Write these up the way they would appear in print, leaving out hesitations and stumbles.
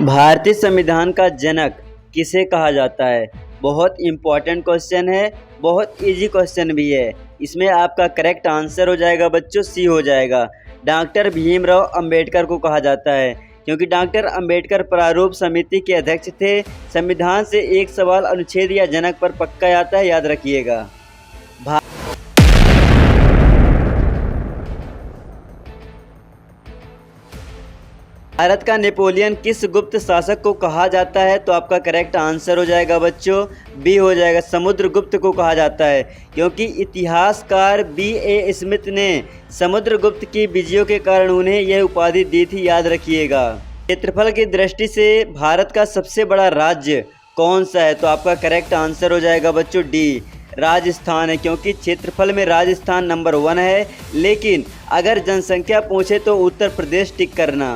भारतीय संविधान का जनक किसे कहा जाता है? बहुत इम्पोर्टेंट क्वेश्चन है, बहुत इजी क्वेश्चन भी है। इसमें आपका करेक्ट आंसर हो जाएगा बच्चों, सी हो जाएगा। डॉक्टर भीमराव अंबेडकर को कहा जाता है, क्योंकि डॉक्टर अंबेडकर प्रारूप समिति के अध्यक्ष थे। संविधान से एक सवाल अनुच्छेद या जनक पर पक्का आता है, याद रखिएगा। भारत का नेपोलियन किस गुप्त शासक को कहा जाता है? तो आपका करेक्ट आंसर हो जाएगा बच्चों, बी हो जाएगा। समुद्रगुप्त को कहा जाता है, क्योंकि इतिहासकार B.A. स्मिथ ने समुद्रगुप्त की विजयों के कारण उन्हें यह उपाधि दी थी, याद रखिएगा। क्षेत्रफल की दृष्टि से भारत का सबसे बड़ा राज्य कौन सा है? तो आपका करेक्ट आंसर हो जाएगा बच्चों, डी, राजस्थान है, क्योंकि क्षेत्रफल में राजस्थान नंबर 1 है। लेकिन अगर जनसंख्या पूछे तो उत्तर प्रदेश टिक करना।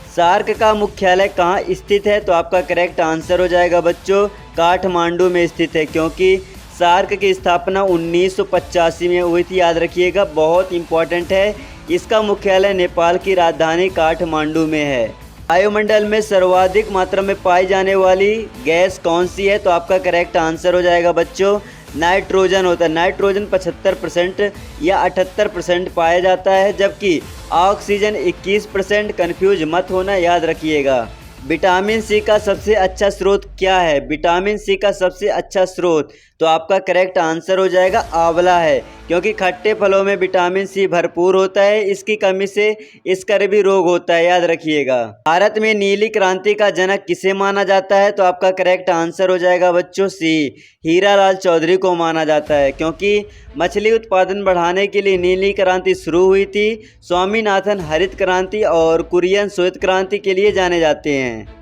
सार्क का मुख्यालय कहाँ स्थित है? तो आपका करेक्ट आंसर हो जाएगा बच्चों, काठमांडू में स्थित है, क्योंकि सार्क की स्थापना 1985 में हुई थी, याद रखिएगा। बहुत इंपॉर्टेंट है। इसका मुख्यालय नेपाल की राजधानी काठमांडू में है। वायुमंडल में सर्वाधिक मात्रा में पाई जाने वाली गैस कौन सी है? तो आपका करेक्ट आंसर हो जाएगा बच्चों, नाइट्रोजन होता है। नाइट्रोजन 75% या 78% पाया जाता है, जबकि ऑक्सीजन 21%। कन्फ्यूज मत होना, याद रखिएगा। विटामिन सी का सबसे अच्छा स्रोत क्या है? विटामिन सी का सबसे अच्छा स्रोत तो आपका करेक्ट आंसर हो जाएगा आंवला है, क्योंकि खट्टे फलों में विटामिन सी भरपूर होता है। इसकी कमी से स्कर्वी रोग होता है, याद रखिएगा। भारत में नीली क्रांति का जनक किसे माना जाता है? तो आपका करेक्ट आंसर हो जाएगा बच्चों, सी, हीरालाल चौधरी को माना जाता है, क्योंकि मछली उत्पादन बढ़ाने के लिए नीली क्रांति शुरू हुई थी। स्वामीनाथन हरित क्रांति और कुरियन श्वेत क्रांति के लिए जाने जाते हैं।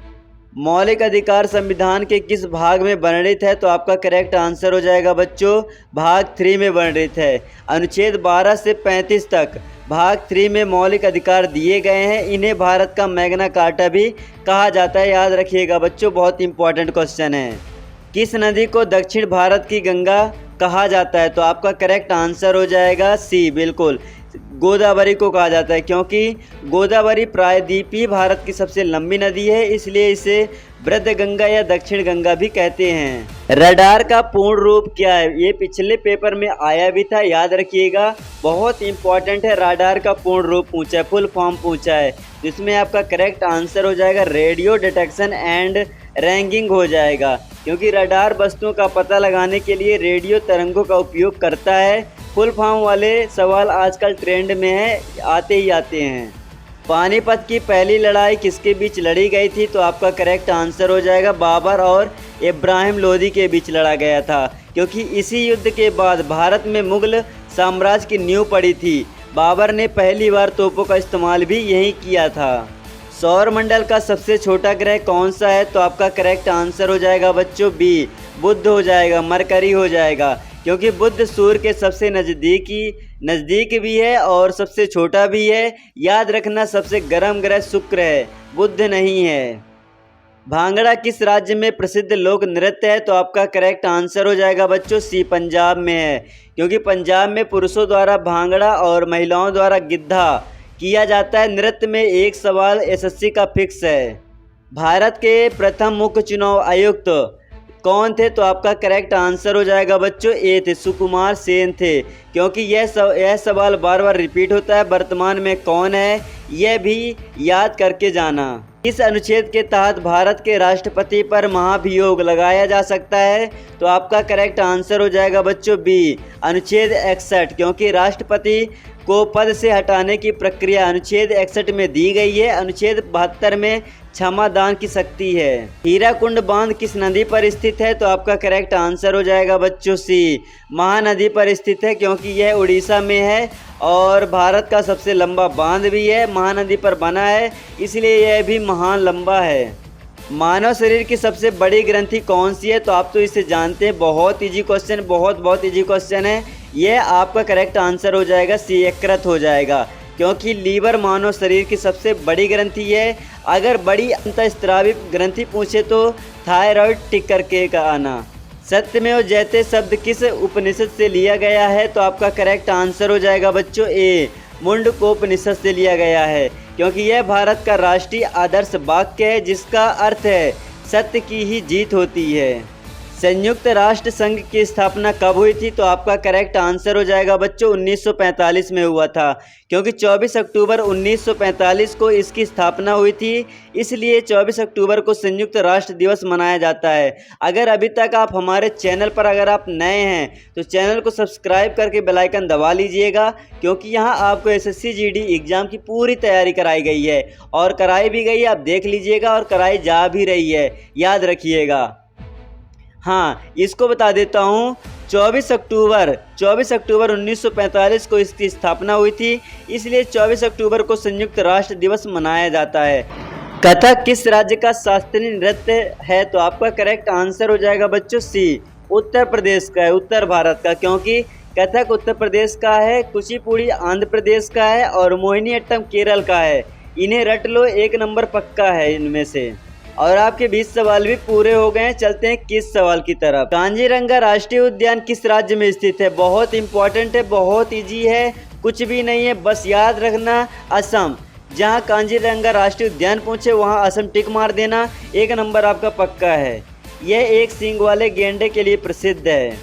मौलिक अधिकार संविधान के किस भाग में वर्णित है? तो आपका करेक्ट आंसर हो जाएगा बच्चों, भाग 3 में वर्णित है। अनुच्छेद 12 से 35 तक भाग 3 में मौलिक अधिकार दिए गए हैं। इन्हें भारत का मैग्ना कार्टा भी कहा जाता है, याद रखिएगा बच्चों। बहुत इंपॉर्टेंट क्वेश्चन है। किस नदी को दक्षिण भारत की गंगा कहा जाता है? तो आपका करेक्ट आंसर हो जाएगा सी, बिल्कुल, गोदावरी को कहा जाता है, क्योंकि गोदावरी प्रायद्वीपीय भारत की सबसे लंबी नदी है, इसलिए इसे वृद्ध गंगा या दक्षिण गंगा भी कहते हैं। रडार का पूर्ण रूप क्या है? ये पिछले पेपर में आया भी था, याद रखिएगा। बहुत इंपॉर्टेंट है। रडार का पूर्ण रूप पूछा है, फुल फॉर्म पूछा है, जिसमें आपका करेक्ट आंसर हो जाएगा रेडियो डिटेक्शन एंड रैंकिंग हो जाएगा, क्योंकि रडार वस्तुओं का पता लगाने के लिए रेडियो तरंगों का उपयोग करता है। फुल फॉर्म वाले सवाल आजकल ट्रेंड में है, आते ही आते हैं। पानीपत की पहली लड़ाई किसके बीच लड़ी गई थी? तो आपका करेक्ट आंसर हो जाएगा बाबर और इब्राहिम लोदी के बीच लड़ा गया था, क्योंकि इसी युद्ध के बाद भारत में मुगल साम्राज्य की नींव पड़ी थी। बाबर ने पहली बार तोपों का इस्तेमाल भी यही किया था। सौरमंडल का सबसे छोटा ग्रह कौन सा है? तो आपका करेक्ट आंसर हो जाएगा बच्चों, बी, बुध हो जाएगा, मरकरी हो जाएगा, क्योंकि बुध सूर्य के सबसे नज़दीक भी है और सबसे छोटा भी है। याद रखना, सबसे गर्म ग्रह शुक्र है, बुध नहीं है। भांगड़ा किस राज्य में प्रसिद्ध लोक नृत्य है? तो आपका करेक्ट आंसर हो जाएगा बच्चों, सी, पंजाब में है, क्योंकि पंजाब में पुरुषों द्वारा भांगड़ा और महिलाओं द्वारा गिद्धा किया जाता है। नृत्य में एक सवाल SSC का फिक्स है। भारत के प्रथम मुख्य चुनाव आयुक्त कौन थे? तो आपका करेक्ट आंसर हो जाएगा बच्चों, ए थे, सुकुमार सेन थे, क्योंकि यह सवाल बार बार रिपीट होता है। वर्तमान में कौन है, यह भी याद करके जाना। इस अनुच्छेद के तहत भारत के राष्ट्रपति पर महाभियोग लगाया जा सकता है? तो आपका करेक्ट आंसर हो जाएगा बच्चों, बी, अनुच्छेद 61, क्योंकि राष्ट्रपति को पद से हटाने की प्रक्रिया अनुच्छेद 61 में दी गई है। अनुच्छेद 72 में क्षमा दान की शक्ति है। हीराकुंड बांध किस नदी पर स्थित है? तो आपका करेक्ट आंसर हो जाएगा बच्चों, सी, महानदी पर स्थित है, क्योंकि यह उड़ीसा में है और भारत का सबसे लंबा बांध भी है, महानदी पर बना है, इसलिए यह भी महान लंबा है। मानव शरीर की सबसे बड़ी ग्रंथि कौन सी है? तो आप तो इसे जानते हैं। बहुत इजी क्वेश्चन, बहुत इजी क्वेश्चन है। यह आपका करेक्ट आंसर हो जाएगा सी, यकृत हो जाएगा, क्योंकि लीवर मानव शरीर की सबसे बड़ी ग्रंथि है। अगर बड़ी अंतःस्रावी ग्रंथि पूछे तो थायराइड टिक करके का आना। सत्यमेव जयते शब्द किस उपनिषद से लिया गया है? तो आपका करेक्ट आंसर हो जाएगा बच्चों, ए, मुंडकोपनिषद से लिया गया है, क्योंकि यह भारत का राष्ट्रीय आदर्श वाक्य है जिसका अर्थ है सत्य की ही जीत होती है। संयुक्त राष्ट्र संघ की स्थापना कब हुई थी? तो आपका करेक्ट आंसर हो जाएगा बच्चों 1945 में हुआ था, क्योंकि 24 अक्टूबर 1945 को इसकी स्थापना हुई थी, इसलिए 24 अक्टूबर को संयुक्त राष्ट्र दिवस मनाया जाता है। अगर अभी तक आप हमारे चैनल पर अगर आप नए हैं तो चैनल को सब्सक्राइब करके बेल आइकन दबा लीजिएगा, क्योंकि यहाँ आपको SSC GD एग्ज़ाम की पूरी तैयारी कराई गई है और कराई भी गई है, आप देख लीजिएगा, और कराई जा भी रही है, याद रखिएगा। हाँ, इसको बता देता हूँ, 24 अक्टूबर 1945 को इसकी स्थापना हुई थी, इसलिए 24 अक्टूबर को संयुक्त राष्ट्र दिवस मनाया जाता है। कथक किस राज्य का शास्त्रीय नृत्य है? तो आपका करेक्ट आंसर हो जाएगा बच्चों सी, उत्तर प्रदेश का है, उत्तर भारत का, क्योंकि कथक उत्तर प्रदेश का है, कुचिपुड़ी आंध्र प्रदेश का है और मोहिनीअट्टम केरल का है। इन्हें रट लो, 1 नंबर पक्का है इनमें से। और आपके 20 सवाल भी पूरे हो गए हैं। चलते हैं किस सवाल की तरफ। कांजीरंगा राष्ट्रीय उद्यान किस राज्य में स्थित है? बहुत इंपॉर्टेंट है, बहुत इजी है, कुछ भी नहीं है, बस याद रखना असम। जहां कांजीरंगा राष्ट्रीय उद्यान पहुंचे वहां असम टिक मार देना, 1 नंबर आपका पक्का है। यह एक सींग वाले गेंडे के लिए प्रसिद्ध है।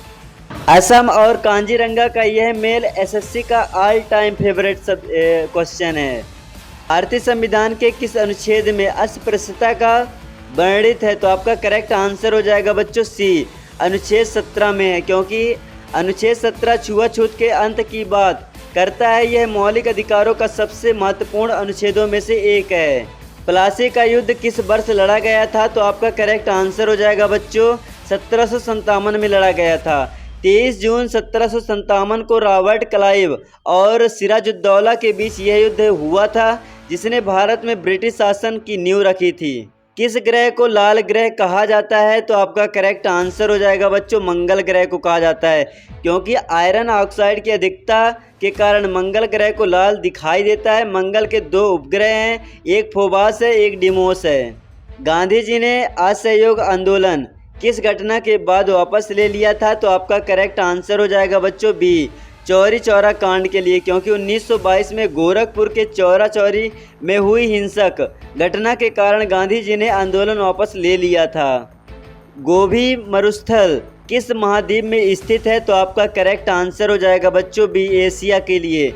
असम और कांजीरंगा का यह मेल SSC का ऑल टाइम फेवरेट क्वेश्चन है। भारतीय संविधान के किस अनुच्छेद में अस्पृश्यता का वर्णित है? तो आपका करेक्ट आंसर हो जाएगा बच्चों सी, अनुच्छेद 17 में है, क्योंकि अनुच्छेद 17 छुआछूत के अंत की बात करता है। यह मौलिक अधिकारों का सबसे महत्वपूर्ण अनुच्छेदों में से एक है। प्लासी का युद्ध किस वर्ष लड़ा गया था? तो आपका करेक्ट आंसर हो जाएगा बच्चों 1757 में लड़ा गया था। 23 जून 1757 को रॉबर्ट क्लाइव और सिराजुद्दौला के बीच यह युद्ध हुआ था, जिसने भारत में ब्रिटिश शासन की नींव रखी थी। किस ग्रह को लाल ग्रह कहा जाता है? तो आपका करेक्ट आंसर हो जाएगा बच्चों मंगल ग्रह को कहा जाता है, क्योंकि आयरन ऑक्साइड की अधिकता के कारण मंगल ग्रह को लाल दिखाई देता है। मंगल के 2 उपग्रह हैं, एक फोबास है, एक डिमोस है। गांधी जी ने असहयोग आंदोलन किस घटना के बाद वापस ले लिया था? तो आपका करेक्ट आंसर हो जाएगा बच्चों बी, चौरी चौरा कांड के लिए, क्योंकि 1922 में गोरखपुर के चौरा चौरी में हुई हिंसक घटना के कारण गांधी जी ने आंदोलन वापस ले लिया था। गोभी मरुस्थल किस महाद्वीप में स्थित है? तो आपका करेक्ट आंसर हो जाएगा बच्चों बी, एशिया के लिए,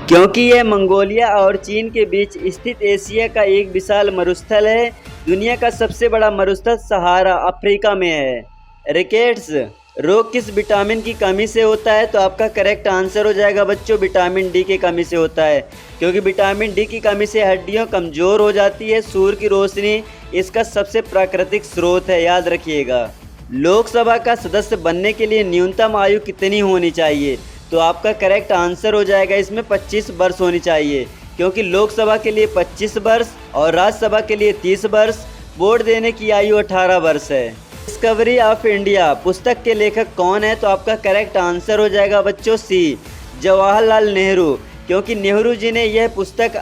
क्योंकि यह मंगोलिया और चीन के बीच स्थित एशिया का एक विशाल मरुस्थल है। दुनिया का सबसे बड़ा मरुस्थल सहारा अफ्रीका में है। रिकेट्स रोग किस विटामिन की कमी से होता है? तो आपका करेक्ट आंसर हो जाएगा बच्चों विटामिन डी की कमी से होता है, क्योंकि विटामिन डी की कमी से हड्डियां कमज़ोर हो जाती है। सूर्य की रोशनी इसका सबसे प्राकृतिक स्रोत है, याद रखिएगा। लोकसभा का सदस्य बनने के लिए न्यूनतम आयु कितनी होनी चाहिए? तो आपका करेक्ट आंसर हो जाएगा इसमें 25 वर्ष होनी चाहिए, क्योंकि लोकसभा के लिए 25 वर्ष और राज्यसभा के लिए 30 वर्ष। वोट देने की आयु 18 वर्ष है। डिस्कवरी ऑफ इंडिया पुस्तक के लेखक कौन है? तो आपका करेक्ट आंसर हो जाएगा बच्चों सी, जवाहरलाल नेहरू, क्योंकि नेहरू जी ने यह पुस्तक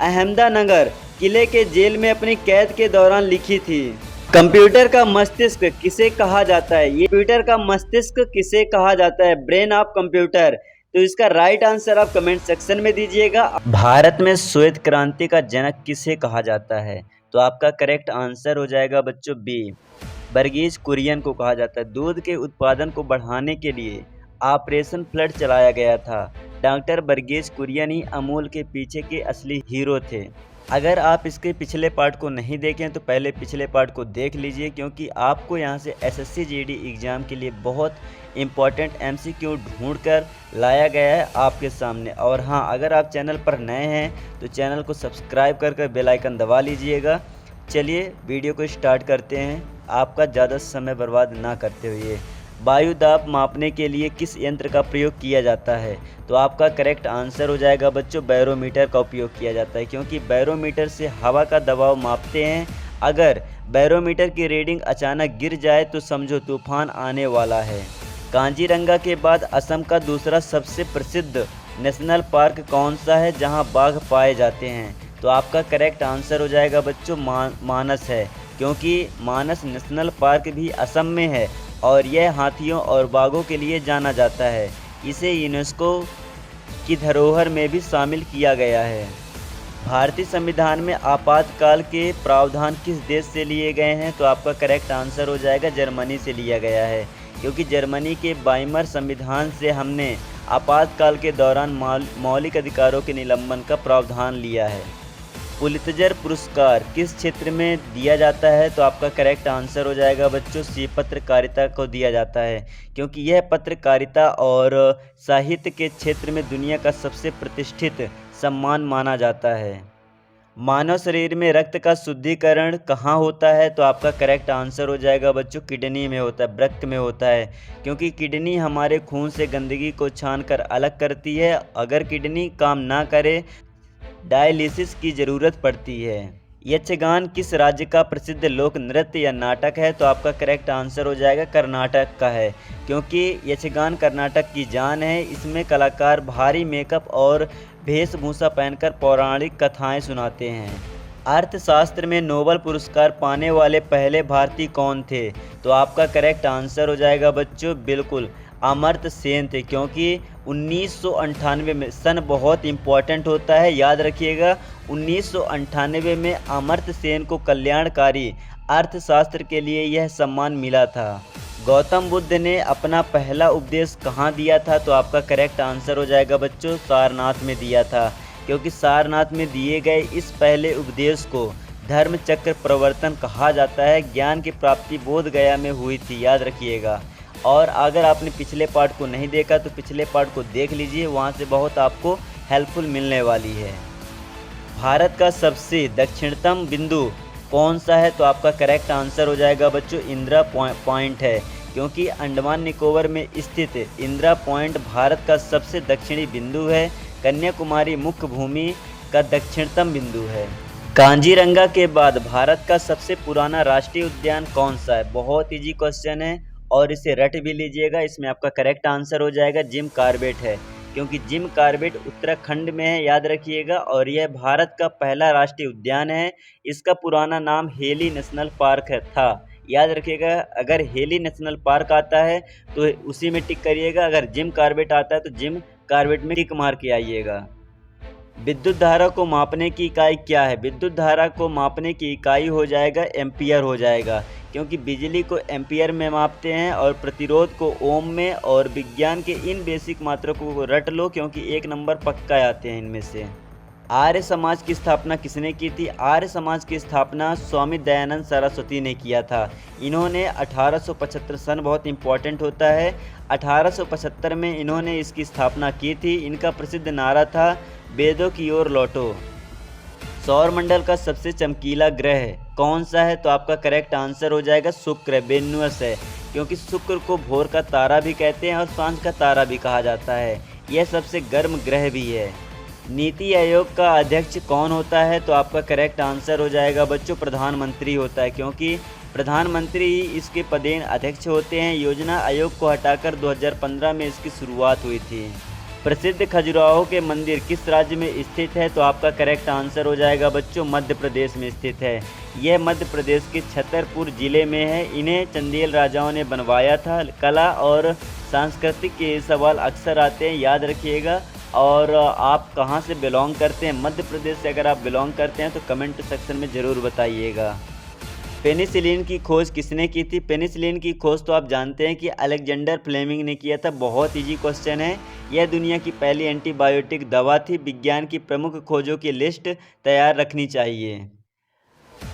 अहमदनगर किले के जेल में अपनी कैद के दौरान लिखी थी। कंप्यूटर का मस्तिष्क किसे कहा जाता है? ये कंप्यूटर का मस्तिष्क किसे कहा जाता है? Brain of computer. तो इसका राइट आंसर आप कमेंट सेक्शन में दीजिएगा। भारत में श्वेत क्रांति का जनक किसे कहा जाता है? तो आपका करेक्ट आंसर हो जाएगा बच्चों बी, वर्गीज कुरियन को कहा जाता है। दूध के उत्पादन को बढ़ाने के लिए ऑपरेशन फ्लड चलाया गया था। डॉक्टर वर्गीज कुरियन ही अमूल के पीछे के असली हीरो थे। अगर आप इसके पिछले पार्ट को नहीं देखें तो पहले पिछले पार्ट को देख लीजिए, क्योंकि आपको यहाँ से SSC GD एग्ज़ाम के लिए बहुत इम्पॉर्टेंट MCQ ढूंढ कर लाया गया है आपके सामने। और हाँ, अगर आप चैनल पर नए हैं तो चैनल को सब्सक्राइब कर बेल आइकन दबा लीजिएगा। चलिए वीडियो को स्टार्ट करते हैं, आपका ज़्यादा समय बर्बाद ना करते हुए। वायु दाब मापने के लिए किस यंत्र का प्रयोग किया जाता है? तो आपका करेक्ट आंसर हो जाएगा बच्चों बैरोमीटर का उपयोग किया जाता है, क्योंकि बैरोमीटर से हवा का दबाव मापते हैं। अगर बैरोमीटर की रीडिंग अचानक गिर जाए तो समझो तूफान आने वाला है। कांजीरंगा के बाद असम का दूसरा सबसे प्रसिद्ध नेशनल पार्क कौन सा है जहां बाघ पाए जाते हैं? तो आपका करेक्ट आंसर हो जाएगा बच्चों मानस है, क्योंकि मानस नेशनल पार्क भी असम में है और यह हाथियों और बाघों के लिए जाना जाता है। इसे यूनेस्को की धरोहर में भी शामिल किया गया है। भारतीय संविधान में आपातकाल के प्रावधान किस देश से लिए गए हैं? तो आपका करेक्ट आंसर हो जाएगा जर्मनी से लिया गया है, क्योंकि जर्मनी के वाइमर संविधान से हमने आपातकाल के दौरान मौलिक अधिकारों के निलंबन का प्रावधान लिया है। पुलित्जर पुरस्कार किस क्षेत्र में दिया जाता है? तो आपका करेक्ट आंसर हो जाएगा बच्चों सी पत्रकारिता को दिया जाता है, क्योंकि यह पत्रकारिता और साहित्य के क्षेत्र में दुनिया का सबसे प्रतिष्ठित सम्मान माना जाता है। मानव शरीर में रक्त का शुद्धिकरण कहाँ होता है? तो आपका करेक्ट आंसर हो जाएगा बच्चों किडनी में होता है, वृक्क में होता है, क्योंकि किडनी हमारे खून से गंदगी को छानकर अलग करती है। अगर किडनी काम ना करे डायलिसिस की ज़रूरत पड़ती है। यक्षगान किस राज्य का प्रसिद्ध लोक नृत्य या नाटक है? तो आपका करेक्ट आंसर हो जाएगा कर्नाटक का है, क्योंकि यक्षगान कर्नाटक की जान है। इसमें कलाकार भारी मेकअप और वेशभूषा पहनकर पौराणिक कथाएं सुनाते हैं। अर्थशास्त्र में नोबेल पुरस्कार पाने वाले पहले भारतीय कौन थे? तो आपका करेक्ट आंसर हो जाएगा बच्चों बिल्कुल अमर्त्य सेन थे, क्योंकि 1998 में सन बहुत इम्पॉर्टेंट होता है, याद रखिएगा। 1998 में अमर्त्य सेन को कल्याणकारी अर्थशास्त्र के लिए यह सम्मान मिला था। गौतम बुद्ध ने अपना पहला उपदेश कहाँ दिया था? तो आपका करेक्ट आंसर हो जाएगा बच्चों सारनाथ में दिया था, क्योंकि सारनाथ में दिए गए इस पहले उपदेश को धर्म चक्र प्रवर्तन कहा जाता है। ज्ञान की प्राप्ति बोध गया में हुई थी, याद रखिएगा। और अगर आपने पिछले पार्ट को नहीं देखा तो पिछले पार्ट को देख लीजिए, वहाँ से बहुत आपको हेल्पफुल मिलने वाली है। भारत का सबसे दक्षिणतम बिंदु कौन सा है? तो आपका करेक्ट आंसर हो जाएगा बच्चों इंदिरा पॉइंट है, क्योंकि अंडमान निकोबार में स्थित इंदिरा पॉइंट भारत का सबसे दक्षिणी बिंदु है। कन्याकुमारी मुख्य भूमि का दक्षिणतम बिंदु है। कांजीरंगा के बाद भारत का सबसे पुराना राष्ट्रीय उद्यान कौन सा है? बहुत इजी क्वेश्चन है और इसे रट भी लीजिएगा। इसमें आपका करेक्ट आंसर हो जाएगा जिम कॉर्बेट है, क्योंकि जिम कॉर्बेट उत्तराखंड में है, याद रखिएगा। और यह भारत का पहला राष्ट्रीय उद्यान है। इसका पुराना नाम हेली नेशनल पार्क था, याद रखिएगा। अगर हेली नेशनल पार्क आता है तो उसी में टिक करिएगा, अगर जिम कॉर्बेट आता है तो जिम कॉर्बेट में टिक मार के आइएगा। विद्युत धारा को मापने की इकाई क्या है? विद्युत धारा को मापने की इकाई हो जाएगा एम्पियर हो जाएगा, क्योंकि बिजली को एम्पियर में मापते हैं और प्रतिरोध को ओम में। और विज्ञान के इन बेसिक मात्रकों को रट लो, क्योंकि एक नंबर पक्का आते हैं इनमें से। आर्य समाज की स्थापना किसने की थी? आर्य समाज की स्थापना स्वामी दयानंद सरस्वती ने किया था। इन्होंने 1875 सन बहुत इम्पोर्टेंट होता है, 1875 में इन्होंने इसकी स्थापना की थी। इनका प्रसिद्ध नारा था वेदों की ओर लौटो। सौरमंडल का सबसे चमकीला ग्रह कौन सा है? तो आपका करेक्ट आंसर हो जाएगा शुक्र, वेनुस है, क्योंकि शुक्र को भोर का तारा भी कहते हैं और सांझ का तारा भी कहा जाता है। यह सबसे गर्म ग्रह भी है। नीति आयोग का अध्यक्ष कौन होता है? तो आपका करेक्ट आंसर हो जाएगा बच्चों प्रधानमंत्री होता है, क्योंकि प्रधानमंत्री ही इसके पदेन अध्यक्ष होते हैं। योजना आयोग को हटाकर 2015 में इसकी शुरुआत हुई थी। प्रसिद्ध खजुराहो के मंदिर किस राज्य में स्थित है? तो आपका करेक्ट आंसर हो जाएगा बच्चों मध्य प्रदेश में स्थित है। यह मध्य प्रदेश के छतरपुर जिले में है। इन्हें चंदेल राजाओं ने बनवाया था। कला और सांस्कृतिक के सवाल अक्सर आते हैं, याद रखिएगा। और आप कहां से बिलोंग करते हैं? मध्य प्रदेश से अगर आप बिलोंग करते हैं तो कमेंट सेक्शन में ज़रूर बताइएगा। पेनिसिलिन की खोज किसने की थी? पेनिसिलिन की खोज तो आप जानते हैं कि अलेक्जेंडर फ्लेमिंग ने किया था। बहुत इजी क्वेश्चन है। यह दुनिया की पहली एंटीबायोटिक दवा थी। विज्ञान की प्रमुख खोजों की लिस्ट तैयार रखनी चाहिए।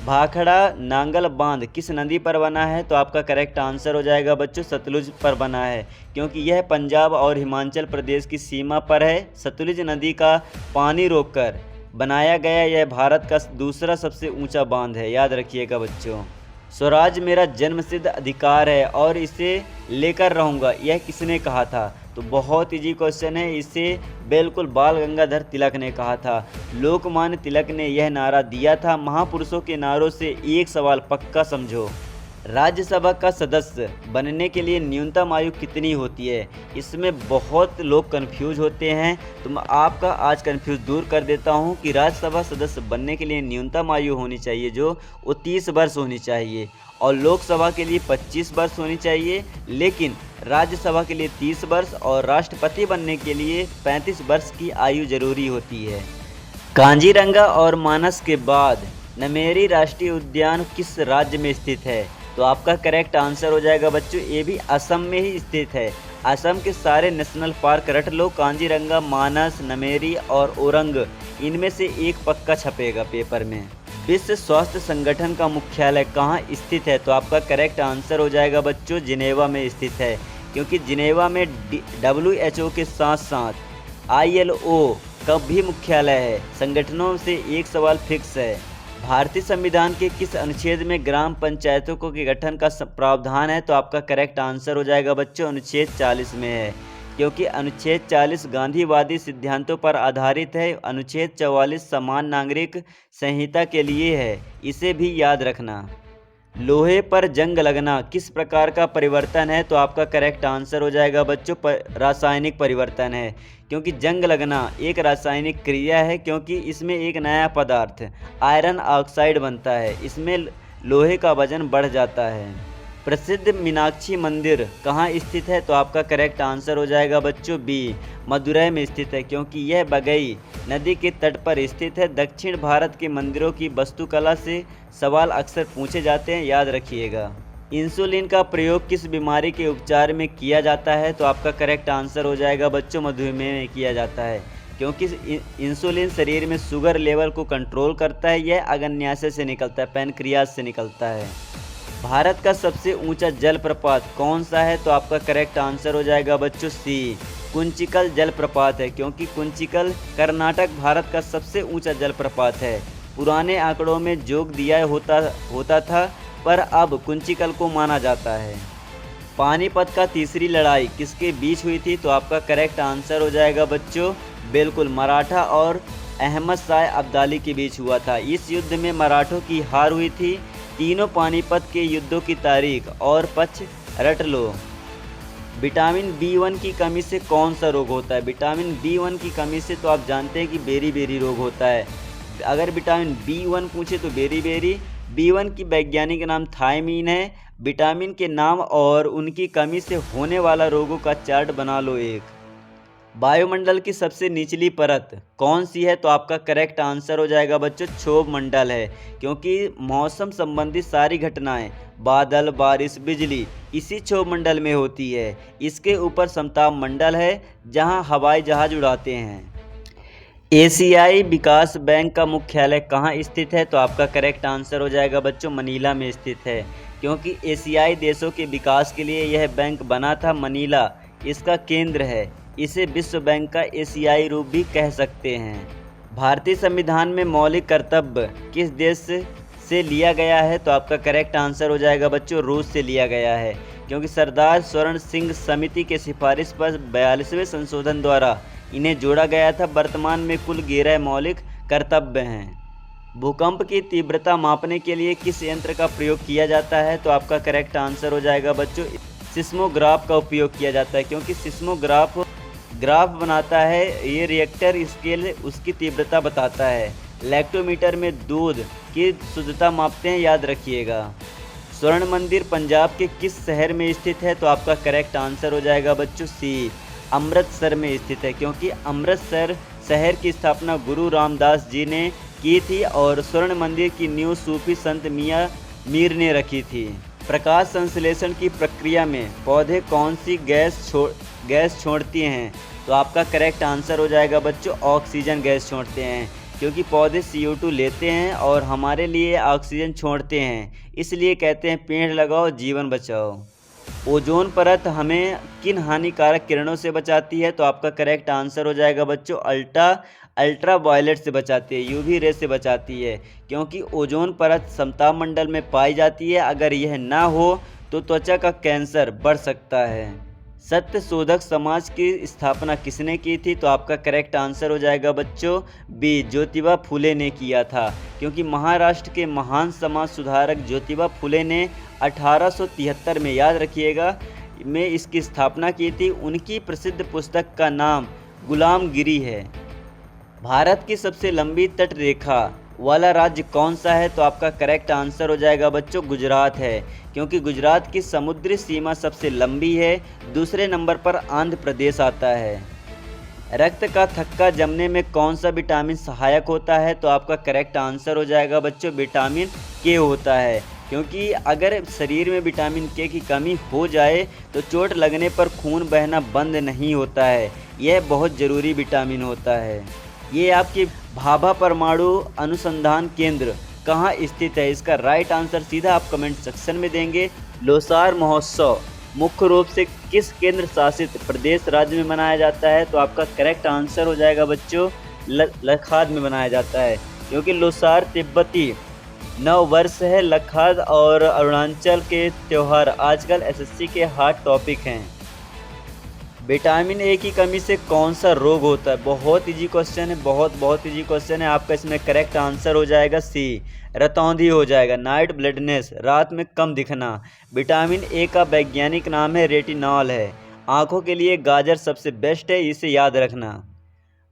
भाखड़ा नांगल बांध किस नदी पर बना है? तो आपका करेक्ट आंसर हो जाएगा बच्चों सतलुज पर बना है, क्योंकि यह पंजाब और हिमाचल प्रदेश की सीमा पर है। सतलुज नदी का पानी रोककर बनाया गया यह भारत का दूसरा सबसे ऊंचा बांध है, याद रखिएगा बच्चों। स्वराज मेरा जन्मसिद्ध अधिकार है और इसे लेकर रहूँगा, यह किसने कहा था? तो बहुत इजी क्वेश्चन है। इसे बिल्कुल बाल गंगाधर तिलक ने कहा था। लोकमान्य तिलक ने यह नारा दिया था। महापुरुषों के नारों से एक सवाल पक्का समझो, राज्यसभा का सदस्य बनने के लिए न्यूनतम आयु कितनी होती है? इसमें बहुत लोग कंफ्यूज होते हैं, तो मैं आपका आज कंफ्यूज दूर कर देता हूं कि राज्यसभा सदस्य बनने के लिए न्यूनतम आयु होनी चाहिए जो वो 30 वर्ष होनी चाहिए, और लोकसभा के लिए 25 वर्ष होनी चाहिए, लेकिन राज्यसभा के लिए 30 वर्ष और राष्ट्रपति बनने के लिए 35 वर्ष की आयु जरूरी होती है। कांजीरंगा और मानस के बाद नमेरी राष्ट्रीय उद्यान किस राज्य में स्थित है? तो आपका करेक्ट आंसर हो जाएगा बच्चों, ये भी असम में ही स्थित है। असम के सारे नेशनल पार्क रट लो, कांजीरंगा, मानस, नमेरी और औरंग, इनमें से एक पक्का छपेगा पेपर में। विश्व स्वास्थ्य संगठन का मुख्यालय कहाँ स्थित है? तो आपका करेक्ट आंसर हो जाएगा बच्चों, जिनेवा में स्थित है, क्योंकि जिनेवा में WHO के साथ साथ ILO का भी मुख्यालय है। संगठनों से एक सवाल फिक्स है, भारतीय संविधान के किस अनुच्छेद में ग्राम पंचायतों के गठन का प्रावधान है? तो आपका करेक्ट आंसर हो जाएगा बच्चों, अनुच्छेद 40 में है, क्योंकि अनुच्छेद 40 गांधीवादी सिद्धांतों पर आधारित है। अनुच्छेद 44 समान नागरिक संहिता के लिए है, इसे भी याद रखना। लोहे पर जंग लगना किस प्रकार का परिवर्तन है? तो आपका करेक्ट आंसर हो जाएगा बच्चों, रासायनिक परिवर्तन है, क्योंकि जंग लगना एक रासायनिक क्रिया है, क्योंकि इसमें एक नया पदार्थ आयरन ऑक्साइड बनता है, इसमें लोहे का वजन बढ़ जाता है। प्रसिद्ध मीनाक्षी मंदिर कहाँ स्थित है? तो आपका करेक्ट आंसर हो जाएगा बच्चों, बी, मदुरै में स्थित है, क्योंकि यह बगई नदी के तट पर स्थित है। दक्षिण भारत के मंदिरों की वास्तुकला से सवाल अक्सर पूछे जाते हैं, याद रखिएगा। इंसुलिन का प्रयोग किस बीमारी के उपचार में किया जाता है? तो आपका करेक्ट आंसर हो जाएगा बच्चों, मधुमेह में किया जाता है, क्योंकि इंसुलिन शरीर में शुगर लेवल को कंट्रोल करता है। यह अग्न्याशय से निकलता है, पैनक्रियाज से निकलता है। भारत का सबसे ऊंचा जलप्रपात कौन सा है? तो आपका करेक्ट आंसर हो जाएगा बच्चों, सी, कुंचिकल जलप्रपात है, क्योंकि कुंचिकल कर्नाटक भारत का सबसे ऊंचा जलप्रपात है। पुराने आंकड़ों में जोग दिया होता था, पर अब कुंचिकल को माना जाता है। पानीपत का तीसरी लड़ाई किसके बीच हुई थी? तो आपका करेक्ट आंसर हो जाएगा बच्चों, बिल्कुल, मराठा और अहमद शाह अब्दाली के बीच हुआ था। इस युद्ध में मराठों की हार हुई थी। तीनों पानीपत के युद्धों की तारीख और पक्ष रट लो। विटामिन B1 की कमी से कौन सा रोग होता है? विटामिन B1 की कमी से तो आप जानते हैं कि बेरी रोग होता है। अगर विटामिन B1 पूछे तो बेरी। B1 की वैज्ञानिक नाम थायमीन है। विटामिन के नाम और उनकी कमी से होने वाला रोगों का चार्ट बना लो एक। वायुमंडल की सबसे निचली परत कौन सी है? तो आपका करेक्ट आंसर हो जाएगा बच्चों, क्षोभ मंडल है, क्योंकि मौसम संबंधी सारी घटनाएं, बादल, बारिश, बिजली इसी क्षोभ मंडल में होती है। इसके ऊपर समताप मंडल है, जहां हवाई जहाज उड़ाते हैं। एशियाई विकास बैंक का मुख्यालय कहाँ स्थित है? तो आपका करेक्ट आंसर हो जाएगा बच्चों, मनीला में स्थित है, क्योंकि एशियाई देशों के विकास के लिए यह बैंक बना था। मनीला इसका केंद्र है। इसे विश्व बैंक का एशियाई रूप भी कह सकते हैं। भारतीय संविधान में मौलिक कर्तव्य किस देश से लिया गया है? तो आपका करेक्ट आंसर हो जाएगा बच्चों, रूस से लिया गया है, क्योंकि सरदार स्वर्ण सिंह समिति के सिफारिश पर 42वें संशोधन द्वारा इन्हें जोड़ा गया था। वर्तमान में कुल 11 मौलिक कर्तव्य हैं। भूकंप की तीव्रता मापने के लिए किस यंत्र का प्रयोग किया जाता है? तो आपका करेक्ट आंसर हो जाएगा बच्चों, सिस्मोग्राफ का उपयोग किया जाता है, क्योंकि सिस्मोग्राफ ग्राफ बनाता है। ये रिएक्टर स्केल उसकी तीव्रता बताता है। लैक्टोमीटर में दूध की शुद्धता मापते हैं, याद रखिएगा। स्वर्ण मंदिर पंजाब के किस शहर में स्थित है? तो आपका करेक्ट आंसर हो जाएगा बच्चों, सी, अमृतसर में स्थित है, क्योंकि अमृतसर शहर की स्थापना गुरु रामदास जी ने की थी और स्वर्ण मंदिर की नींव सूफी संत मियाँ मीर ने रखी थी। प्रकाश संश्लेषण की प्रक्रिया में पौधे कौन सी गैस छोड़ती हैं? तो आपका करेक्ट आंसर हो जाएगा बच्चों, ऑक्सीजन गैस छोड़ते हैं, क्योंकि पौधे CO2 लेते हैं और हमारे लिए ऑक्सीजन छोड़ते हैं। इसलिए कहते हैं पेड़ लगाओ जीवन बचाओ। ओजोन परत हमें किन हानिकारक किरणों से बचाती है? तो आपका करेक्ट आंसर हो जाएगा बच्चों, अल्ट्रा वायलेट से बचाती है, UV रे से बचाती है, क्योंकि ओजोन परत समताप मंडल में पाई जाती है। अगर यह ना हो तो त्वचा का कैंसर बढ़ सकता है। सत्य शोधक समाज की स्थापना किसने की थी? तो आपका करेक्ट आंसर हो जाएगा बच्चों, बी, ज्योतिबा फुले ने किया था, क्योंकि महाराष्ट्र के महान समाज सुधारक ज्योतिबा फुले ने 1873 में, याद रखिएगा, में इसकी स्थापना की थी। उनकी प्रसिद्ध पुस्तक का नाम गुलामगिरी है। भारत की सबसे लंबी तट रेखा वाला राज्य कौन सा है? तो आपका करेक्ट आंसर हो जाएगा बच्चों, गुजरात है, क्योंकि गुजरात की समुद्री सीमा सबसे लंबी है। दूसरे नंबर पर आंध्र प्रदेश आता है। रक्त का थक्का जमने में कौन सा विटामिन सहायक होता है? तो आपका करेक्ट आंसर हो जाएगा बच्चों विटामिन के होता है, क्योंकि अगर शरीर में विटामिन के की कमी हो जाए तो चोट लगने पर खून बहना बंद नहीं होता है। यह बहुत ज़रूरी विटामिन होता है। ये आपकी भाभा परमाणु अनुसंधान केंद्र कहाँ स्थित है? इसका राइट आंसर सीधा आप कमेंट सेक्शन में देंगे। लोसार महोत्सव मुख्य रूप से किस केंद्र शासित प्रदेश राज्य में मनाया जाता है? तो आपका करेक्ट आंसर हो जाएगा बच्चों लद्दाख में मनाया जाता है, क्योंकि लोसार तिब्बती नव वर्ष है। लद्दाख और अरुणाचल के त्यौहार आजकल एसएससी के हॉट टॉपिक हैं। विटामिन ए की कमी से कौन सा रोग होता है? बहुत इजी क्वेश्चन है, बहुत इजी क्वेश्चन है। आपका इसमें करेक्ट आंसर हो जाएगा सी, रतौंधी हो जाएगा। नाइट ब्लडनेस, रात में कम दिखना। विटामिन ए का वैज्ञानिक नाम है रेटिनॉल है। आंखों के लिए गाजर सबसे बेस्ट है, इसे याद रखना।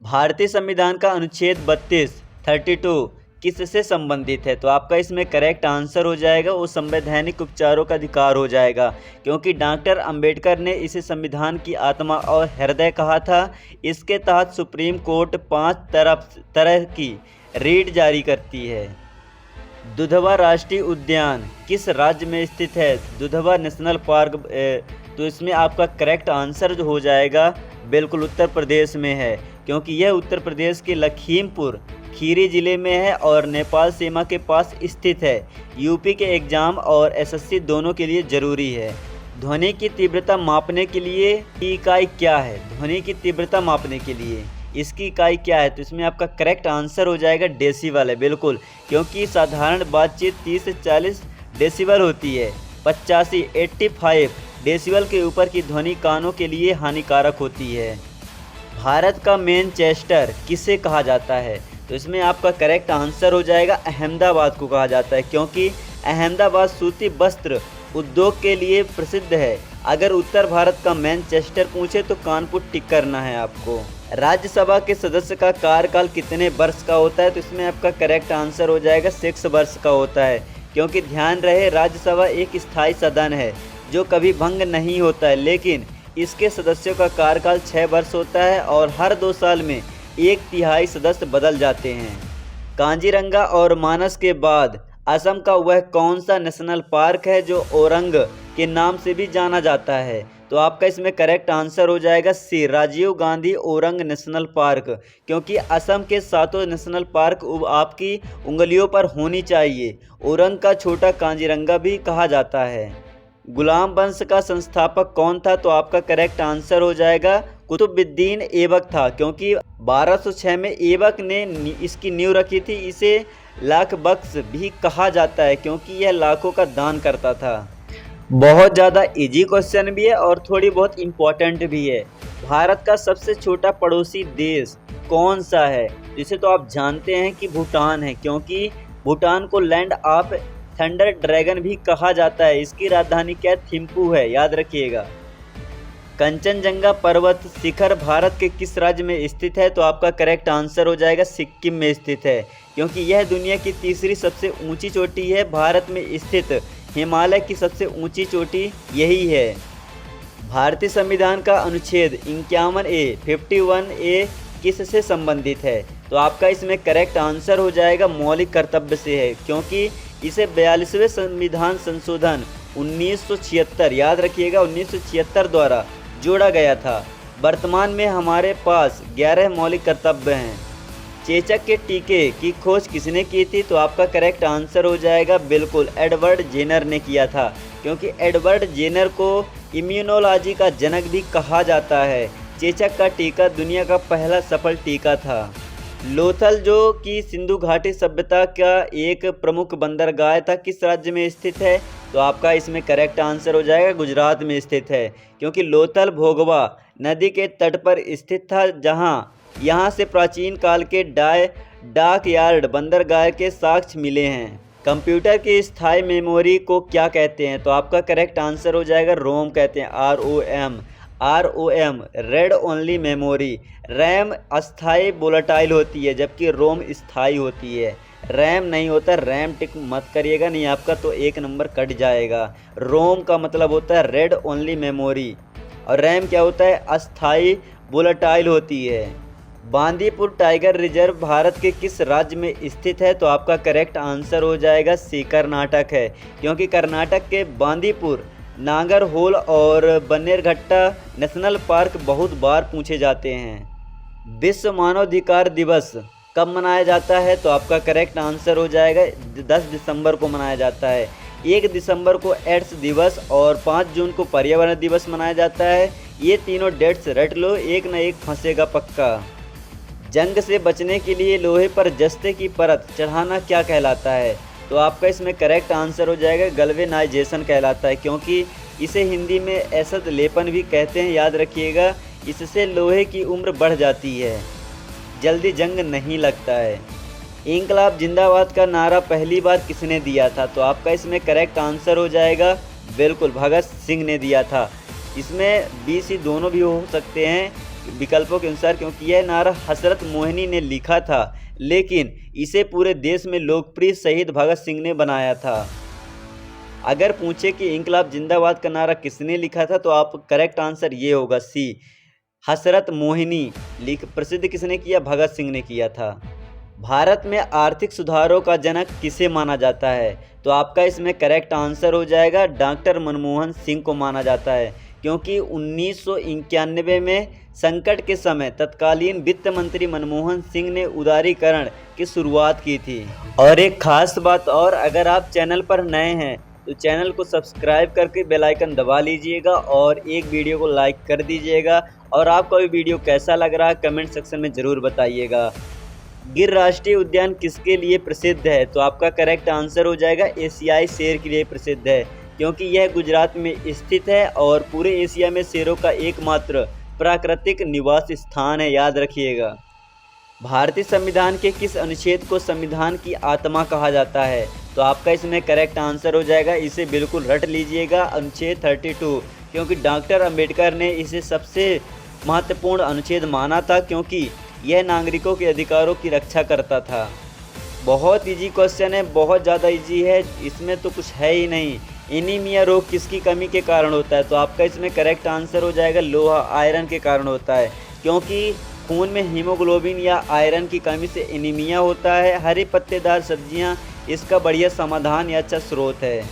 भारतीय संविधान का अनुच्छेद 32 किससे संबंधित है? तो आपका इसमें करेक्ट आंसर हो जाएगा वो संवैधानिक उपचारों का अधिकार हो जाएगा, क्योंकि डॉक्टर अंबेडकर ने इसे संविधान की आत्मा और हृदय कहा था। इसके तहत सुप्रीम कोर्ट 5 तरह की रीट जारी करती है। दुधवा राष्ट्रीय उद्यान किस राज्य में स्थित है? दुधवा नेशनल पार्क तो इसमें आपका करेक्ट आंसर जो हो जाएगा बिल्कुल उत्तर प्रदेश में है, क्योंकि यह उत्तर प्रदेश के लखीमपुर खीरी जिले में है और नेपाल सीमा के पास स्थित है। यूपी के एग्जाम और एसएससी दोनों के लिए ज़रूरी है। ध्वनि की तीव्रता मापने के लिए की इकाई क्या है? ध्वनि की तीव्रता मापने के लिए इसकी इकाई क्या है? तो इसमें आपका करेक्ट आंसर हो जाएगा डेसिबल है, बिल्कुल, क्योंकि साधारण बातचीत 30 से 40 डेसिबल होती है। 85 डेसिबल के ऊपर की ध्वनि कानों के लिए हानिकारक होती है। भारत का मैनचेस्टर किसे कहा जाता है? तो इसमें आपका करेक्ट आंसर हो जाएगा अहमदाबाद को कहा जाता है, क्योंकि अहमदाबाद सूती वस्त्र उद्योग के लिए प्रसिद्ध है। अगर उत्तर भारत का मैनचेस्टर पूछे तो कानपुर टिक करना है आपको। राज्यसभा के सदस्य का कार्यकाल कितने वर्ष का होता है? तो इसमें आपका करेक्ट आंसर हो जाएगा 6 वर्ष का होता है, क्योंकि ध्यान रहे राज्यसभा एक स्थायी सदन है जो कभी भंग नहीं होता है, लेकिन इसके सदस्यों का कार्यकाल 6 वर्ष होता है और हर 2 साल में 1/3 सदस्य बदल जाते हैं। कांजीरंगा और मानस के बाद असम का वह कौन सा नेशनल पार्क है जो औरंग के नाम से भी जाना जाता है? तो आपका इसमें करेक्ट आंसर हो जाएगा सी, राजीव गांधी औरंग नेशनल पार्क, क्योंकि असम के 7 नेशनल पार्क आपकी उंगलियों पर होनी चाहिए। औरंग का छोटा कांजीरंगा भी कहा जाता है। गुलाम वंश का संस्थापक कौन था? तो आपका करेक्ट आंसर हो जाएगा कुतुबुद्दीन ऐबक था, क्योंकि 1206 में ऐबक ने इसकी नींव रखी थी। इसे लाख बख्श भी कहा जाता है, क्योंकि यह लाखों का दान करता था। बहुत ज़्यादा इजी क्वेश्चन भी है और थोड़ी बहुत इम्पोर्टेंट भी है। भारत का सबसे छोटा पड़ोसी देश कौन सा है? जिसे तो आप जानते हैं कि भूटान है, क्योंकि भूटान को लैंड ऑफ थंडर ड्रैगन भी कहा जाता है। इसकी राजधानी क्या थिम्पू है, याद रखिएगा। कंचनजंगा पर्वत शिखर भारत के किस राज्य में स्थित है? तो आपका करेक्ट आंसर हो जाएगा सिक्किम में स्थित है, क्योंकि यह दुनिया की तीसरी सबसे ऊंची चोटी है। भारत में स्थित हिमालय की सबसे ऊंची चोटी यही है। भारतीय संविधान का अनुच्छेद 51A किससे संबंधित है? तो आपका इसमें करेक्ट आंसर हो जाएगा मौलिक कर्तव्य से है, क्योंकि इसे 42वें संविधान संशोधन 1976, याद रखिएगा 1976 द्वारा जोड़ा गया था। वर्तमान में हमारे पास 11 मौलिक कर्तव्य हैं। चेचक के टीके की खोज किसने की थी? तो आपका करेक्ट आंसर हो जाएगा बिल्कुल एडवर्ड जेनर ने किया था, क्योंकि एडवर्ड जेनर को इम्यूनोलॉजी का जनक भी कहा जाता है। चेचक का टीका दुनिया का पहला सफल टीका था। लोथल, जो कि सिंधु घाटी सभ्यता का एक प्रमुख बंदरगाह था, किस राज्य में स्थित है? तो आपका इसमें करेक्ट आंसर हो जाएगा गुजरात में स्थित है, क्योंकि लोथल भोगवा नदी के तट पर स्थित था, यहाँ से प्राचीन काल के डाक यार्ड बंदरगाह के साक्ष्य मिले हैं। कंप्यूटर की स्थायी मेमोरी को क्या कहते हैं? तो आपका करेक्ट आंसर हो जाएगा रोम कहते हैं, ROM, red only memory. RAM अस्थाई वोलेटाइल होती है, जबकि रोम स्थायी होती है। रैम नहीं होता, रैम टिक मत करिएगा, नहीं आपका तो 1 नंबर कट जाएगा। रोम का मतलब होता है रेड ओनली मेमोरी, और रैम क्या होता है? अस्थाई वोलेटाइल होती है। बांदीपुर टाइगर रिजर्व भारत के किस राज्य में स्थित है? तो आपका करेक्ट आंसर हो जाएगा सी, कर्नाटक है, क्योंकि कर्नाटक के बांदीपुर, नागरहोल और बन्नेरघट्टा नेशनल पार्क बहुत बार पूछे जाते हैं। विश्व मानवाधिकार दिवस कब मनाया जाता है? तो आपका करेक्ट आंसर हो जाएगा 10 दिसंबर को मनाया जाता है। 1 दिसंबर को एड्स दिवस और 5 जून को पर्यावरण दिवस मनाया जाता है। ये तीनों डेट्स रट लो, एक न एक फंसेगा पक्का। जंग से बचने के लिए लोहे पर जस्ते की परत चढ़ाना क्या कहलाता है? तो आपका इसमें करेक्ट आंसर हो जाएगा गैल्वेनाइजेशन कहलाता है, क्योंकि इसे हिंदी में एसद लेपन भी कहते हैं, याद रखिएगा। इससे लोहे की उम्र बढ़ जाती है, जल्दी जंग नहीं लगता है। इंकलाब जिंदाबाद का नारा पहली बार किसने दिया था? तो आपका इसमें करेक्ट आंसर हो जाएगा बिल्कुल भगत सिंह ने दिया था। इसमें बी सी दोनों भी हो सकते हैं विकल्पों के अनुसार, क्योंकि यह नारा हसरत मोहिनी ने लिखा था, लेकिन इसे पूरे देश में लोकप्रिय शहीद भगत सिंह ने बनाया था। अगर पूछे कि इंकलाब जिंदाबाद का नारा किसने लिखा था, तो आप करेक्ट आंसर ये होगा सी, हसरत मोहिनी। प्रसिद्ध किसने किया? भगत सिंह ने किया था। भारत में आर्थिक सुधारों का जनक किसे माना जाता है? तो आपका इसमें करेक्ट आंसर हो जाएगा डॉक्टर मनमोहन सिंह को माना जाता है, क्योंकि 1991 में संकट के समय तत्कालीन वित्त मंत्री मनमोहन सिंह ने उदारीकरण की शुरुआत की थी। और एक खास बात और, अगर आप चैनल पर नए हैं तो चैनल को सब्सक्राइब करके बेल आइकन दबा लीजिएगा और एक वीडियो को लाइक कर दीजिएगा। और आपको ये वीडियो कैसा लग रहा है कमेंट सेक्शन में ज़रूर बताइएगा। गिर राष्ट्रीय उद्यान किसके लिए प्रसिद्ध है? तो आपका करेक्ट आंसर हो जाएगा एशियाई शेर के लिए प्रसिद्ध है, क्योंकि यह गुजरात में स्थित है और पूरे एशिया में शेरों का एकमात्र प्राकृतिक निवास स्थान है, याद रखिएगा। भारतीय संविधान के किस अनुच्छेद को संविधान की आत्मा कहा जाता है? तो आपका इसमें करेक्ट आंसर हो जाएगा, इसे बिल्कुल रट लीजिएगा, अनुच्छेद 32, क्योंकि डॉक्टर अंबेडकर ने इसे सबसे महत्वपूर्ण अनुच्छेद माना था, क्योंकि यह नागरिकों के अधिकारों की रक्षा करता था। बहुत इजी क्वेश्चन है, बहुत ज़्यादा इजी है, इसमें तो कुछ है ही नहीं। एनीमिया रोग किसकी कमी के कारण होता है? तो आपका इसमें करेक्ट आंसर हो जाएगा लोहा, आयरन के कारण होता है, क्योंकि खून में हीमोग्लोबिन या आयरन की कमी से एनीमिया होता है। हरी पत्तेदार सब्जियां इसका बढ़िया समाधान या अच्छा स्रोत है।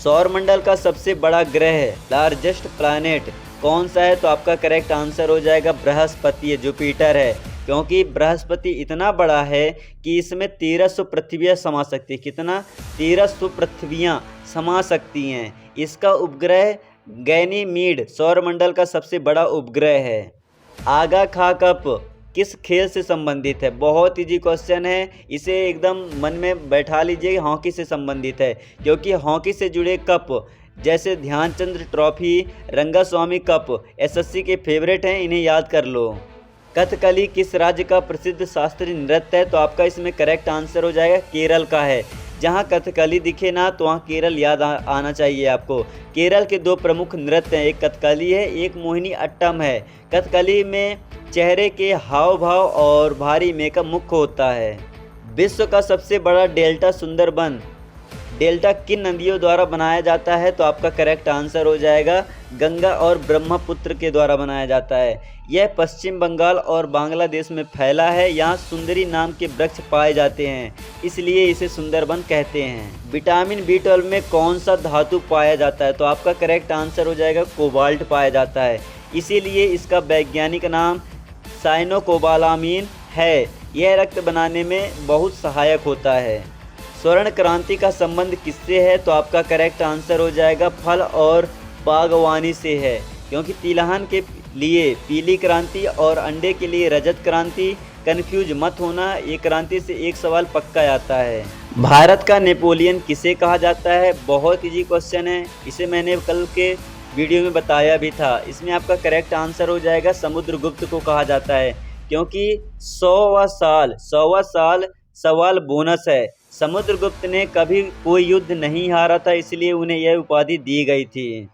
सौरमंडल का सबसे बड़ा ग्रह, लार्जेस्ट प्लैनेट कौन सा है? तो आपका करेक्ट आंसर हो जाएगा बृहस्पति है, जुपिटर है, क्योंकि बृहस्पति इतना बड़ा है कि इसमें 1300 पृथ्वियाँ समा सकती है। कितना? 1300 पृथ्वियाँ समा सकती हैं। इसका उपग्रह गैनीमीड सौरमंडल का सबसे बड़ा उपग्रह है। आगा खा कप किस खेल से संबंधित है? बहुत इजी क्वेश्चन है, इसे एकदम मन में बैठा लीजिए, हॉकी से संबंधित है, क्योंकि हॉकी से जुड़े कप जैसे Dhyan Chand trophy, Rangaswami cup SSC के फेवरेट हैं, इन्हें याद कर लो। कथकली किस राज्य का प्रसिद्ध शास्त्रीय नृत्य है? तो आपका इसमें करेक्ट आंसर हो जाएगा केरल का है। जहाँ कथकली दिखे ना तो वहाँ केरल याद आना चाहिए आपको। केरल के 2 प्रमुख नृत्य हैं, एक कथकली है, एक मोहिनी अट्टम है। कथकली में चेहरे के हाव भाव और भारी मेकअप मुख्य होता है। विश्व का सबसे बड़ा डेल्टा सुंदरबन डेल्टा किन नदियों द्वारा बनाया जाता है? तो आपका करेक्ट आंसर हो जाएगा गंगा और ब्रह्मपुत्र के द्वारा बनाया जाता है। यह पश्चिम बंगाल और बांग्लादेश में फैला है। यहाँ सुंदरी नाम के वृक्ष पाए जाते हैं, इसलिए इसे सुंदरबन कहते हैं। विटामिन B12 में कौन सा धातु पाया जाता है? तो आपका करेक्ट आंसर हो जाएगा कोबाल्ट पाया जाता है, इसीलिए इसका वैज्ञानिक नाम साइनोकोबालामीन है। यह रक्त बनाने में बहुत सहायक होता है। स्वर्ण क्रांति का संबंध किससे है? तो आपका करेक्ट आंसर हो जाएगा फल और बागवानी से है, क्योंकि तिलहन के लिए पीली क्रांति और अंडे के लिए रजत क्रांति। कंफ्यूज मत होना, ये क्रांति से एक सवाल पक्का आता है। भारत का नेपोलियन किसे कहा जाता है? बहुत इजी क्वेश्चन है, इसे मैंने कल के वीडियो में बताया भी था। इसमें आपका करेक्ट आंसर हो जाएगा समुद्रगुप्त को कहा जाता है, क्योंकि 100वां साल सवाल बोनस है। समुद्रगुप्त ने कभी कोई युद्ध नहीं हारा था, इसलिए उन्हें यह उपाधि दी गई थी।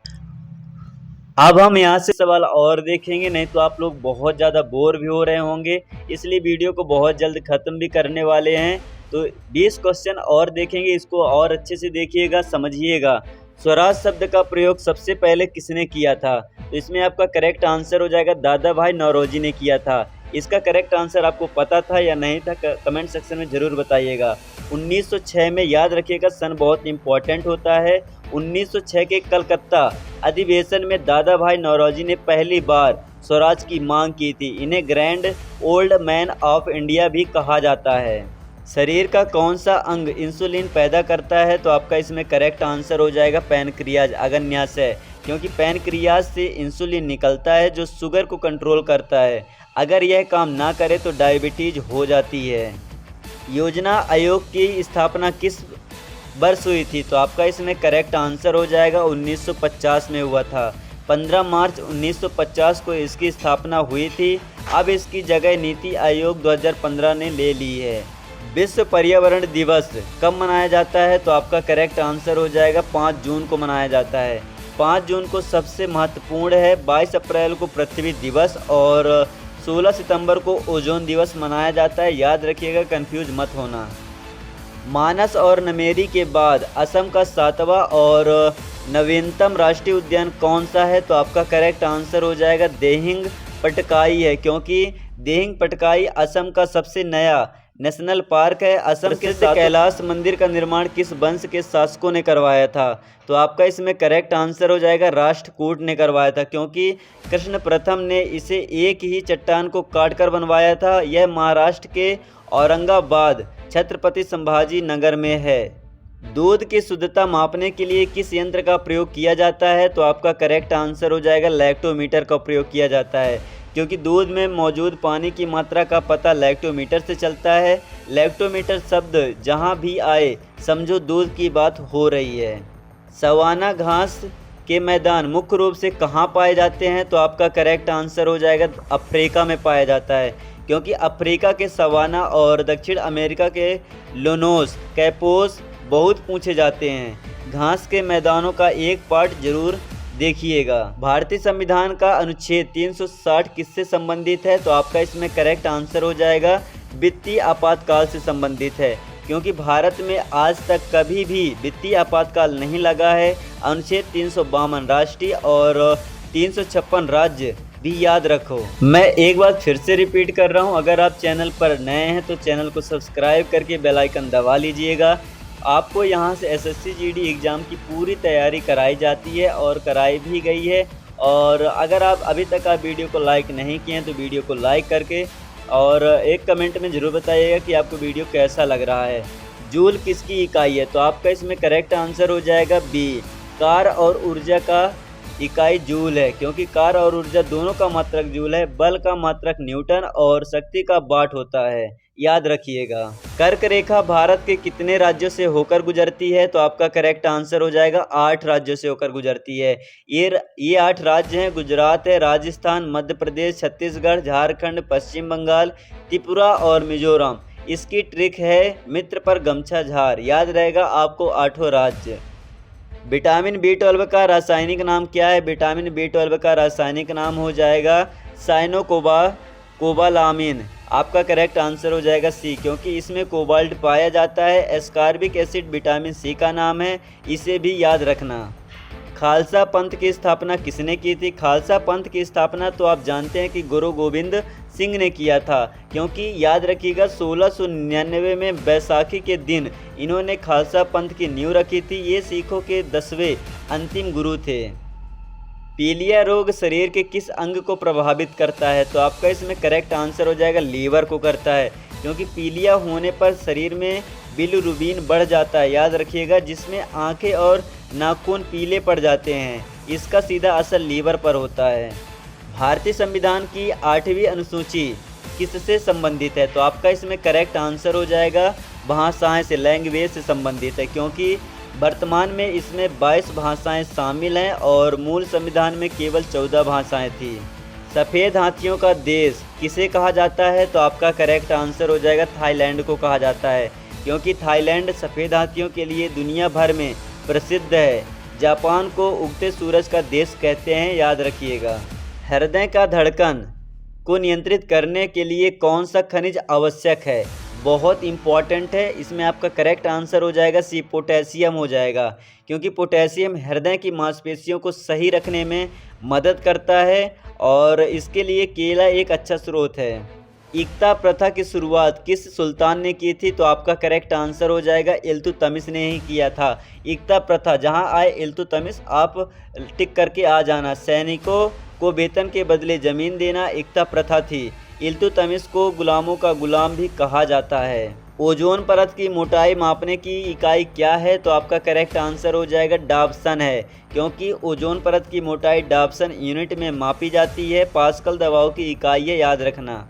अब हम यहाँ से सवाल और देखेंगे, नहीं तो आप लोग बहुत ज़्यादा बोर भी हो रहे होंगे, इसलिए वीडियो को बहुत जल्द ख़त्म भी करने वाले हैं। तो 20 क्वेश्चन और देखेंगे, इसको और अच्छे से देखिएगा, समझिएगा। स्वराज शब्द का प्रयोग सबसे पहले किसने किया था? तो इसमें आपका करेक्ट आंसर हो जाएगा दादा भाई नौरोजी ने किया था। इसका करेक्ट आंसर आपको पता था या नहीं था, कमेंट सेक्शन में ज़रूर बताइएगा। 1906 में, याद रखिएगा सन बहुत इंपॉर्टेंट होता है। 1906 के कलकत्ता अधिवेशन में दादा भाई नौरोजी ने पहली बार स्वराज की मांग की थी। इन्हें grand old man of India भी कहा जाता है। शरीर का कौन सा अंग इंसुलिन पैदा करता है? तो आपका इसमें करेक्ट आंसर हो जाएगा पैनक्रियाज, अग्न्याशय, क्योंकि पैनक्रियाज से इंसुलिन निकलता है जो शुगर को कंट्रोल करता है। अगर यह काम ना करे तो डायबिटीज हो जाती है। योजना आयोग की स्थापना किस वर्ष हुई थी? तो आपका इसमें करेक्ट आंसर हो जाएगा 1950 में हुआ था। 15 मार्च 1950 को इसकी स्थापना हुई थी। अब इसकी जगह नीति आयोग 2015 ने ले ली है। विश्व पर्यावरण दिवस कब मनाया जाता है? तो आपका करेक्ट आंसर हो जाएगा 5 जून को मनाया जाता है। 5 जून को सबसे महत्वपूर्ण है। 22 अप्रैल को पृथ्वी दिवस और 16 सितंबर को ओजोन दिवस मनाया जाता है। याद रखिएगा, कंफ्यूज मत होना। मानस और नमेरी के बाद असम का 7वां और नवीनतम राष्ट्रीय उद्यान कौन सा है? तो आपका करेक्ट आंसर हो जाएगा दिहिंग पटकाई है, क्योंकि दिहिंग पटकाई असम का सबसे नया नेशनल पार्क है। असम के कैलाश मंदिर का निर्माण किस वंश के शासकों ने करवाया था? तो आपका इसमें करेक्ट आंसर हो जाएगा राष्ट्रकूट ने करवाया था, क्योंकि कृष्ण प्रथम ने इसे एक ही चट्टान को काटकर बनवाया था। यह महाराष्ट्र के औरंगाबाद छत्रपति संभाजी नगर में है। दूध की शुद्धता मापने के लिए किस यंत्र का प्रयोग किया जाता है? तो आपका करेक्ट आंसर हो जाएगा लैक्टोमीटर का प्रयोग किया जाता है, क्योंकि दूध में मौजूद पानी की मात्रा का पता लैक्टोमीटर से चलता है। लैक्टोमीटर शब्द जहां भी आए समझो दूध की बात हो रही है। सवाना घास के मैदान मुख्य रूप से कहां पाए जाते हैं? तो आपका करेक्ट आंसर हो जाएगा अफ्रीका में पाया जाता है, क्योंकि अफ्रीका के सवाना और दक्षिण अमेरिका के लोनोस कैपोस बहुत पूछे जाते हैं। घास के मैदानों का एक पार्ट जरूर देखिएगा। भारतीय संविधान का अनुच्छेद 360 किससे संबंधित है? तो आपका इसमें करेक्ट आंसर हो जाएगा वित्तीय आपातकाल से संबंधित है, क्योंकि भारत में आज तक कभी भी वित्तीय आपातकाल नहीं लगा है। अनुच्छेद 352 राष्ट्रीय और 356 राज्य भी याद रखो। मैं एक बार फिर से रिपीट कर रहा हूँ, अगर आप चैनल पर नए हैं तो चैनल को सब्सक्राइब करके बेल आइकन दबा लीजिएगा। आपको यहाँ से एसएससी जीडी एग्ज़ाम की पूरी तैयारी कराई जाती है और कराई भी गई है। और अगर आप अभी तक वीडियो को लाइक नहीं किए हैं तो वीडियो को लाइक करके और एक कमेंट में ज़रूर बताइएगा कि आपको वीडियो कैसा लग रहा है। जूल किसकी इकाई है? तो आपका इसमें करेक्ट आंसर हो जाएगा बी, कार और ऊर्जा का इकाई जूल है, क्योंकि कार और ऊर्जा दोनों का मात्रक जूल है। बल का मात्रक न्यूटन और शक्ति का वाट होता है, याद रखिएगा। कर्क रेखा भारत के कितने राज्यों से होकर गुजरती है? तो आपका करेक्ट आंसर हो जाएगा 8 राज्यों से होकर गुजरती है। ये 8 राज्य हैं, गुजरात है, राजस्थान, मध्य प्रदेश, छत्तीसगढ़, झारखंड, पश्चिम बंगाल, त्रिपुरा और मिजोरम। इसकी ट्रिक है मित्र पर गमछा झार, याद रहेगा आपको 8 राज्य। विटामिन B12 का रासायनिक नाम क्या है? विटामिन B12 का रासायनिक नाम हो जाएगा साइनोकोबालामिन। आपका करेक्ट आंसर हो जाएगा सी, क्योंकि इसमें कोबाल्ट पाया जाता है। एस्कॉर्बिक एसिड विटामिन सी का नाम है, इसे भी याद रखना। खालसा पंथ की स्थापना किसने की थी? खालसा पंथ की स्थापना तो आप जानते हैं कि गुरु गोविंद सिंह ने किया था, क्योंकि याद रखिएगा 1699 में बैसाखी के दिन इन्होंने खालसा पंथ की नींव रखी थी। ये सिखों के 10वें अंतिम गुरु थे। पीलिया रोग शरीर के किस अंग को प्रभावित करता है? तो आपका इसमें करेक्ट आंसर हो जाएगा लीवर को करता है, क्योंकि पीलिया होने पर शरीर में बिलिरुबिन बढ़ जाता है, याद रखिएगा, जिसमें आंखें और नाखून पीले पड़ जाते हैं। इसका सीधा असर लीवर पर होता है। भारतीय संविधान की 8वीं अनुसूची किससे संबंधित है? तो आपका इसमें करेक्ट आंसर हो जाएगा भाषाएं से, लैंग्वेज से संबंधित है, क्योंकि वर्तमान में इसमें 22 भाषाएं शामिल हैं और मूल संविधान में केवल 14 भाषाएं थी। सफ़ेद हाथियों का देश किसे कहा जाता है? तो आपका करेक्ट आंसर हो जाएगा थाईलैंड को कहा जाता है, क्योंकि थाईलैंड सफ़ेद हाथियों के लिए दुनिया भर में प्रसिद्ध है। जापान को उगते सूरज का देश कहते हैं, याद रखिएगा। हृदय का धड़कन को नियंत्रित करने के लिए कौन सा खनिज आवश्यक है? बहुत इम्पॉर्टेंट है। इसमें आपका करेक्ट आंसर हो जाएगा सी, पोटेशियम हो जाएगा, क्योंकि पोटेशियम हृदय की मांसपेशियों को सही रखने में मदद करता है और इसके लिए केला एक अच्छा स्रोत है। इक्ता प्रथा की शुरुआत किस सुल्तान ने की थी? तो आपका करेक्ट आंसर हो जाएगा इल्तुतमिश ने ही किया था। इक्ता प्रथा जहां आए इल्तुतमिश, आप टिक करके आ जाना। सैनिकों को वेतन के बदले ज़मीन देना इक्ता प्रथा थी। इल्तुतमिश को गुलामों का गुलाम भी कहा जाता है। ओजोन परत की मोटाई मापने की इकाई क्या है? तो आपका करेक्ट आंसर हो जाएगा डाप्सन है, क्योंकि ओजोन परत की मोटाई डाप्सन यूनिट में मापी जाती है। पास्कल दबाव की इकाई है, याद रखना।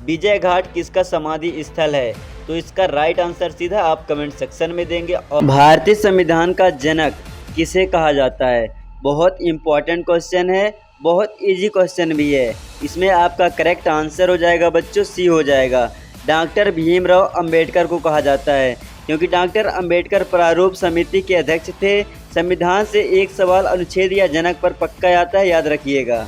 विजय घाट किसका समाधि स्थल है? तो इसका राइट आंसर सीधा आप कमेंट सेक्शन में देंगे। और भारतीय संविधान का जनक किसे कहा जाता है? बहुत इम्पॉर्टेंट क्वेश्चन है, बहुत इजी क्वेश्चन भी है। इसमें आपका करेक्ट आंसर हो जाएगा बच्चों सी हो जाएगा। डॉक्टर भीमराव अंबेडकर को कहा जाता है, क्योंकि डॉक्टर अंबेडकर प्रारूप समिति के अध्यक्ष थे। संविधान से एक सवाल अनुच्छेद या जनक पर पक्का आता है, याद रखिएगा।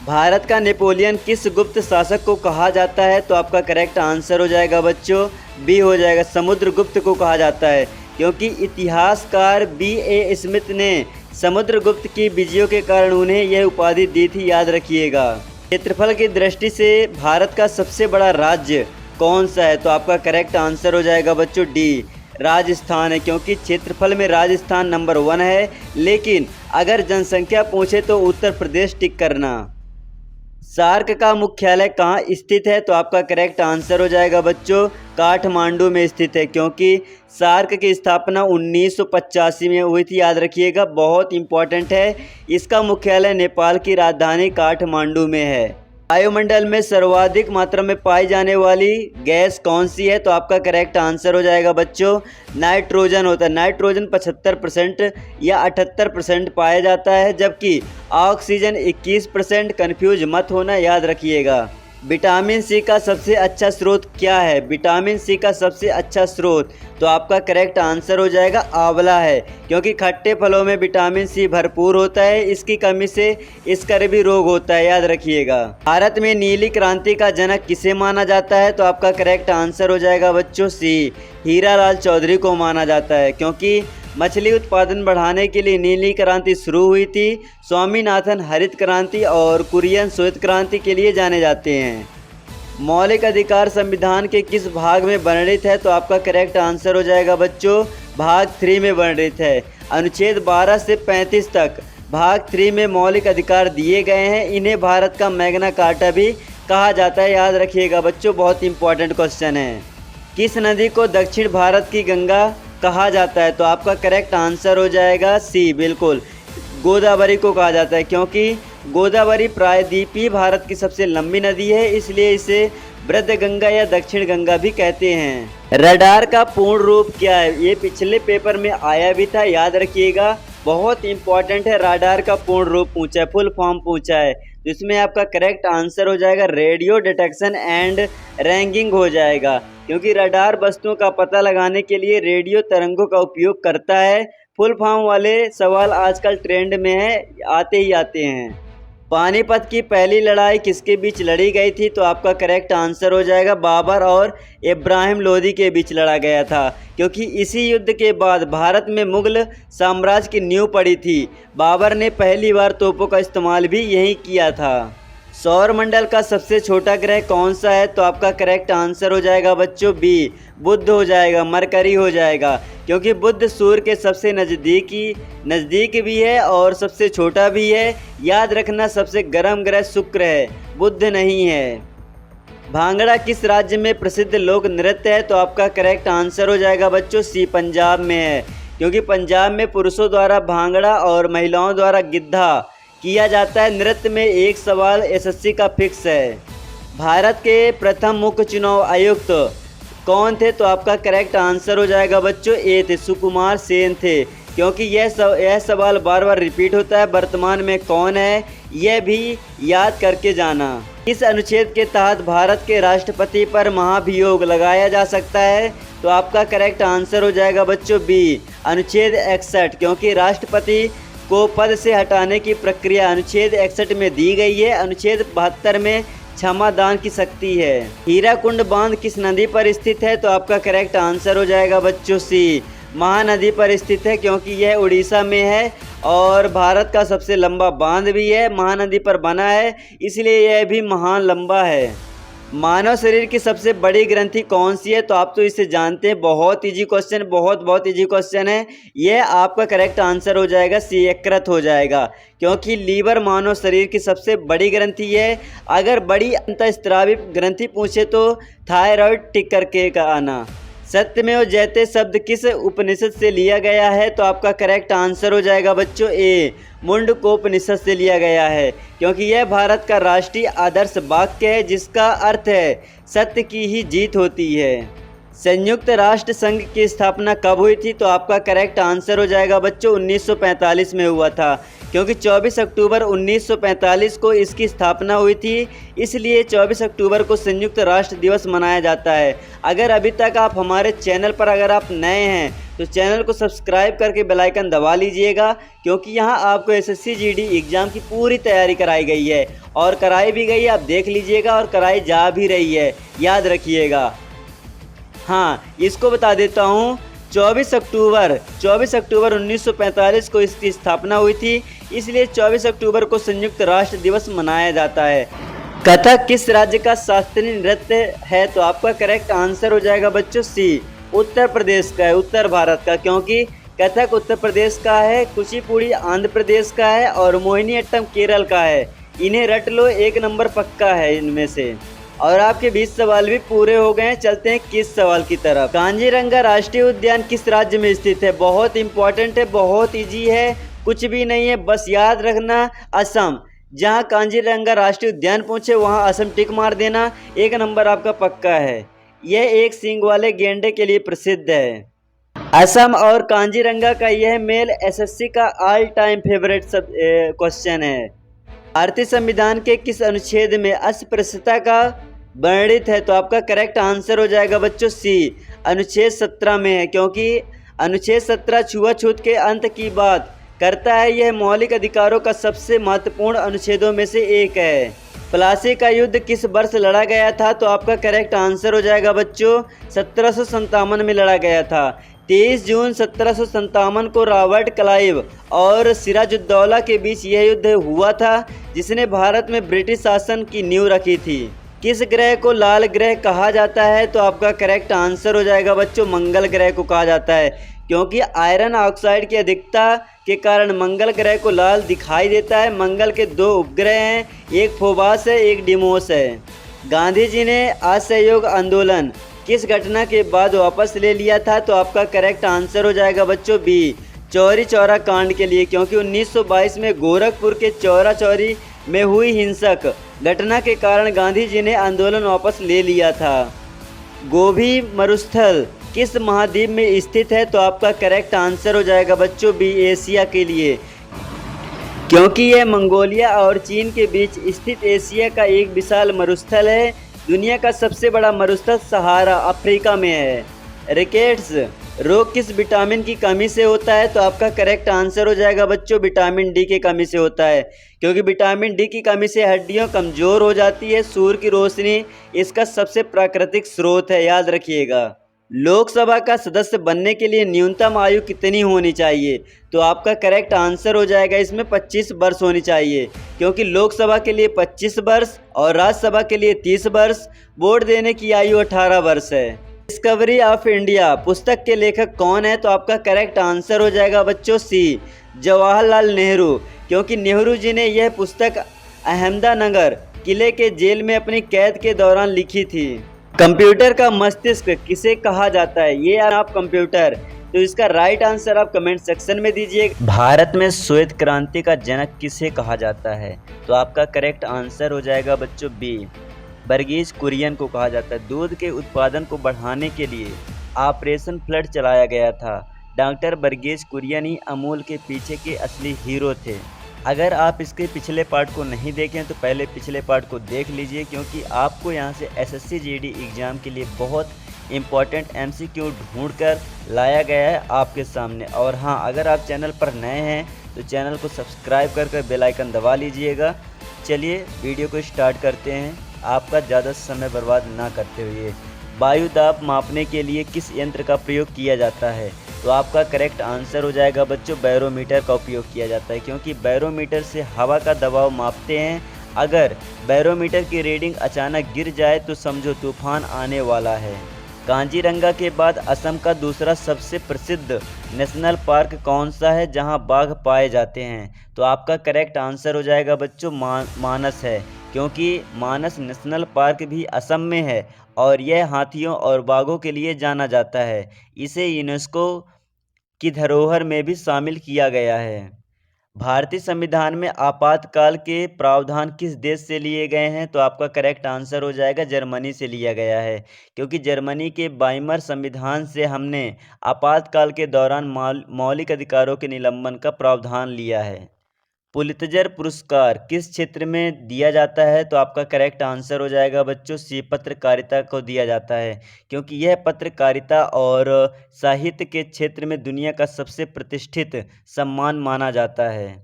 भारत का नेपोलियन किस गुप्त शासक को कहा जाता है? तो आपका करेक्ट आंसर हो जाएगा बच्चों बी हो जाएगा, समुद्रगुप्त को कहा जाता है, क्योंकि इतिहासकार B.A. स्मिथ ने समुद्रगुप्त की विजयों के कारण उन्हें यह उपाधि दी थी, याद रखिएगा। क्षेत्रफल की दृष्टि से भारत का सबसे बड़ा राज्य कौन सा है? तो आपका करेक्ट आंसर हो जाएगा बच्चों डी, राजस्थान है, क्योंकि क्षेत्रफल में राजस्थान नंबर 1 है। लेकिन अगर जनसंख्या पूछे तो उत्तर प्रदेश टिक करना। सार्क का मुख्यालय कहाँ स्थित है? तो आपका करेक्ट आंसर हो जाएगा बच्चों काठमांडू में स्थित है, क्योंकि सार्क की स्थापना 1985 में हुई थी, याद रखिएगा। बहुत इंपॉर्टेंट है। इसका मुख्यालय नेपाल की राजधानी काठमांडू में है। वायुमंडल में सर्वाधिक मात्रा में पाई जाने वाली गैस कौन सी है? तो आपका करेक्ट आंसर हो जाएगा बच्चों नाइट्रोजन होता है। नाइट्रोजन 75% या 78% पाया जाता है, जबकि ऑक्सीजन 21%। कन्फ्यूज मत होना, याद रखिएगा। विटामिन सी का सबसे अच्छा स्रोत क्या है? विटामिन सी का सबसे अच्छा स्रोत तो आपका करेक्ट आंसर हो जाएगा आंवला है, क्योंकि खट्टे फलों में विटामिन सी भरपूर होता है। इसकी कमी से स्कर्वी रोग होता है, याद रखिएगा। भारत में नीली क्रांति का जनक किसे माना जाता है? तो आपका करेक्ट आंसर हो जाएगा बच्चों सी, हीरालाल चौधरी को माना जाता है, क्योंकि मछली उत्पादन बढ़ाने के लिए नीली क्रांति शुरू हुई थी। स्वामीनाथन हरित क्रांति और कुरियन श्वेत क्रांति के लिए जाने जाते हैं। मौलिक अधिकार संविधान के किस भाग में वर्णित है? तो आपका करेक्ट आंसर हो जाएगा बच्चों भाग 3 में वर्णित है। अनुच्छेद 12 से 35 तक भाग 3 में मौलिक अधिकार दिए गए हैं। इन्हें भारत का मैग्ना कार्टा भी कहा जाता है, याद रखिएगा बच्चों। बहुत इंपॉर्टेंट क्वेश्चन है। किस नदी को दक्षिण भारत की गंगा कहा जाता है? तो आपका करेक्ट आंसर हो जाएगा सी, बिल्कुल गोदावरी को कहा जाता है, क्योंकि गोदावरी प्रायद्वीपीय भारत की सबसे लंबी नदी है, इसलिए इसे वृद्ध गंगा या दक्षिण गंगा भी कहते हैं। रडार का पूर्ण रूप क्या है? ये पिछले पेपर में आया भी था, याद रखिएगा। बहुत इंपॉर्टेंट है। रडार का पूर्ण रूप पूछा है, फुल फॉर्म पूछा है, तो इसमें आपका करेक्ट आंसर हो जाएगा रेडियो डिटेक्शन एंड रैंगिंग हो जाएगा, क्योंकि रडार वस्तुओं का पता लगाने के लिए रेडियो तरंगों का उपयोग करता है। फुल फॉर्म वाले सवाल आजकल ट्रेंड में है, आते ही आते हैं। पानीपत की पहली लड़ाई किसके बीच लड़ी गई थी? तो आपका करेक्ट आंसर हो जाएगा बाबर और इब्राहिम लोदी के बीच लड़ा गया था, क्योंकि इसी युद्ध के बाद भारत में मुगल साम्राज्य की नींव पड़ी थी। बाबर ने पहली बार तोपों का इस्तेमाल भी यही किया था। सौरमंडल का सबसे छोटा ग्रह कौन सा है? तो आपका करेक्ट आंसर हो जाएगा बच्चों बी, बुध हो जाएगा, मरकरी हो जाएगा, क्योंकि बुध सूर्य के सबसे नज़दीक भी है और सबसे छोटा भी है। याद रखना, सबसे गर्म ग्रह शुक्र है, बुध नहीं है। भांगड़ा किस राज्य में प्रसिद्ध लोक नृत्य है? तो आपका करेक्ट आंसर हो जाएगा बच्चों सी, पंजाब में है, क्योंकि पंजाब में पुरुषों द्वारा भांगड़ा और महिलाओं द्वारा गिद्धा किया जाता है। नृत्य में एक सवाल एसएससी का फिक्स है। भारत के प्रथम मुख्य चुनाव आयुक्त कौन थे? तो आपका करेक्ट आंसर हो जाएगा बच्चों ए थे, सुकुमार सेन थे, क्योंकि यह सवाल बार बार रिपीट होता है। वर्तमान में कौन है यह भी याद करके जाना। इस अनुच्छेद के तहत भारत के राष्ट्रपति पर महाभियोग लगाया जा सकता है? तो आपका करेक्ट आंसर हो जाएगा बच्चों बी, अनुच्छेद 61, क्योंकि राष्ट्रपति को पद से हटाने की प्रक्रिया अनुच्छेद 61 में दी गई है। अनुच्छेद 72 में क्षमादान की शक्ति है। हीराकुंड बांध किस नदी पर स्थित है? तो आपका करेक्ट आंसर हो जाएगा बच्चों सी, महानदी पर स्थित है, क्योंकि यह उड़ीसा में है और भारत का सबसे लंबा बांध भी है, महानदी पर बना है, इसलिए यह भी महान लंबा है। मानव शरीर की सबसे बड़ी ग्रंथि कौन सी है? तो आप तो इसे जानते हैं, बहुत इजी क्वेश्चन, बहुत इजी क्वेश्चन है। यह आपका करेक्ट आंसर हो जाएगा सी, यकृत हो जाएगा, क्योंकि लीवर मानव शरीर की सबसे बड़ी ग्रंथि है। अगर बड़ी अंतःस्रावी ग्रंथि पूछे तो थायराइड टिक करके का आना। सत्यमेव जयते शब्द किस उपनिषद से लिया गया है? तो आपका करेक्ट आंसर हो जाएगा बच्चों ए, मुंडकोपनिषद से लिया गया है, क्योंकि यह भारत का राष्ट्रीय आदर्श वाक्य है, जिसका अर्थ है सत्य की ही जीत होती है। संयुक्त राष्ट्र संघ की स्थापना कब हुई थी? तो आपका करेक्ट आंसर हो जाएगा बच्चों 1945 में हुआ था, क्योंकि 24 अक्टूबर 1945 को इसकी स्थापना हुई थी, इसलिए 24 अक्टूबर को संयुक्त राष्ट्र दिवस मनाया जाता है। अगर अभी तक आप हमारे चैनल पर अगर आप नए हैं तो चैनल को सब्सक्राइब करके बेल आइकन दबा लीजिएगा, क्योंकि यहाँ आपको एसएससी जीडी एग्ज़ाम की पूरी तैयारी कराई गई है और कराई भी गई है, आप देख लीजिएगा, और कराई जा भी रही है, याद रखिएगा। हाँ, इसको बता देता हूँ, 24 अक्टूबर 1945 को इसकी स्थापना हुई थी, इसलिए 24 अक्टूबर को संयुक्त राष्ट्र दिवस मनाया जाता है। कथक किस राज्य का शास्त्रीय नृत्य है? तो आपका करेक्ट आंसर हो जाएगा बच्चों सी, उत्तर प्रदेश का है, उत्तर भारत का, क्योंकि कथक उत्तर प्रदेश का है, कुचिपुड़ी आंध्र प्रदेश का है और मोहिनीअट्टम केरल का है। इन्हें रट लो, एक नंबर पक्का है इनमें से। और आपके 20 सवाल भी पूरे हो गए हैं। चलते हैं किस सवाल की तरफ। कांजीरंगा राष्ट्रीय उद्यान किस राज्य में स्थित है? बहुत इंपॉर्टेंट है, बहुत इजी है, कुछ भी नहीं है, बस याद रखना असम। जहां कांजीरंगा राष्ट्रीय उद्यान पहुंचे वहां असम टिक मार देना, एक नंबर आपका पक्का है। यह एक सींग वाले गेंडे के लिए प्रसिद्ध है। असम और कांजीरंगा का यह मेल एसएससी का ऑल टाइम फेवरेट क्वेश्चन है। भारतीय संविधान के किस अनुच्छेद में अस्पृश्यता का वर्णित है? तो आपका करेक्ट आंसर हो जाएगा बच्चों सी, अनुच्छेद 17 में है, क्योंकि अनुच्छेद 17 छुआछूत के अंत की बात करता है। यह मौलिक अधिकारों का सबसे महत्वपूर्ण अनुच्छेदों में से एक है। प्लासी का युद्ध किस वर्ष लड़ा गया था? तो आपका करेक्ट आंसर हो जाएगा बच्चों 1757 में लड़ा गया था। 23 जून 1757 को रॉबर्ट क्लाइव और सिराजुद्दौला के बीच यह युद्ध हुआ था, जिसने भारत में ब्रिटिश शासन की नींव रखी थी। किस ग्रह को लाल ग्रह कहा जाता है? तो आपका करेक्ट आंसर हो जाएगा बच्चों मंगल ग्रह को कहा जाता है, क्योंकि आयरन ऑक्साइड की अधिकता के कारण मंगल ग्रह को लाल दिखाई देता है। मंगल के 2 उपग्रह हैं, एक फोबास है, एक डिमोस है। गांधी जी ने असहयोग आंदोलन किस घटना के बाद वापस ले लिया था? तो आपका करेक्ट आंसर हो जाएगा बच्चों बी, चौरी चौरा कांड के लिए, क्योंकि 1922 में गोरखपुर के चौरा चौरी में हुई हिंसक घटना के कारण गांधी जी ने आंदोलन वापस ले लिया था। गोभी मरुस्थल किस महाद्वीप में स्थित है? तो आपका करेक्ट आंसर हो जाएगा बच्चों बी, एशिया के लिए, क्योंकि यह मंगोलिया और चीन के बीच स्थित एशिया का एक विशाल मरुस्थल है। दुनिया का सबसे बड़ा मरुस्थल सहारा अफ्रीका में है। रिकेट्स रोग किस विटामिन की कमी से होता है? तो आपका करेक्ट आंसर हो जाएगा बच्चों विटामिन डी की कमी से होता है, क्योंकि विटामिन डी की कमी से हड्डियां कमज़ोर हो जाती है। सूर्य की रोशनी इसका सबसे प्राकृतिक स्रोत है, याद रखिएगा। लोकसभा का सदस्य बनने के लिए न्यूनतम आयु कितनी होनी चाहिए? तो आपका करेक्ट आंसर हो जाएगा इसमें 25 वर्ष होनी चाहिए, क्योंकि लोकसभा के लिए 25 वर्ष और राज्यसभा के लिए 30 वर्ष, वोट देने की आयु 18 वर्ष है। डिस्कवरी ऑफ इंडिया पुस्तक के लेखक कौन है? तो आपका करेक्ट आंसर हो जाएगा बच्चों सी, जवाहरलाल नेहरू, क्योंकि नेहरू जी ने यह पुस्तक अहमदानगर किले के जेल में अपनी कैद के दौरान लिखी थी। कंप्यूटर का मस्तिष्क किसे कहा जाता है? ये आप कंप्यूटर, तो इसका राइट आंसर आप कमेंट सेक्शन में दीजिए। भारत में श्वेत क्रांति का जनक किसे कहा जाता है? तो आपका करेक्ट आंसर हो जाएगा बच्चों बी, वर्गीज कुरियन को कहा जाता है। दूध के उत्पादन को बढ़ाने के लिए ऑपरेशन फ्लड चलाया गया था। डॉक्टर वर्गीज कुरियन ही अमूल के पीछे के असली हीरो थे। अगर आप इसके पिछले पार्ट को नहीं देखें तो पहले पिछले पार्ट को देख लीजिए, क्योंकि आपको यहाँ से एसएससी जीडी एग्ज़ाम के लिए बहुत इम्पॉर्टेंट एमसीक्यू ढूंढकर लाया गया है आपके सामने। और हाँ, अगर आप चैनल पर नए हैं तो चैनल को सब्सक्राइब कर बेल आइकन दबा लीजिएगा। चलिए वीडियो को स्टार्ट करते हैं। आपका ज़्यादा समय बर्बाद ना करते हुए। वायु दाब मापने के लिए किस यंत्र का प्रयोग किया जाता है? तो आपका करेक्ट आंसर हो जाएगा बच्चों बैरोमीटर का उपयोग किया जाता है, क्योंकि बैरोमीटर से हवा का दबाव मापते हैं। अगर बैरोमीटर की रीडिंग अचानक गिर जाए तो समझो तूफान आने वाला है। कांजीरंगा के बाद असम का दूसरा सबसे प्रसिद्ध नेशनल पार्क कौन सा है जहां बाघ पाए जाते हैं? तो आपका करेक्ट आंसर हो जाएगा बच्चों मानस है, क्योंकि मानस नेशनल पार्क भी असम में है और यह हाथियों और बाघों के लिए जाना जाता है। इसे यूनेस्को की धरोहर में भी शामिल किया गया है। भारतीय संविधान में आपातकाल के प्रावधान किस देश से लिए गए हैं? तो आपका करेक्ट आंसर हो जाएगा जर्मनी से लिया गया है, क्योंकि जर्मनी के वाइमर संविधान से हमने आपातकाल के दौरान मौलिक अधिकारों के निलंबन का प्रावधान लिया है। पुलित्जर पुरस्कार किस क्षेत्र में दिया जाता है? तो आपका करेक्ट आंसर हो जाएगा बच्चों सी पत्रकारिता को दिया जाता है, क्योंकि यह पत्रकारिता और साहित्य के क्षेत्र में दुनिया का सबसे प्रतिष्ठित सम्मान माना जाता है।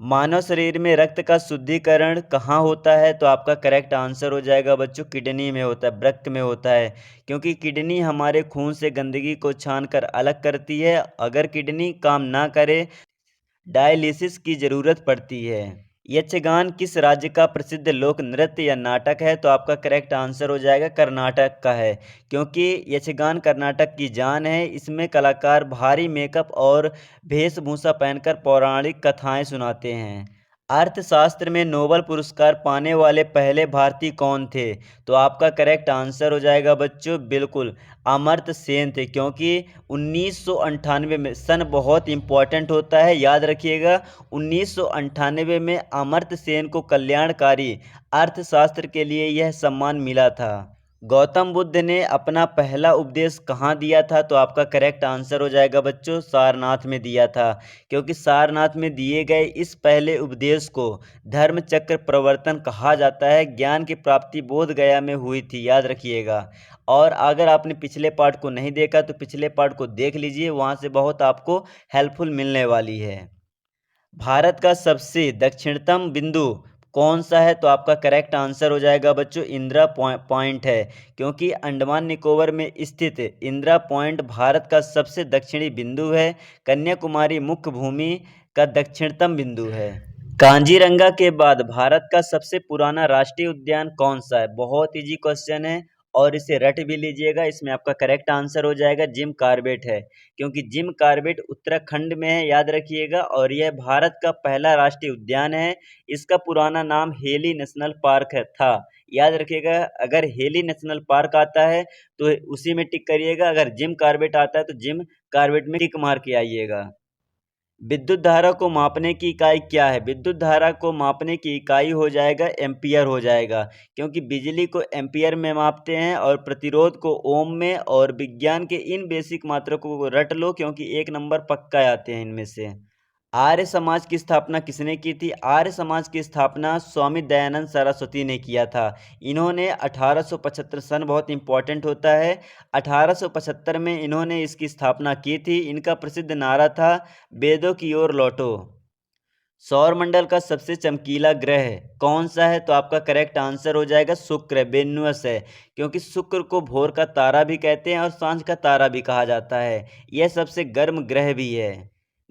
मानव शरीर में रक्त का शुद्धिकरण कहाँ होता है? तो आपका करेक्ट आंसर हो जाएगा बच्चों किडनी में होता है, वृक्क में होता है, क्योंकि किडनी हमारे खून से गंदगी को छानकर अलग करती है। अगर किडनी काम ना करे डायलिसिस की ज़रूरत पड़ती है। यक्षगान किस राज्य का प्रसिद्ध लोक नृत्य या नाटक है? तो आपका करेक्ट आंसर हो जाएगा कर्नाटक का है, क्योंकि यक्षगान कर्नाटक की जान है। इसमें कलाकार भारी मेकअप और वेशभूषा पहनकर पौराणिक कथाएं सुनाते हैं। अर्थशास्त्र में नोबेल पुरस्कार पाने वाले पहले भारतीय कौन थे? तो आपका करेक्ट आंसर हो जाएगा बच्चों बिल्कुल अमर्त्य सेन थे, क्योंकि 1998 में सन बहुत इंपॉर्टेंट होता है, याद रखिएगा। 1998 में अमर्त्य सेन को कल्याणकारी अर्थशास्त्र के लिए यह सम्मान मिला था। गौतम बुद्ध ने अपना पहला उपदेश कहाँ दिया था? तो आपका करेक्ट आंसर हो जाएगा बच्चों सारनाथ में दिया था, क्योंकि सारनाथ में दिए गए इस पहले उपदेश को धर्म चक्र प्रवर्तन कहा जाता है। ज्ञान की प्राप्ति बोध गया में हुई थी, याद रखिएगा। और अगर आपने पिछले पार्ट को नहीं देखा तो पिछले पार्ट को देख लीजिए, वहाँ से बहुत आपको हेल्पफुल मिलने वाली है। भारत का सबसे दक्षिणतम बिंदु कौन सा है? तो आपका करेक्ट आंसर हो जाएगा बच्चों इंदिरा पॉइंट है, क्योंकि अंडमान निकोबार में स्थित इंदिरा पॉइंट भारत का सबसे दक्षिणी बिंदु है। कन्याकुमारी मुख्य भूमि का दक्षिणतम बिंदु है। कांजीरंगा के बाद भारत का सबसे पुराना राष्ट्रीय उद्यान कौन सा है? बहुत इजी क्वेश्चन है और इसे रट भी लीजिएगा। इसमें आपका करेक्ट आंसर हो जाएगा जिम कॉर्बेट है, क्योंकि जिम कॉर्बेट उत्तराखंड में है, याद रखिएगा। और यह भारत का पहला राष्ट्रीय उद्यान है। इसका पुराना नाम हेली नेशनल पार्क था, याद रखिएगा। अगर हेली नेशनल पार्क आता है तो उसी में टिक करिएगा, अगर जिम कॉर्बेट आता है तो जिम कॉर्बेट में टिक मार के आइएगा। विद्युत धारा को मापने की इकाई क्या है? विद्युत धारा को मापने की इकाई हो जाएगा एम्पियर हो जाएगा, क्योंकि बिजली को एम्पियर में मापते हैं और प्रतिरोध को ओम में। और विज्ञान के इन बेसिक मात्रकों को रट लो, क्योंकि एक नंबर पक्का आते हैं इनमें से। आर्य समाज की स्थापना किसने की थी? आर्य समाज की स्थापना स्वामी दयानंद सरस्वती ने किया था। इन्होंने 1875 सन बहुत इंपॉर्टेंट होता है, 1875 में इन्होंने इसकी स्थापना की थी। इनका प्रसिद्ध नारा था वेदों की ओर लौटो। सौरमंडल का सबसे चमकीला ग्रह कौन सा है? तो आपका करेक्ट आंसर हो जाएगा शुक्र, वेनुस है, क्योंकि शुक्र को भोर का तारा भी कहते हैं और सांझ का तारा भी कहा जाता है। यह सबसे गर्म ग्रह भी है।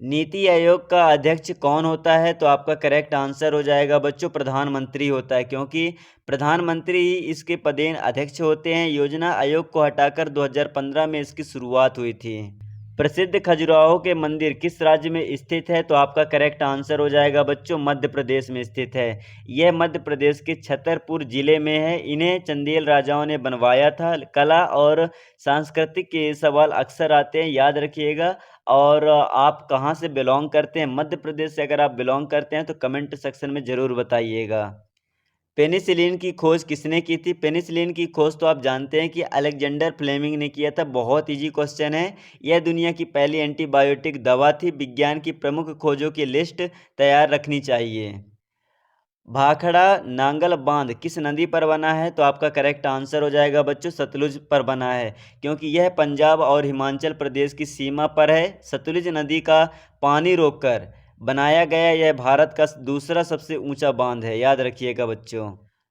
नीति आयोग का अध्यक्ष कौन होता है? तो आपका करेक्ट आंसर हो जाएगा बच्चों प्रधानमंत्री होता है, क्योंकि प्रधानमंत्री ही इसके पदेन अध्यक्ष होते हैं। योजना आयोग को हटाकर 2015 में इसकी शुरुआत हुई थी। प्रसिद्ध खजुराहो के मंदिर किस राज्य में स्थित है? तो आपका करेक्ट आंसर हो जाएगा बच्चों मध्य प्रदेश में स्थित है। यह मध्य प्रदेश के छतरपुर जिले में है। इन्हें चंदेल राजाओं ने बनवाया था। कला और सांस्कृतिक के सवाल अक्सर आते हैं, याद रखिएगा। और आप कहाँ से बिलोंग करते हैं? मध्य प्रदेश से अगर आप बिलोंग करते हैं तो कमेंट सेक्शन में ज़रूर बताइएगा। पेनिसिलिन की खोज किसने की थी? पेनिसिलिन की खोज तो आप जानते हैं कि अलेक्जेंडर फ्लेमिंग ने किया था। बहुत इजी क्वेश्चन है। यह दुनिया की पहली एंटीबायोटिक दवा थी। विज्ञान की प्रमुख खोजों की लिस्ट तैयार रखनी चाहिए। भाखड़ा नांगल बांध किस नदी पर बना है? तो आपका करेक्ट आंसर हो जाएगा बच्चों सतलुज पर बना है, क्योंकि यह पंजाब और हिमाचल प्रदेश की सीमा पर है। सतलुज नदी का पानी रोककर बनाया गया यह भारत का दूसरा सबसे ऊंचा बांध है, याद रखिएगा बच्चों।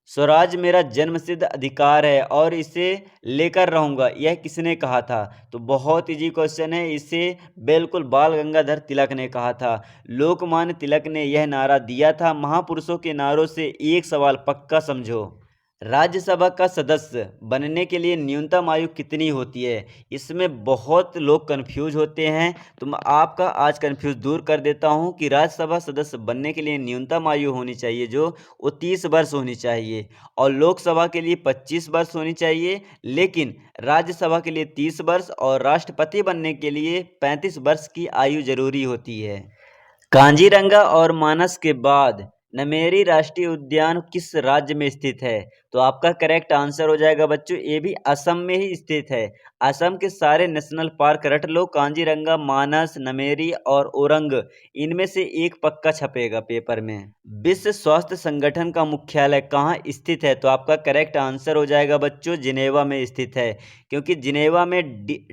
स्वराज मेरा जन्मसिद्ध अधिकार है और इसे लेकर रहूंगा, यह किसने कहा था? तो बहुत इजी क्वेश्चन है, इसे बिल्कुल बाल गंगाधर तिलक ने कहा था। लोकमान्य तिलक ने यह नारा दिया था। महापुरुषों के नारों से एक सवाल पक्का समझो, राज्यसभा का सदस्य बनने के लिए न्यूनतम आयु कितनी होती है? इसमें बहुत लोग कंफ्यूज होते हैं, तो मैं आपका आज कंफ्यूज दूर कर देता हूं कि राज्यसभा सदस्य बनने के लिए न्यूनतम आयु होनी चाहिए जो वो 30 वर्ष होनी चाहिए, और लोकसभा के लिए 25 वर्ष होनी चाहिए, लेकिन राज्यसभा के लिए 30 वर्ष और राष्ट्रपति बनने के लिए 35 वर्ष की आयु जरूरी होती है। कांजीरंगा और मानस के बाद नमेरी राष्ट्रीय उद्यान किस राज्य में स्थित है? तो आपका करेक्ट आंसर हो जाएगा बच्चों, ये भी असम में ही स्थित है। असम के सारे नेशनल पार्क रट लो, कांजीरंगा, मानस, नमेरी और ओरंग, इनमें से एक पक्का छपेगा पेपर में। विश्व स्वास्थ्य संगठन का मुख्यालय कहाँ स्थित है? तो आपका करेक्ट आंसर हो जाएगा बच्चों, जिनेवा में स्थित है, क्योंकि जिनेवा में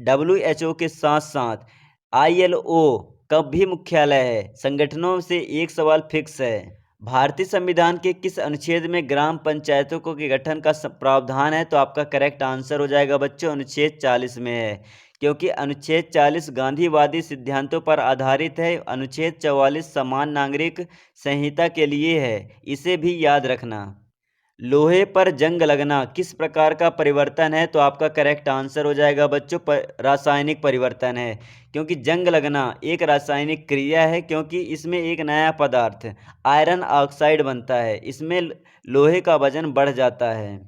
WHO के साथ साथ ILO का भी मुख्यालय है। संगठनों से एक सवाल फिक्स है। भारतीय संविधान के किस अनुच्छेद में ग्राम पंचायतों को के गठन का प्रावधान है? तो आपका करेक्ट आंसर हो जाएगा बच्चों, अनुच्छेद 40 में है, क्योंकि अनुच्छेद 40 गांधीवादी सिद्धांतों पर आधारित है। अनुच्छेद 44 समान नागरिक संहिता के लिए है, इसे भी याद रखना। लोहे पर जंग लगना किस प्रकार का परिवर्तन है? तो आपका करेक्ट आंसर हो जाएगा बच्चों, रासायनिक परिवर्तन है, क्योंकि जंग लगना एक रासायनिक क्रिया है, क्योंकि इसमें एक नया पदार्थ आयरन ऑक्साइड बनता है, इसमें लोहे का वजन बढ़ जाता है।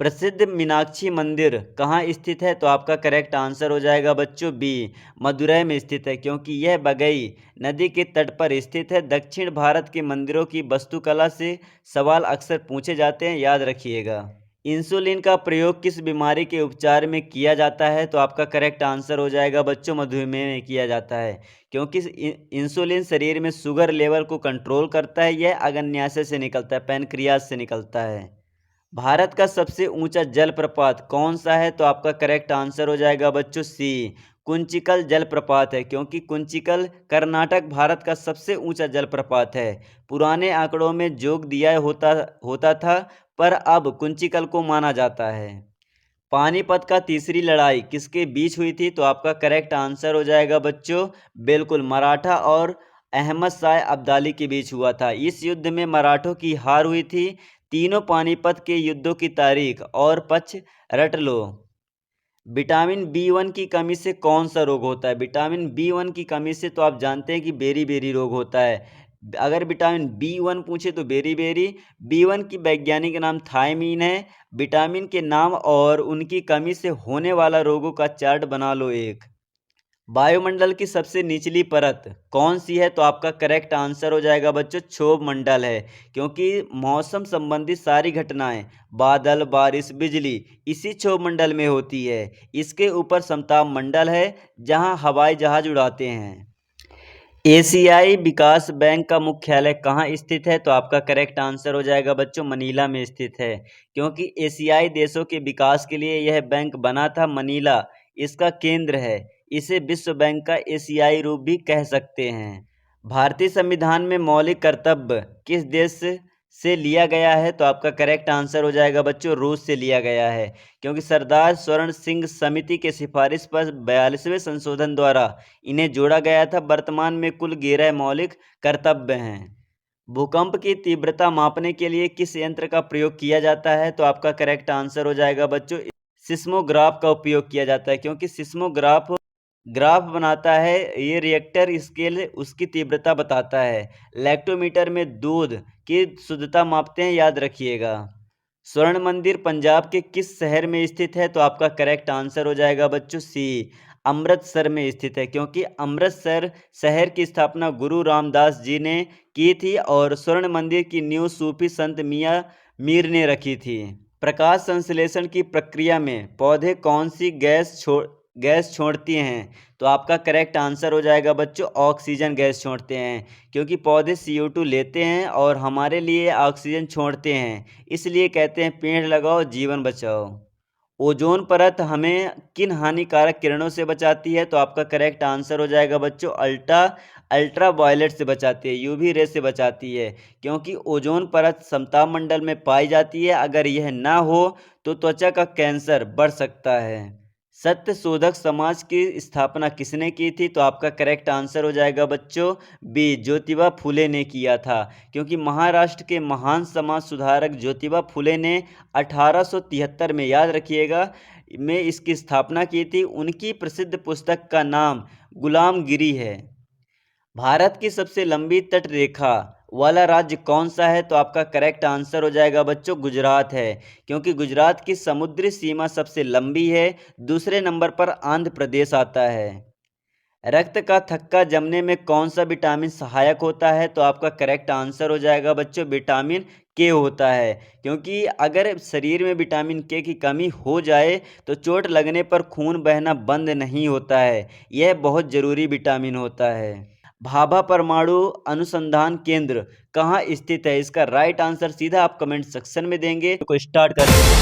प्रसिद्ध मीनाक्षी मंदिर कहाँ स्थित है? तो आपका करेक्ट आंसर हो जाएगा बच्चों, बी, मदुरै में स्थित है, क्योंकि यह बगई नदी के तट पर स्थित है। दक्षिण भारत के मंदिरों की वास्तुकला से सवाल अक्सर पूछे जाते हैं, याद रखिएगा। इंसुलिन का प्रयोग किस बीमारी के उपचार में किया जाता है? तो आपका करेक्ट आंसर हो जाएगा बच्चों, मधुमेह में किया जाता है, क्योंकि इंसुलिन शरीर में शुगर लेवल को कंट्रोल करता है। यह अग्न्याशय से निकलता है, पैनक्रियाज से निकलता है। भारत का सबसे ऊंचा जलप्रपात कौन सा है? तो आपका करेक्ट आंसर हो जाएगा बच्चों, सी, कुंचिकल जलप्रपात है, क्योंकि कुंचिकल कर्नाटक भारत का सबसे ऊंचा जलप्रपात है। पुराने आंकड़ों में जोग दिया होता था, पर अब कुंचिकल को माना जाता है। पानीपत का तीसरी लड़ाई किसके बीच हुई थी? तो आपका करेक्ट आंसर हो जाएगा बच्चों, बिल्कुल मराठा और अहमद शाह अब्दाली के बीच हुआ था। इस युद्ध में मराठों की हार हुई थी। तीनों पानीपत के युद्धों की तारीख और पक्ष रट लो। विटामिन B1 की कमी से कौन सा रोग होता है? विटामिन B1 की कमी से तो आप जानते हैं कि बेरी बेरी रोग होता है। अगर विटामिन B1 पूछे तो बेरी बेरी। B1 की वैज्ञानिक नाम थायमीन है। विटामिन के नाम और उनकी कमी से होने वाला रोगों का चार्ट बना लो एक। वायुमंडल की सबसे निचली परत कौन सी है? तो आपका करेक्ट आंसर हो जाएगा बच्चों, क्षोभ मंडल है, क्योंकि मौसम संबंधी सारी घटनाएं, बादल, बारिश, बिजली इसी क्षोभ मंडल में होती है। इसके ऊपर समताप मंडल है, जहां हवाई जहाज उड़ाते हैं। एशियाई विकास बैंक का मुख्यालय कहाँ स्थित है? तो आपका करेक्ट आंसर हो जाएगा बच्चों, मनीला में स्थित है, क्योंकि एशियाई देशों के विकास के लिए यह बैंक बना था। मनीला इसका केंद्र है। इसे विश्व बैंक का एशियाई रूप भी कह सकते हैं। भारतीय संविधान में मौलिक कर्तव्य किस देश से लिया गया है? तो आपका करेक्ट आंसर हो जाएगा बच्चों, रूस से लिया गया है, क्योंकि सरदार स्वर्ण सिंह समिति के सिफारिश पर 42वें संशोधन द्वारा इन्हें जोड़ा गया था। वर्तमान में कुल 11 मौलिक कर्तव्य हैं। भूकंप की तीव्रता मापने के लिए किस यंत्र का प्रयोग किया जाता है? तो आपका करेक्ट आंसर हो जाएगा बच्चों, सिस्मोग्राफ का उपयोग किया जाता है, क्योंकि सिस्मोग्राफ ग्राफ बनाता है। ये रिएक्टर स्केल उसकी तीव्रता बताता है। लैक्टोमीटर में दूध की शुद्धता मापते हैं, याद रखिएगा। स्वर्ण मंदिर पंजाब के किस शहर में स्थित है? तो आपका करेक्ट आंसर हो जाएगा बच्चों, सी, अमृतसर में स्थित है, क्योंकि अमृतसर शहर की स्थापना गुरु रामदास जी ने की थी और स्वर्ण मंदिर की नींव सूफी संत मियाँ मीर ने रखी थी। प्रकाश संश्लेषण की प्रक्रिया में पौधे कौन सी गैस छोड़ती हैं? तो आपका करेक्ट आंसर हो जाएगा बच्चों, ऑक्सीजन गैस छोड़ते हैं, क्योंकि पौधे CO2 लेते हैं और हमारे लिए ऑक्सीजन छोड़ते हैं। इसलिए कहते हैं पेड़ लगाओ जीवन बचाओ। ओजोन परत हमें किन हानिकारक किरणों से बचाती है? तो आपका करेक्ट आंसर हो जाएगा बच्चों अल्ट्रा वायलेट से बचाती है, यूवी रे से बचाती है, क्योंकि ओजोन परत समताप मंडल में पाई जाती है। अगर यह ना हो तो त्वचा का कैंसर बढ़ सकता है। सत्य शोधक समाज की स्थापना किसने की थी? तो आपका करेक्ट आंसर हो जाएगा बच्चों बी, ज्योतिबा फुले ने किया था, क्योंकि महाराष्ट्र के महान समाज सुधारक ज्योतिबा फुले ने 1873 में, याद रखिएगा, में इसकी स्थापना की थी। उनकी प्रसिद्ध पुस्तक का नाम गुलामगिरी है। भारत की सबसे लंबी तट रेखा वाला राज्य कौन सा है? तो आपका करेक्ट आंसर हो जाएगा बच्चों गुजरात है, क्योंकि गुजरात की समुद्री सीमा सबसे लंबी है। दूसरे नंबर पर आंध्र प्रदेश आता है। रक्त का थक्का जमने में कौन सा विटामिन सहायक होता है? तो आपका करेक्ट आंसर हो जाएगा बच्चों विटामिन के होता है, क्योंकि अगर शरीर में विटामिन के की कमी हो जाए तो चोट लगने पर खून बहना बंद नहीं होता है। यह बहुत ज़रूरी विटामिन होता है। भाभा परमाणु अनुसंधान केंद्र कहाँ स्थित है? इसका राइट आंसर सीधा आप कमेंट सेक्शन में देंगे। तो स्टार्ट करते हैं।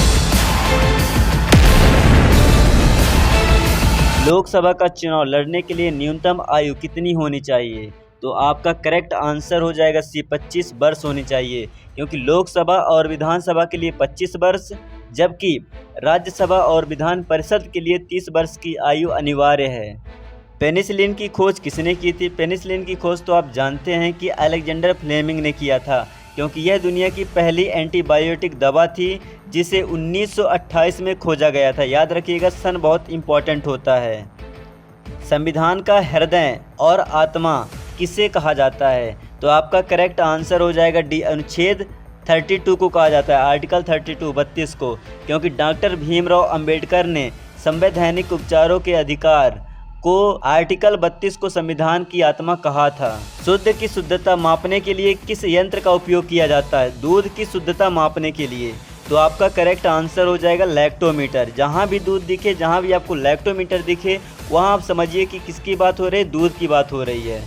लोकसभा का चुनाव लड़ने के लिए न्यूनतम आयु कितनी होनी चाहिए? तो आपका करेक्ट आंसर हो जाएगा सी, 25 वर्ष होनी चाहिए, क्योंकि लोकसभा और विधानसभा के लिए 25 वर्ष, जबकि राज्यसभा और विधान परिषद के लिए 30 वर्ष की आयु अनिवार्य है। पेनिसिलिन की खोज किसने की थी? पेनिसिलिन की खोज तो आप जानते हैं कि अलेक्जेंडर फ्लेमिंग ने किया था, क्योंकि यह दुनिया की पहली एंटीबायोटिक दवा थी जिसे 1928 में खोजा गया था। याद रखिएगा, सन बहुत इंपॉर्टेंट होता है। संविधान का हृदय और आत्मा किसे कहा जाता है? तो आपका करेक्ट आंसर हो जाएगा डी, अनुच्छेद 32 को कहा जाता है, आर्टिकल 32 को, क्योंकि डॉक्टर भीमराव अंबेडकर ने संवैधानिक उपचारों के अधिकार को आर्टिकल 32 को संविधान की आत्मा कहा था। शुद्ध की शुद्धता मापने के लिए किस यंत्र का उपयोग किया जाता है? दूध की शुद्धता मापने के लिए। तो आपका करेक्ट आंसर हो जाएगा लैक्टोमीटर। जहाँ भी दूध दिखे, जहाँ भी आपको लैक्टोमीटर दिखे, वहाँ आप समझिए कि किसकी बात हो रही है, दूध की बात हो रही है।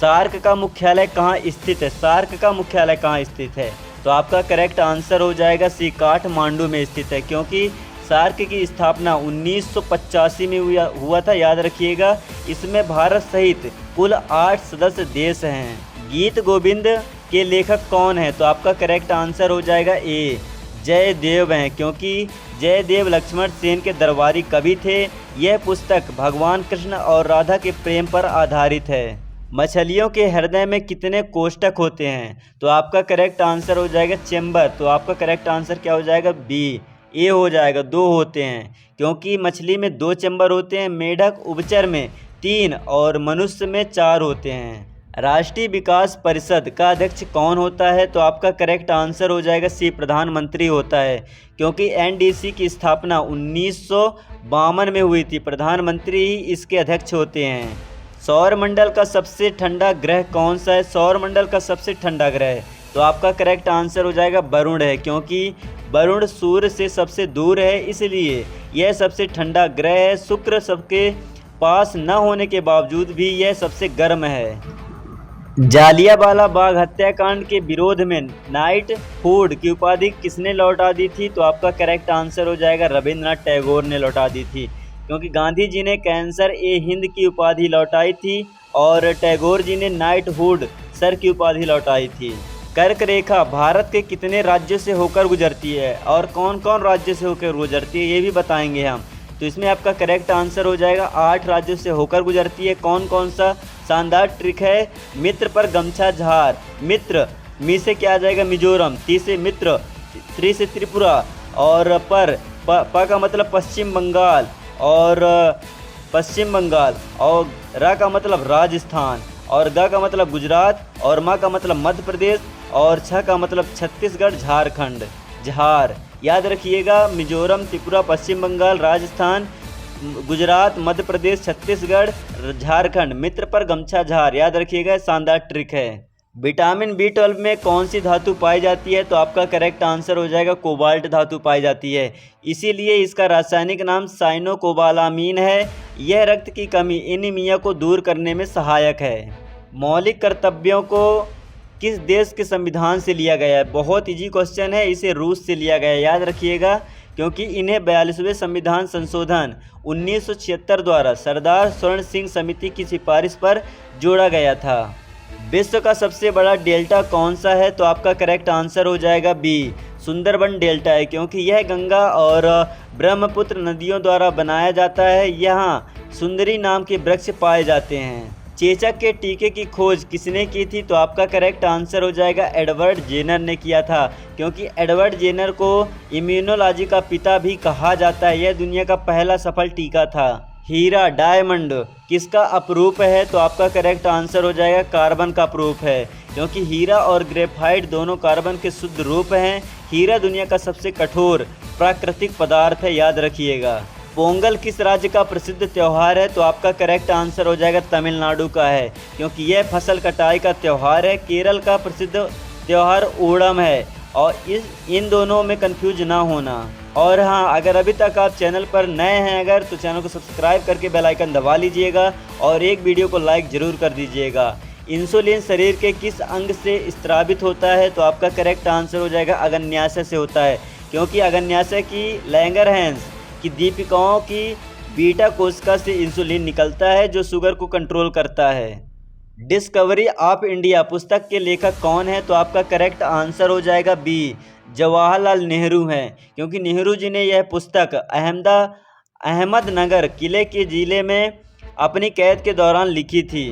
सार्क का मुख्यालय कहाँ स्थित है? सार्क का मुख्यालय कहाँ स्थित है? तो आपका करेक्ट आंसर हो जाएगा सी, काठमांडू में स्थित है, क्योंकि सार्क की स्थापना 1985 में हुआ था। याद रखिएगा, इसमें भारत सहित कुल 8 सदस्य देश हैं। गीत गोविंद के लेखक कौन है? तो आपका करेक्ट आंसर हो जाएगा ए, जयदेव हैं, क्योंकि जयदेव लक्ष्मण सेन के दरबारी कवि थे। यह पुस्तक भगवान कृष्ण और राधा के प्रेम पर आधारित है। मछलियों के हृदय में कितने कोष्ठक होते हैं? तो आपका करेक्ट आंसर हो जाएगा चेंबर। तो आपका करेक्ट आंसर क्या हो जाएगा? बी, ए हो जाएगा, 2 होते हैं, क्योंकि मछली में 2 चेंबर होते हैं, मेढक उभचर में 3 और मनुष्य में 4 होते हैं। राष्ट्रीय विकास परिषद का अध्यक्ष कौन होता है? तो आपका करेक्ट आंसर हो जाएगा सी, प्रधानमंत्री होता है, क्योंकि एनडीसी की स्थापना 1952 में हुई थी। प्रधानमंत्री ही इसके अध्यक्ष होते हैं। सौरमंडल का सबसे ठंडा ग्रह कौन सा है? सौरमंडल का सबसे ठंडा ग्रह, तो आपका करेक्ट आंसर हो जाएगा वरुण है, क्योंकि वरुण सूर्य से सबसे दूर है, इसलिए यह सबसे ठंडा ग्रह है। शुक्र सबके पास न होने के बावजूद भी यह सबसे गर्म है। जालियांवाला बाग हत्याकांड के विरोध में नाइट हुड की उपाधि किसने लौटा दी थी? तो आपका करेक्ट आंसर हो जाएगा रविंद्रनाथ टैगोर ने लौटा दी थी, क्योंकि गांधी जी ने कैंसर ए हिंद की उपाधि लौटाई थी और टैगोर जी ने नाइट हुड सर की उपाधि लौटाई थी। कर्क रेखा भारत के कितने राज्यों से होकर गुजरती है और कौन कौन राज्य से होकर गुजरती है, ये भी बताएंगे हम। तो इसमें आपका करेक्ट आंसर हो जाएगा 8 राज्यों से होकर गुजरती है। कौन कौन सा? शानदार ट्रिक है। मित्र पर गमछा झार, मित्र, मी से क्या आ जाएगा? मिजोरम, ती से मित्र, त्रि से त्रिपुरा, और पर प का मतलब पश्चिम बंगाल और पश्चिम बंगाल, और रा का मतलब राजस्थान, और गा का मतलब गुजरात, और मा का मतलब मध्य प्रदेश, और छ का मतलब छत्तीसगढ़, झारखंड, झार। याद रखिएगा, मिजोरम, त्रिपुरा, पश्चिम बंगाल, राजस्थान, गुजरात, मध्य प्रदेश, छत्तीसगढ़, झारखंड। मित्र पर गमछा झार, याद रखिएगा, शानदार ट्रिक है। विटामिन B12 में कौन सी धातु पाई जाती है? तो आपका करेक्ट आंसर हो जाएगा कोबाल्ट धातु पाई जाती है, इसीलिए इसका रासायनिक नाम साइनोकोबालामीन है। यह रक्त की कमी, एनीमिया को दूर करने में सहायक है। मौलिक कर्तव्यों को किस देश के संविधान से लिया गया है? बहुत इजी क्वेश्चन है, इसे रूस से लिया गया है। याद रखिएगा, क्योंकि इन्हें 42वें संविधान संशोधन 1976 द्वारा सरदार स्वर्ण सिंह समिति की सिफारिश पर जोड़ा गया था। विश्व का सबसे बड़ा डेल्टा कौन सा है? तो आपका करेक्ट आंसर हो जाएगा बी, सुंदरबन डेल्टा है, क्योंकि यह गंगा और ब्रह्मपुत्र नदियों द्वारा बनाया जाता है। यहाँ सुंदरी नाम के वृक्ष पाए जाते हैं। चेचक के टीके की खोज किसने की थी? तो आपका करेक्ट आंसर हो जाएगा एडवर्ड जेनर ने किया था, क्योंकि एडवर्ड जेनर को इम्यूनोलॉजी का पिता भी कहा जाता है। यह दुनिया का पहला सफल टीका था। हीरा डायमंड किसका अपरूप है? तो आपका करेक्ट आंसर हो जाएगा कार्बन का अपरूप है, क्योंकि हीरा और ग्रेफाइट दोनों कार्बन के शुद्ध रूप हैं। हीरा दुनिया का सबसे कठोर प्राकृतिक पदार्थ है, याद रखिएगा। पोंगल किस राज्य का प्रसिद्ध त्यौहार है? तो आपका करेक्ट आंसर हो जाएगा तमिलनाडु का है, क्योंकि यह फसल कटाई का त्यौहार है। केरल का प्रसिद्ध त्यौहार ओणम है, और इन दोनों में कंफ्यूज ना होना। और हाँ, अगर अभी तक आप चैनल पर नए हैं तो चैनल को सब्सक्राइब करके बेल आइकन दबा लीजिएगा और एक वीडियो को लाइक ज़रूर कर दीजिएगा। इंसुलिन शरीर के किस अंग से स्रावित होता है? तो आपका करेक्ट आंसर हो जाएगा अग्न्याशय से होता है, क्योंकि अग्न्याशय की लैंगरहैंस की दीपिकाओं की बीटा कोशिका से इंसुलिन निकलता है, जो शुगर को कंट्रोल करता है। डिस्कवरी ऑफ इंडिया पुस्तक के लेखक कौन है? तो आपका करेक्ट आंसर हो जाएगा बी, जवाहरलाल नेहरू हैं, क्योंकि नेहरू जी ने यह पुस्तक अहमदनगर किले के जिले में अपनी कैद के दौरान लिखी थी।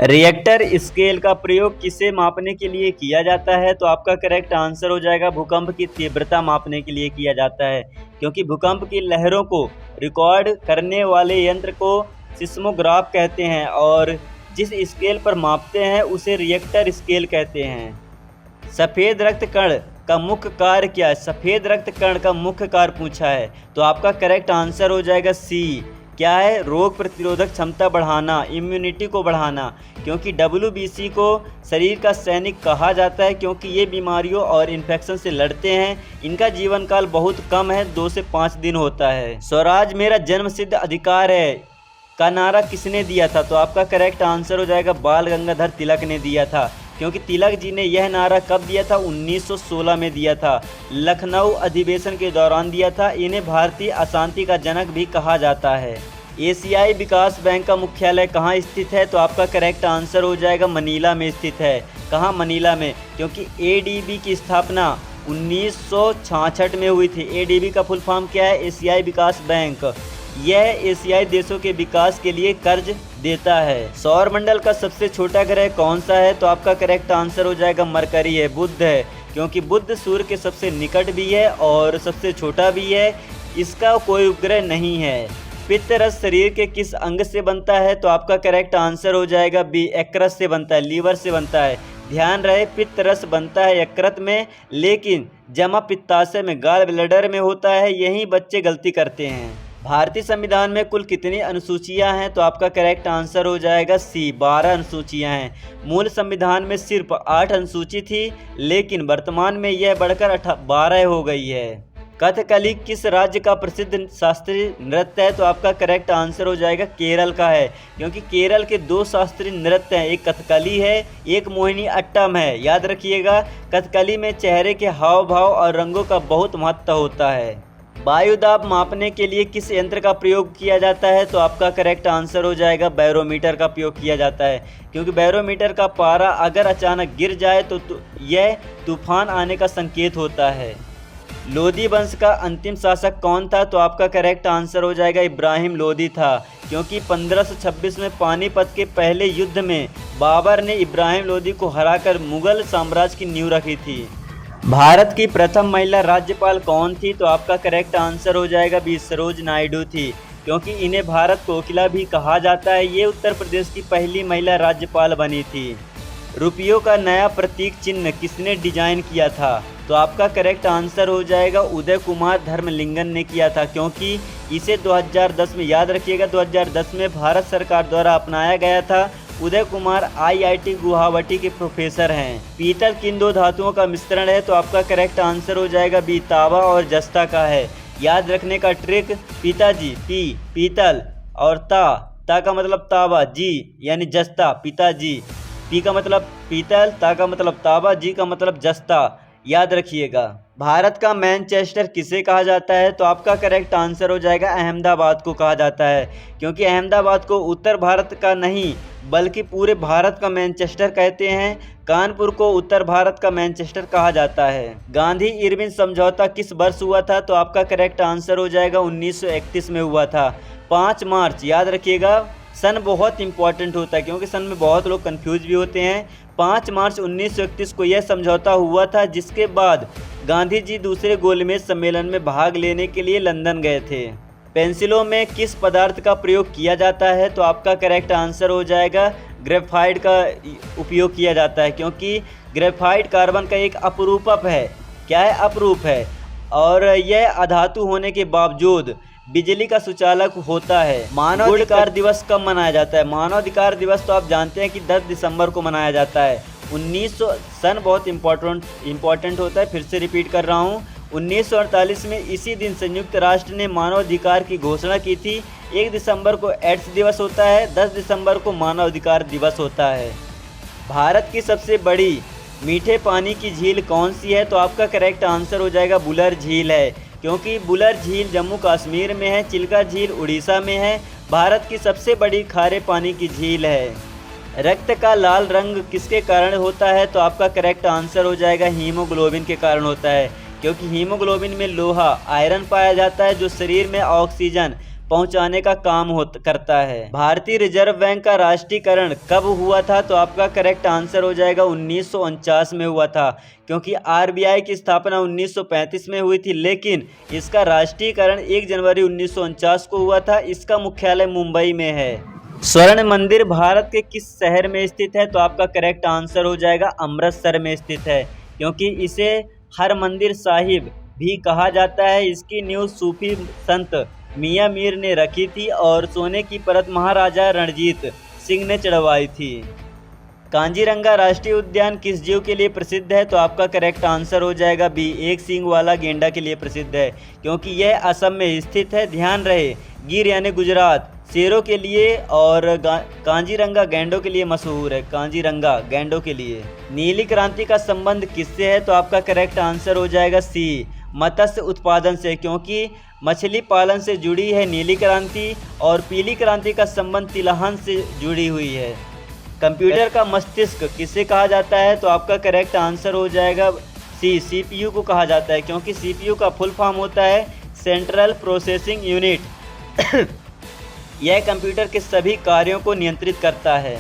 रिएक्टर स्केल का प्रयोग किसे मापने के लिए किया जाता है? तो आपका करेक्ट आंसर हो जाएगा भूकंप की तीव्रता मापने के लिए किया जाता है, क्योंकि भूकंप की लहरों को रिकॉर्ड करने वाले यंत्र को सिस्मोग्राफ कहते हैं, और जिस स्केल पर मापते हैं उसे रिएक्टर स्केल कहते हैं। सफ़ेद रक्त कण का मुख्य कार्य क्या है? सफ़ेद रक्त कण का मुख्य कार्य पूछा है, तो आपका करेक्ट आंसर हो जाएगा सी, क्या है? रोग प्रतिरोधक क्षमता बढ़ाना, इम्यूनिटी को बढ़ाना, क्योंकि WBC को शरीर का सैनिक कहा जाता है, क्योंकि ये बीमारियों और इन्फेक्शन से लड़ते हैं। इनका जीवन काल बहुत कम है, 2 से 5 दिन होता है। स्वराज मेरा जन्मसिद्ध अधिकार है का नारा किसने दिया था? तो आपका करेक्ट आंसर हो जाएगा बाल गंगाधर तिलक ने दिया था, क्योंकि तिलक जी ने यह नारा कब दिया था? 1916 में दिया था, लखनऊ अधिवेशन के दौरान दिया था। इन्हें भारतीय अशांति का जनक भी कहा जाता है। एशियाई विकास बैंक का मुख्यालय कहाँ स्थित है? तो आपका करेक्ट आंसर हो जाएगा मनीला में स्थित है। कहाँ? मनीला में, क्योंकि ADB की स्थापना 1966 में हुई थी। ADB का फुल फॉर्म क्या है? एशियाई विकास बैंक। यह एशियाई देशों के विकास के लिए कर्ज देता है। सौर मंडल का सबसे छोटा ग्रह कौन सा है? तो आपका करेक्ट आंसर हो जाएगा मरकरी है, बुध है, क्योंकि बुध सूर्य के सबसे निकट भी है और सबसे छोटा भी है। इसका कोई उपग्रह नहीं है। पित्त रस शरीर के किस अंग से बनता है? तो आपका करेक्ट आंसर हो जाएगा बी, यकृत से बनता है, लीवर से बनता है। ध्यान रहे, पित्त रस बनता है यकृत में, लेकिन जमा पित्ताशय में, गॉल ब्लैडर में होता है। यही बच्चे गलती करते हैं। भारतीय संविधान में कुल कितनी अनुसूचियां हैं? तो आपका करेक्ट आंसर हो जाएगा सी, 12 अनुसूचियां हैं। मूल संविधान में सिर्फ 8 अनुसूची थी, लेकिन वर्तमान में यह बढ़कर 12 हो गई है। कथकली किस राज्य का प्रसिद्ध शास्त्रीय नृत्य है? तो आपका करेक्ट आंसर हो जाएगा केरल का है, क्योंकि केरल के 2 शास्त्रीय नृत्य हैं, एक कथकली है, एक मोहिनी अट्टम है। याद रखिएगा, कथकली में चेहरे के हाव भाव और रंगों का बहुत महत्व होता है। वायु दाब मापने के लिए किस यंत्र का प्रयोग किया जाता है? तो आपका करेक्ट आंसर हो जाएगा बैरोमीटर का प्रयोग किया जाता है, क्योंकि बैरोमीटर का पारा अगर अचानक गिर जाए तो यह तूफान आने का संकेत होता है। लोदी वंश का अंतिम शासक कौन था? तो आपका करेक्ट आंसर हो जाएगा इब्राहिम लोदी था, क्योंकि 1526 में पानीपत के पहले युद्ध में बाबर ने इब्राहिम लोदी को हराकर मुगल साम्राज्य की नींव रखी थी। भारत की प्रथम महिला राज्यपाल कौन थी? तो आपका करेक्ट आंसर हो जाएगा बी, सरोज नायडू थी, क्योंकि इन्हें भारत कोकिला भी कहा जाता है। ये उत्तर प्रदेश की पहली महिला राज्यपाल बनी थी। रुपयों का नया प्रतीक चिन्ह किसने डिजाइन किया था? तो आपका करेक्ट आंसर हो जाएगा उदय कुमार धर्मलिंगन ने किया था, क्योंकि इसे 2010 में, याद रखिएगा, 2010 में भारत सरकार द्वारा अपनाया गया था। उदय कुमार IIT गुवाहाटी के प्रोफेसर हैं। पीतल किन 2 धातुओं का मिश्रण है? तो आपका करेक्ट आंसर हो जाएगा बी, तांबा और जस्ता का है। याद रखने का ट्रिक, पिताजी पी पीतल और ता का मतलब तांबा, जी यानी जस्ता, पिताजी। पी का मतलब पीतल, ता का मतलब तांबा, जी का मतलब जस्ता। याद रखिएगा। भारत का मैनचेस्टर किसे कहा जाता है? तो आपका करेक्ट आंसर हो जाएगा अहमदाबाद को कहा जाता है, क्योंकि अहमदाबाद को उत्तर भारत का नहीं बल्कि पूरे भारत का मैनचेस्टर कहते हैं। कानपुर को उत्तर भारत का मैनचेस्टर कहा जाता है। गांधी इरविन समझौता किस वर्ष हुआ था? तो आपका करेक्ट आंसर हो जाएगा 1931 में हुआ था। 5 मार्च, याद रखिएगा, सन बहुत इंपॉर्टेंट होता है क्योंकि सन में बहुत लोग कंफ्यूज भी होते हैं। 5 मार्च 1931 को यह समझौता हुआ था, जिसके बाद गांधी जी दूसरे गोलमेज सम्मेलन में भाग लेने के लिए लंदन गए थे। पेंसिलों में किस पदार्थ का प्रयोग किया जाता है? तो आपका करेक्ट आंसर हो जाएगा ग्रेफाइट का उपयोग किया जाता है, क्योंकि ग्रेफाइट कार्बन का एक अपरूपक है। क्या है? अपरूप है, और यह अधातु होने के बावजूद बिजली का सुचालक होता है। मानवाधिकार दिवस कब मनाया जाता है? मानवाधिकार दिवस तो आप जानते हैं कि 10 दिसंबर को मनाया जाता है। 1900 सन बहुत इम्पोर्टेंट होता है, फिर से रिपीट कर रहा हूँ। 1948 में इसी दिन संयुक्त राष्ट्र ने मानवाधिकार की घोषणा की थी। 1 दिसंबर को एड्स दिवस होता है, 10 दिसंबर को मानवाधिकार दिवस होता है। भारत की सबसे बड़ी मीठे पानी की झील कौन सी है? तो आपका करेक्ट आंसर हो जाएगा बुलर झील है, क्योंकि बुलर झील जम्मू कश्मीर में है, चिल्का झील उड़ीसा में है। भारत की सबसे बड़ी खारे पानी की झील है। रक्त का लाल रंग किसके कारण होता है? तो आपका करेक्ट आंसर हो जाएगा हीमोग्लोबिन के कारण होता है, क्योंकि हीमोग्लोबिन में लोहा, आयरन पाया जाता है, जो शरीर में ऑक्सीजन पहुंचाने का काम करता है। भारतीय रिजर्व बैंक का राष्ट्रीयकरण कब हुआ था? तो आपका करेक्ट आंसर हो जाएगा 1949 में हुआ था, क्योंकि आरबीआई की स्थापना 1935 में हुई थी, लेकिन इसका राष्ट्रीयकरण 1 जनवरी 1949 को हुआ था। इसका मुख्यालय मुंबई में है। स्वर्ण मंदिर भारत के किस शहर में स्थित है? तो आपका करेक्ट आंसर हो जाएगा अमृतसर में स्थित है, क्योंकि इसे हरमंदिर साहिब भी कहा जाता है। इसकी नींव सूफी संत मियां मीर ने रखी थी और सोने की परत महाराजा रणजीत सिंह ने चढ़वाई थी। कांजीरंगा राष्ट्रीय उद्यान किस जीव के लिए प्रसिद्ध है? तो आपका करेक्ट आंसर हो जाएगा बी, एक सींग वाला गेंडा के लिए प्रसिद्ध है, क्योंकि यह असम में स्थित है। ध्यान रहे, गिर यानी गुजरात शेरों के लिए और कांजीरंगा गैंडों के लिए मशहूर है। कांजीरंगा गैंडों के लिए। नीली क्रांति का संबंध किससे है? तो आपका करेक्ट आंसर हो जाएगा सी, मत्स्य उत्पादन से, क्योंकि मछली पालन से जुड़ी है नीली क्रांति, और पीली क्रांति का संबंध तिलहन से जुड़ी हुई है। कंप्यूटर का मस्तिष्क किसे कहा जाता है? तो आपका करेक्ट आंसर हो जाएगा सी, सीपीयू को कहा जाता है, क्योंकि सीपीयू का फुल फॉर्म होता है सेंट्रल प्रोसेसिंग यूनिट। यह कंप्यूटर के सभी कार्यों को नियंत्रित करता है।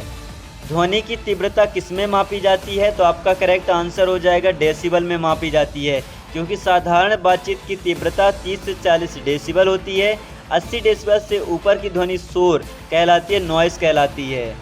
ध्वनि की तीव्रता किसमें मापी जाती है? तो आपका करेक्ट आंसर हो जाएगा डेसिबल में मापी जाती है, क्योंकि साधारण बातचीत की तीव्रता 30 से 40 डेसिबल होती है। 80 डेसिबल से ऊपर की ध्वनि शोर कहलाती है, नॉइस कहलाती है।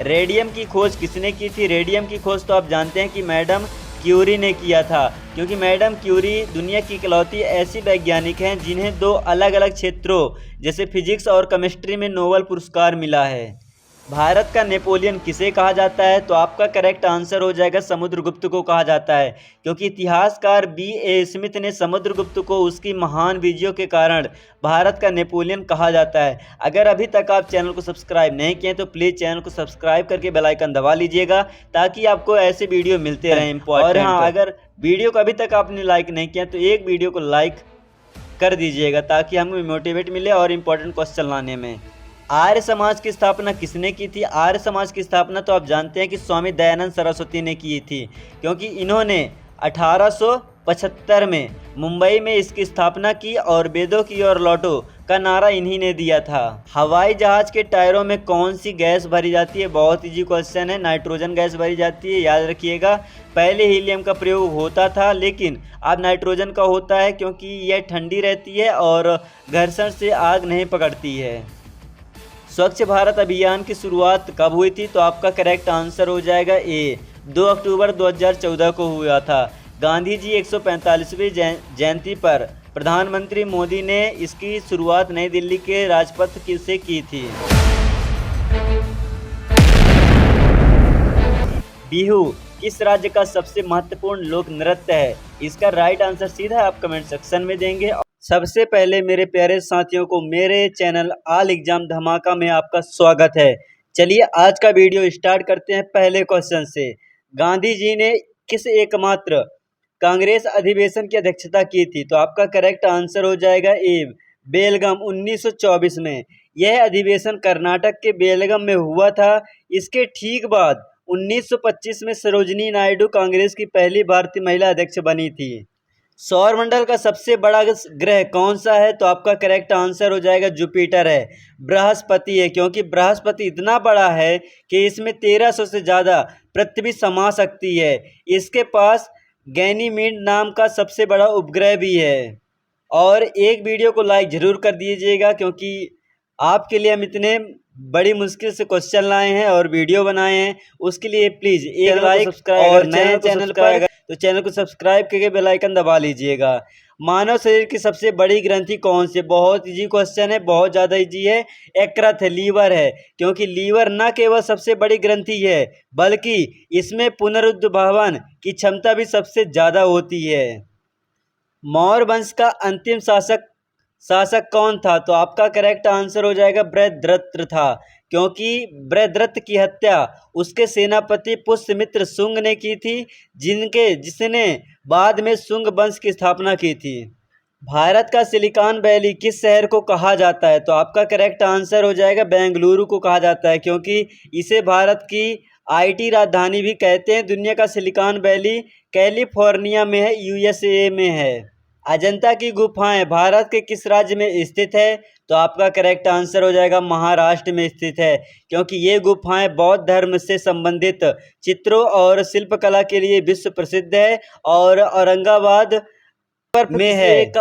रेडियम की खोज किसने की थी? रेडियम की खोज तो आप जानते हैं कि मैडम क्यूरी ने किया था, क्योंकि मैडम क्यूरी दुनिया की इकलौती ऐसी वैज्ञानिक हैं जिन्हें 2 अलग अलग क्षेत्रों जैसे फिजिक्स और केमिस्ट्री में नोबेल पुरस्कार मिला है। भारत का नेपोलियन किसे कहा जाता है? तो आपका करेक्ट आंसर हो जाएगा समुद्रगुप्त को कहा जाता है, क्योंकि इतिहासकार B.A. स्मिथ ने समुद्रगुप्त को उसकी महान विजयों के कारण भारत का नेपोलियन कहा जाता है। अगर अभी तक आप चैनल को सब्सक्राइब नहीं किए तो प्लीज़ चैनल को सब्सक्राइब करके बेल आइकन दबा लीजिएगा, ताकि आपको ऐसे वीडियो मिलते रहें इंपॉर्टेंट। और हाँ, अगर वीडियो को अभी तक आपने लाइक नहीं किया तो एक वीडियो को लाइक कर दीजिएगा, ताकि हमें मोटिवेट मिले और इम्पोर्टेंट क्वेश्चन लाने में। आर्य समाज की स्थापना किसने की थी? आर्य समाज की स्थापना तो आप जानते हैं कि स्वामी दयानंद सरस्वती ने की थी, क्योंकि इन्होंने 1875 में मुंबई में इसकी स्थापना की और वेदों की ओर लौटो का नारा इन्हीं ने दिया था। हवाई जहाज के टायरों में कौन सी गैस भरी जाती है? बहुत इजी क्वेश्चन है, नाइट्रोजन गैस भरी जाती है, याद रखिएगा। पहले हीलियम का प्रयोग होता था, लेकिन अब नाइट्रोजन का होता है, क्योंकि यह ठंडी रहती है और घर्षण से आग नहीं पकड़ती है। स्वच्छ भारत अभियान की शुरुआत कब हुई थी? तो आपका करेक्ट आंसर हो जाएगा ए, 2 अक्टूबर 2014 को हुआ था। गांधी जी 145वीं जयंती पर प्रधानमंत्री मोदी ने इसकी शुरुआत नई दिल्ली के राजपथ से की थी। बिहू किस राज्य का सबसे महत्वपूर्ण लोक नृत्य है? इसका राइट आंसर सीधा आप कमेंट सेक्शन में देंगे। सबसे पहले मेरे प्यारे साथियों को मेरे चैनल ऑल एग्जाम धमाका में आपका स्वागत है। चलिए आज का वीडियो स्टार्ट करते हैं पहले क्वेश्चन से। गांधी जी ने किस एकमात्र कांग्रेस अधिवेशन की अध्यक्षता की थी? तो आपका करेक्ट आंसर हो जाएगा ए, बेलगाम 1924 में। यह अधिवेशन कर्नाटक के बेलगाम में हुआ था। इसके ठीक बाद 1925 में सरोजिनी नायडू कांग्रेस की पहली भारतीय महिला अध्यक्ष बनी थी। सौरमंडल का सबसे बड़ा ग्रह कौन सा है? तो आपका करेक्ट आंसर हो जाएगा जुपिटर है, बृहस्पति है, क्योंकि बृहस्पति इतना बड़ा है कि इसमें 1300 से ज़्यादा पृथ्वी समा सकती है। इसके पास गैनीमीड नाम का सबसे बड़ा उपग्रह भी है। और एक वीडियो को लाइक ज़रूर कर दीजिएगा, क्योंकि आपके लिए हम इतने बड़ी मुश्किल से क्वेश्चन लाए हैं और वीडियो बनाए हैं, उसके लिए प्लीज़ एक लाइक और नए चैनल पर तो चैनल को सब्सक्राइब करके बेल आइकन दबा लीजिएगा। मानव शरीर की सबसे बड़ी ग्रंथि कौन सी? बहुत इजी क्वेश्चन है, बहुत ज़्यादा इजी है। यकृत है, लीवर है, क्योंकि लीवर न केवल सबसे बड़ी ग्रंथि है बल्कि इसमें पुनरुद्भावन की क्षमता भी सबसे ज़्यादा होती है। मौर्य वंश का अंतिम शासक कौन था? तो आपका करेक्ट आंसर हो जाएगा बृहद्रथ था, क्योंकि बृहद्रथ की हत्या उसके सेनापति पुष्यमित्र शुंग ने की थी, जिसने बाद में शुंग वंश की स्थापना की थी। भारत का सिलिकॉन वैली किस शहर को कहा जाता है? तो आपका करेक्ट आंसर हो जाएगा बेंगलुरु को कहा जाता है, क्योंकि इसे भारत की IT राजधानी भी कहते हैं। दुनिया का सिलिकॉन वैली कैलिफोर्निया में है, USA में है। अजंता की गुफाएं भारत के किस राज्य में स्थित है? तो आपका करेक्ट आंसर हो जाएगा महाराष्ट्र में स्थित है, क्योंकि ये गुफाएं बौद्ध धर्म से संबंधित चित्रों और शिल्पकला के लिए विश्व प्रसिद्ध है। और औरंगाबाद में है।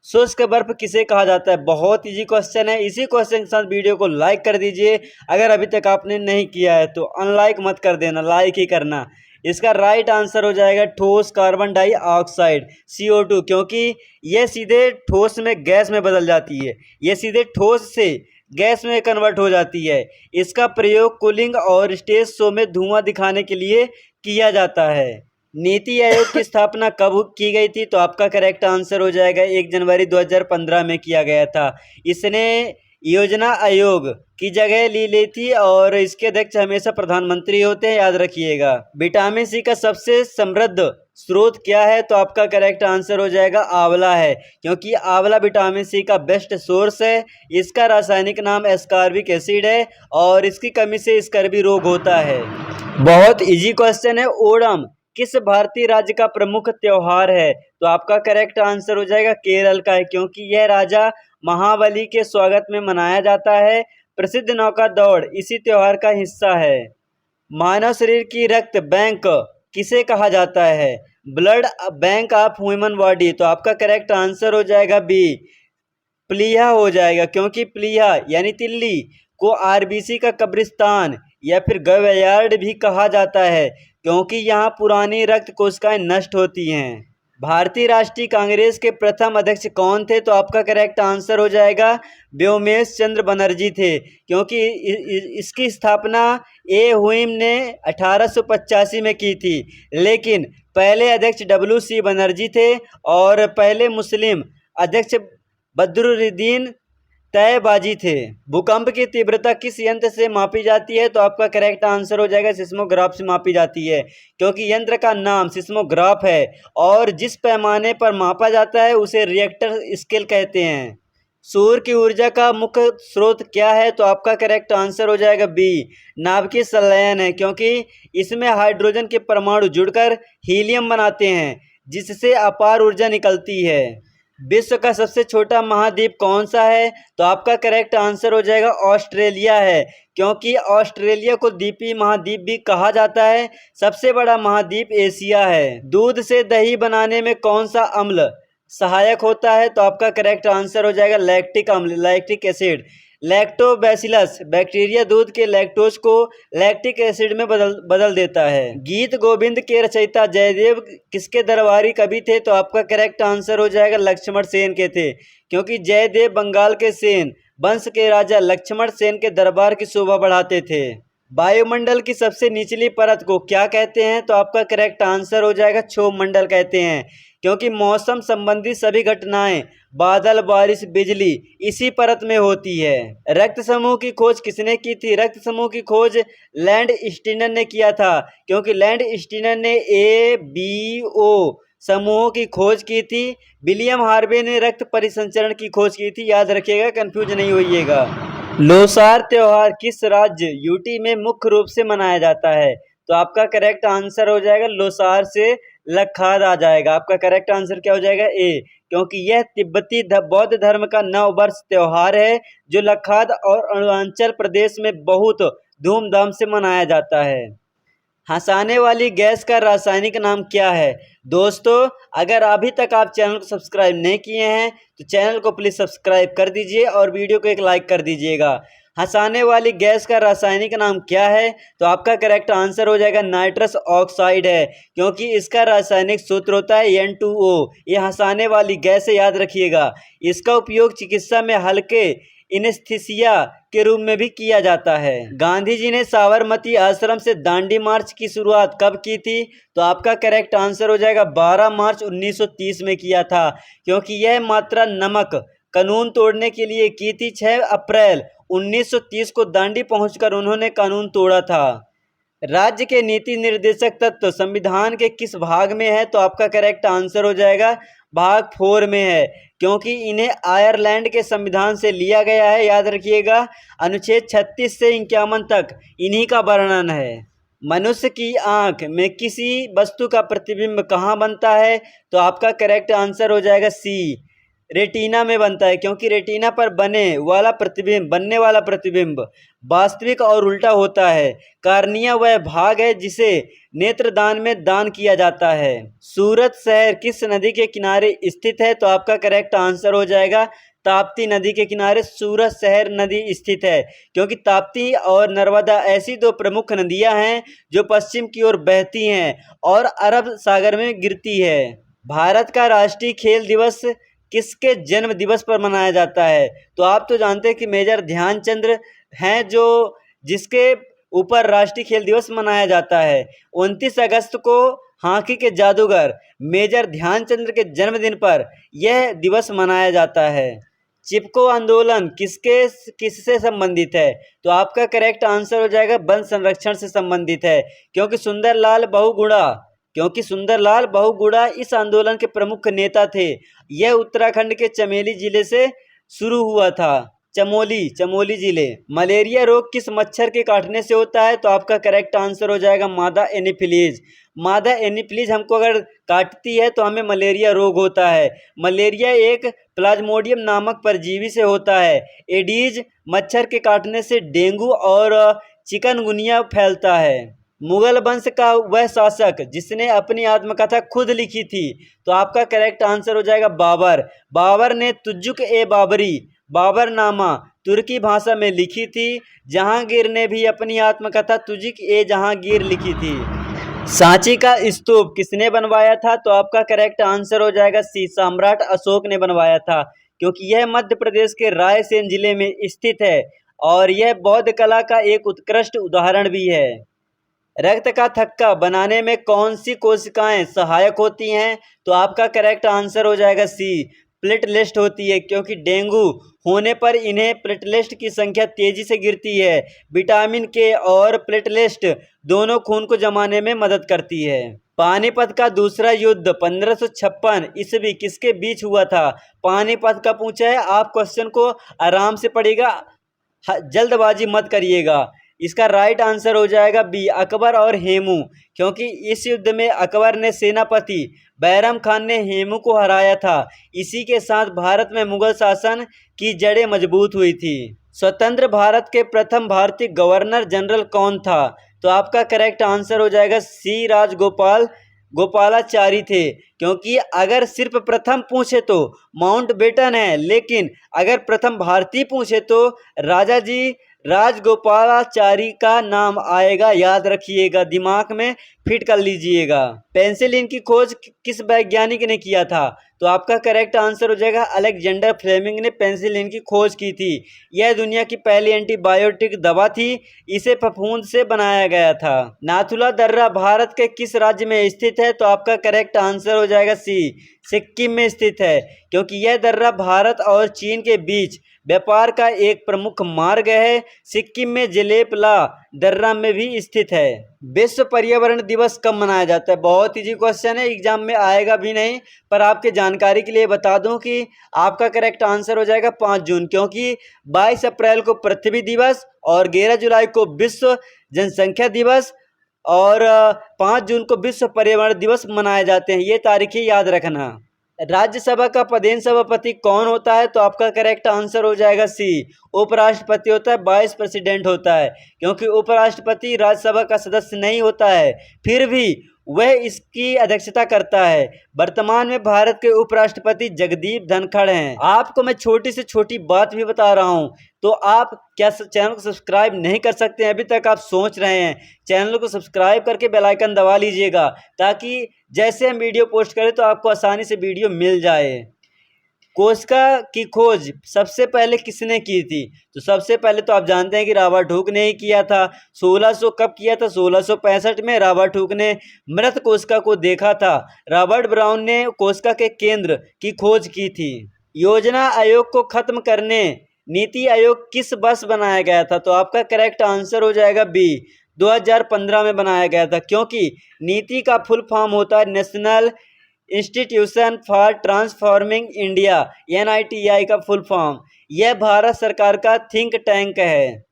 शुष्क बर्फ किसे कहा जाता है? बहुत इजी क्वेश्चन है। इसी क्वेश्चन के साथ वीडियो को लाइक कर दीजिए। अगर अभी तक आपने नहीं किया है तो अनलाइक मत कर देना, लाइक ही करना। इसका राइट आंसर हो जाएगा ठोस कार्बन डाइऑक्साइड CO2, क्योंकि यह सीधे ठोस में गैस में बदल जाती है। यह सीधे ठोस से गैस में कन्वर्ट हो जाती है। इसका प्रयोग कूलिंग और स्टेज शो में धुआं दिखाने के लिए किया जाता है। नीति आयोग की स्थापना कब की गई थी? तो आपका करेक्ट आंसर हो जाएगा 1 जनवरी 2015 में किया गया था। इसने योजना आयोग की जगह ली थी और इसके अध्यक्ष हमेशा प्रधानमंत्री होते हैं, याद रखिएगा। विटामिन सी का सबसे समृद्ध स्रोत क्या है? तो आपका करेक्ट आंसर हो जाएगा आंवला है, क्योंकि आंवला विटामिन सी का बेस्ट सोर्स है। इसका रासायनिक नाम एस्कॉर्बिक एसिड है और इसकी कमी से स्कर्वी रोग होता है। बहुत इजी क्वेश्चन है। ओणम किस भारतीय राज्य का प्रमुख त्योहार है? तो आपका करेक्ट आंसर हो जाएगा केरल का है, क्योंकि यह राजा महाबली के स्वागत में मनाया जाता है। प्रसिद्ध नौका दौड़ इसी त्योहार का हिस्सा है। मानव शरीर की रक्त बैंक किसे कहा जाता है? Blood bank of human body. तो आपका करेक्ट आंसर हो जाएगा बी, प्लीहा हो जाएगा, क्योंकि प्लीहा यानी तिल्ली को RBC का कब्रिस्तान या फिर ग्रेवयार्ड भी कहा जाता है, क्योंकि यहाँ पुरानी रक्त कोशिकाएं नष्ट होती हैं। भारतीय राष्ट्रीय कांग्रेस के प्रथम अध्यक्ष कौन थे? तो आपका करेक्ट आंसर हो जाएगा व्योमेश चंद्र बनर्जी थे, क्योंकि इसकी स्थापना हुइम ने 1885 में की थी। लेकिन पहले अध्यक्ष WC बनर्जी थे और पहले मुस्लिम अध्यक्ष बदरुद्दीन तयबाजी थे। भूकंप की तीव्रता किस यंत्र से मापी जाती है? तो आपका करेक्ट आंसर हो जाएगा सिस्मोग्राफ से मापी जाती है, क्योंकि यंत्र का नाम सिस्मोग्राफ है और जिस पैमाने पर मापा जाता है उसे रिएक्टर स्केल कहते हैं। सूर्य की ऊर्जा का मुख्य स्रोत क्या है? तो आपका करेक्ट आंसर हो जाएगा बी, नाभिकीय संलयन है, क्योंकि इसमें हाइड्रोजन के परमाणु जुड़कर हीलियम बनाते हैं, जिससे अपार ऊर्जा निकलती है। विश्व का सबसे छोटा महाद्वीप कौन सा है? तो आपका करेक्ट आंसर हो जाएगा ऑस्ट्रेलिया है, क्योंकि ऑस्ट्रेलिया को द्वीपीय महाद्वीप भी कहा जाता है। सबसे बड़ा महाद्वीप एशिया है। दूध से दही बनाने में कौन सा अम्ल सहायक होता है? तो आपका करेक्ट आंसर हो जाएगा लैक्टिक अम्ल, लैक्टिक एसिड। लैक्टोबैसिलस बैक्टीरिया दूध के लैक्टोज को लैक्टिक एसिड में बदल देता है। गीत गोविंद के रचयिता जयदेव किसके दरबारी कवि थे? तो आपका करेक्ट आंसर हो जाएगा लक्ष्मण सेन के थे, क्योंकि जयदेव बंगाल के सेन वंश के राजा लक्ष्मण सेन के दरबार की शोभा बढ़ाते थे। वायुमंडल की सबसे निचली परत को क्या कहते हैं? तो आपका करेक्ट आंसर हो जाएगा क्षोभमंडल कहते हैं, क्योंकि मौसम संबंधी सभी घटनाएं बादल, बारिश, बिजली इसी परत में होती है। रक्त समूह की खोज किसने की थी? रक्त समूह की खोज लैंड स्टीनर ने किया था, क्योंकि लैंड स्टीनर ने ABO समूहों की खोज की थी। विलियम हार्वे ने रक्त परिसंचरण की खोज की थी। याद रखिएगा, कंफ्यूज नहीं होइएगा। लोसार त्योहार किस राज्य यूटी में मुख्य रूप से मनाया जाता है? तो आपका करेक्ट आंसर हो जाएगा लोसार से लखाद आ जाएगा। आपका करेक्ट आंसर क्या हो जाएगा? ए, क्योंकि यह तिब्बती बौद्ध धर्म का नव वर्ष त्योहार है जो लखाद और अरुणाचल प्रदेश में बहुत धूमधाम से मनाया जाता है। हंसाने वाली गैस का रासायनिक नाम क्या है? दोस्तों, अगर अभी तक आप चैनल को सब्सक्राइब नहीं किए हैं तो चैनल को प्लीज़ सब्सक्राइब कर दीजिए और वीडियो को एक लाइक कर दीजिएगा। हंसाने वाली गैस का रासायनिक नाम क्या है? तो आपका करेक्ट आंसर हो जाएगा नाइट्रस ऑक्साइड है, क्योंकि इसका रासायनिक सूत्र होता है N2O। ये हंसाने वाली गैस है, याद रखिएगा। इसका उपयोग चिकित्सा में हल्के एनेस्थीसिया के रूप में भी किया जाता है। गांधी जी ने साबरमती आश्रम से दांडी मार्च की शुरुआत कब की थी? तो आपका करेक्ट आंसर हो जाएगा 12 मार्च 1930 में किया था, क्योंकि यह मात्रा नमक कानून तोड़ने के लिए की थी। 6 अप्रैल 1930 को दांडी पहुंचकर उन्होंने कानून तोड़ा था। राज्य के नीति निर्देशक तत्व संविधान के किस भाग में है? तो आपका करेक्ट आंसर हो जाएगा भाग 4 में है, क्योंकि इन्हें आयरलैंड के संविधान से लिया गया है। याद रखिएगा, अनुच्छेद 36 से 51 तक इन्हीं का वर्णन है। मनुष्य की आंख में किसी वस्तु का प्रतिबिंब कहाँ बनता है? तो आपका करेक्ट आंसर हो जाएगा सी, रेटिना में बनता है, क्योंकि रेटिना पर बनने वाला प्रतिबिंब वास्तविक और उल्टा होता है। कार्निया वह भाग है जिसे नेत्रदान में दान किया जाता है। सूरत शहर किस नदी के किनारे स्थित है? तो आपका करेक्ट आंसर हो जाएगा ताप्ती नदी के किनारे सूरत शहर नदी स्थित है, क्योंकि ताप्ती और नर्मदा ऐसी दो प्रमुख नदियां हैं जो पश्चिम की ओर बहती हैं और अरब सागर में गिरती है। भारत का राष्ट्रीय खेल दिवस किसके जन्म दिवस पर मनाया जाता है? तो आप तो जानते हैं कि मेजर ध्यानचंद हैं जिसके ऊपर राष्ट्रीय खेल दिवस मनाया जाता है। 29 अगस्त को हॉकी के जादूगर मेजर ध्यानचंद के जन्मदिन पर यह दिवस मनाया जाता है। चिपको आंदोलन किससे संबंधित है? तो आपका करेक्ट आंसर हो जाएगा वन संरक्षण से संबंधित है, क्योंकि सुंदरलाल बहुगुणा इस आंदोलन के प्रमुख नेता थे। यह उत्तराखंड के चमोली जिले से शुरू हुआ था। चमोली जिले। मलेरिया रोग किस मच्छर के काटने से होता है? तो आपका करेक्ट आंसर हो जाएगा मादा एनीफिलीज। मादा एनीफिलीज हमको अगर काटती है तो हमें मलेरिया रोग होता है। मलेरिया एक प्लाज्मोडियम नामक परजीवी से होता है। एडीज मच्छर के काटने से डेंगू और चिकनगुनिया फैलता है। मुगल वंश का वह शासक जिसने अपनी आत्मकथा खुद लिखी थी? तो आपका करेक्ट आंसर हो जाएगा बाबर। बाबर ने तुजुक ए बाबरी बाबरनामा तुर्की भाषा में लिखी थी। जहांगीर ने भी अपनी आत्मकथा तुजुक ए जहांगीर लिखी थी। सांची का स्तूप किसने बनवाया था? तो आपका करेक्ट आंसर हो जाएगा सी, सम्राट अशोक ने बनवाया था, क्योंकि यह मध्य प्रदेश के रायसेन जिले में स्थित है और यह बौद्ध कला का एक उत्कृष्ट उदाहरण भी है। रक्त का थक्का बनाने में कौन सी कोशिकाएं सहायक होती हैं? तो आपका करेक्ट आंसर हो जाएगा सी, प्लेटलेट होती है, क्योंकि डेंगू होने पर इन्हें प्लेटलेट की संख्या तेजी से गिरती है। विटामिन के और प्लेटलेट दोनों खून को जमाने में मदद करती है। पानीपत का दूसरा युद्ध 1556 ईस्वी किसके बीच हुआ था? पानीपत का पूछा है, आप क्वेश्चन को आराम से पढ़िएगा, जल्दबाजी मत करिएगा। इसका राइट आंसर हो जाएगा बी, अकबर और हेमू, क्योंकि इस युद्ध में अकबर ने सेनापति बैरम खान ने हेमू को हराया था। इसी के साथ भारत में मुगल शासन की जड़ें मजबूत हुई थी। स्वतंत्र भारत के प्रथम भारतीय गवर्नर जनरल कौन था? तो आपका करेक्ट आंसर हो जाएगा सी, गोपालाचारी थे, क्योंकि अगर सिर्फ प्रथम पूछे तो माउंटबेटन है, लेकिन अगर प्रथम भारतीय पूछे तो राजा जी राजगोपालाचारी का नाम आएगा। याद रखिएगा, दिमाग में फिट कर लीजिएगा। पेंसिलिन की खोज किस वैज्ञानिक ने किया था? तो आपका करेक्ट आंसर हो जाएगा अलेक्जेंडर फ्लेमिंग ने पेंसिलिन की खोज की थी। यह दुनिया की पहली एंटीबायोटिक दवा थी। इसे फफूंद से बनाया गया था। नाथुला दर्रा भारत के किस राज्य में स्थित है? तो आपका करेक्ट आंसर हो जाएगा सी, सिक्किम में स्थित है, क्योंकि यह दर्रा भारत और चीन के बीच व्यापार का एक प्रमुख मार्ग है। सिक्किम में जेलेपला दर्रा में भी स्थित है। विश्व पर्यावरण दिवस कब मनाया जाता है? बहुत इजी क्वेश्चन है, एग्जाम में आएगा भी नहीं, पर आपके जानकारी के लिए बता दूं कि आपका करेक्ट आंसर हो जाएगा 5 जून, क्योंकि 22 अप्रैल को पृथ्वी दिवस और 11 जुलाई को विश्व जनसंख्या दिवस और 5 जून को विश्व पर्यावरण दिवस मनाए जाते हैं। ये तारीखें याद रखना। राज्यसभा का पदेन सभापति कौन होता है? तो आपका करेक्ट आंसर हो जाएगा सी, उपराष्ट्रपति होता है। वाइस प्रेसिडेंट होता है, क्योंकि उपराष्ट्रपति राज्यसभा का सदस्य नहीं होता है, फिर भी वह इसकी अध्यक्षता करता है। वर्तमान में भारत के उपराष्ट्रपति जगदीप धनखड़ हैं। आपको मैं छोटी से छोटी बात भी बता रहा हूं, तो आप क्या चैनल को सब्सक्राइब नहीं कर सकते हैं? अभी तक आप सोच रहे हैं, चैनल को सब्सक्राइब करके बेल आइकन दबा लीजिएगा, ताकि जैसे हम वीडियो पोस्ट करें तो आपको आसानी से वीडियो मिल जाए। कोशिका की खोज सबसे पहले किसने की थी? तो सबसे पहले तो आप जानते हैं कि रॉबर्ट हुक ने ही किया था। 1600 कब किया था? 1665 में रॉबर्ट हुक ने मृत कोशिका को देखा था। रॉबर्ट ब्राउन ने कोशिका के केंद्र की खोज की थी। योजना आयोग को खत्म करने नीति आयोग किस वर्ष बनाया गया था? तो आपका करेक्ट आंसर हो जाएगा बी, 2015 में बनाया गया था, क्योंकि नीति का फुल फॉर्म होता है national institution for transforming India, NITI का फुल फॉर्म। यह भारत सरकार का थिंक टैंक है।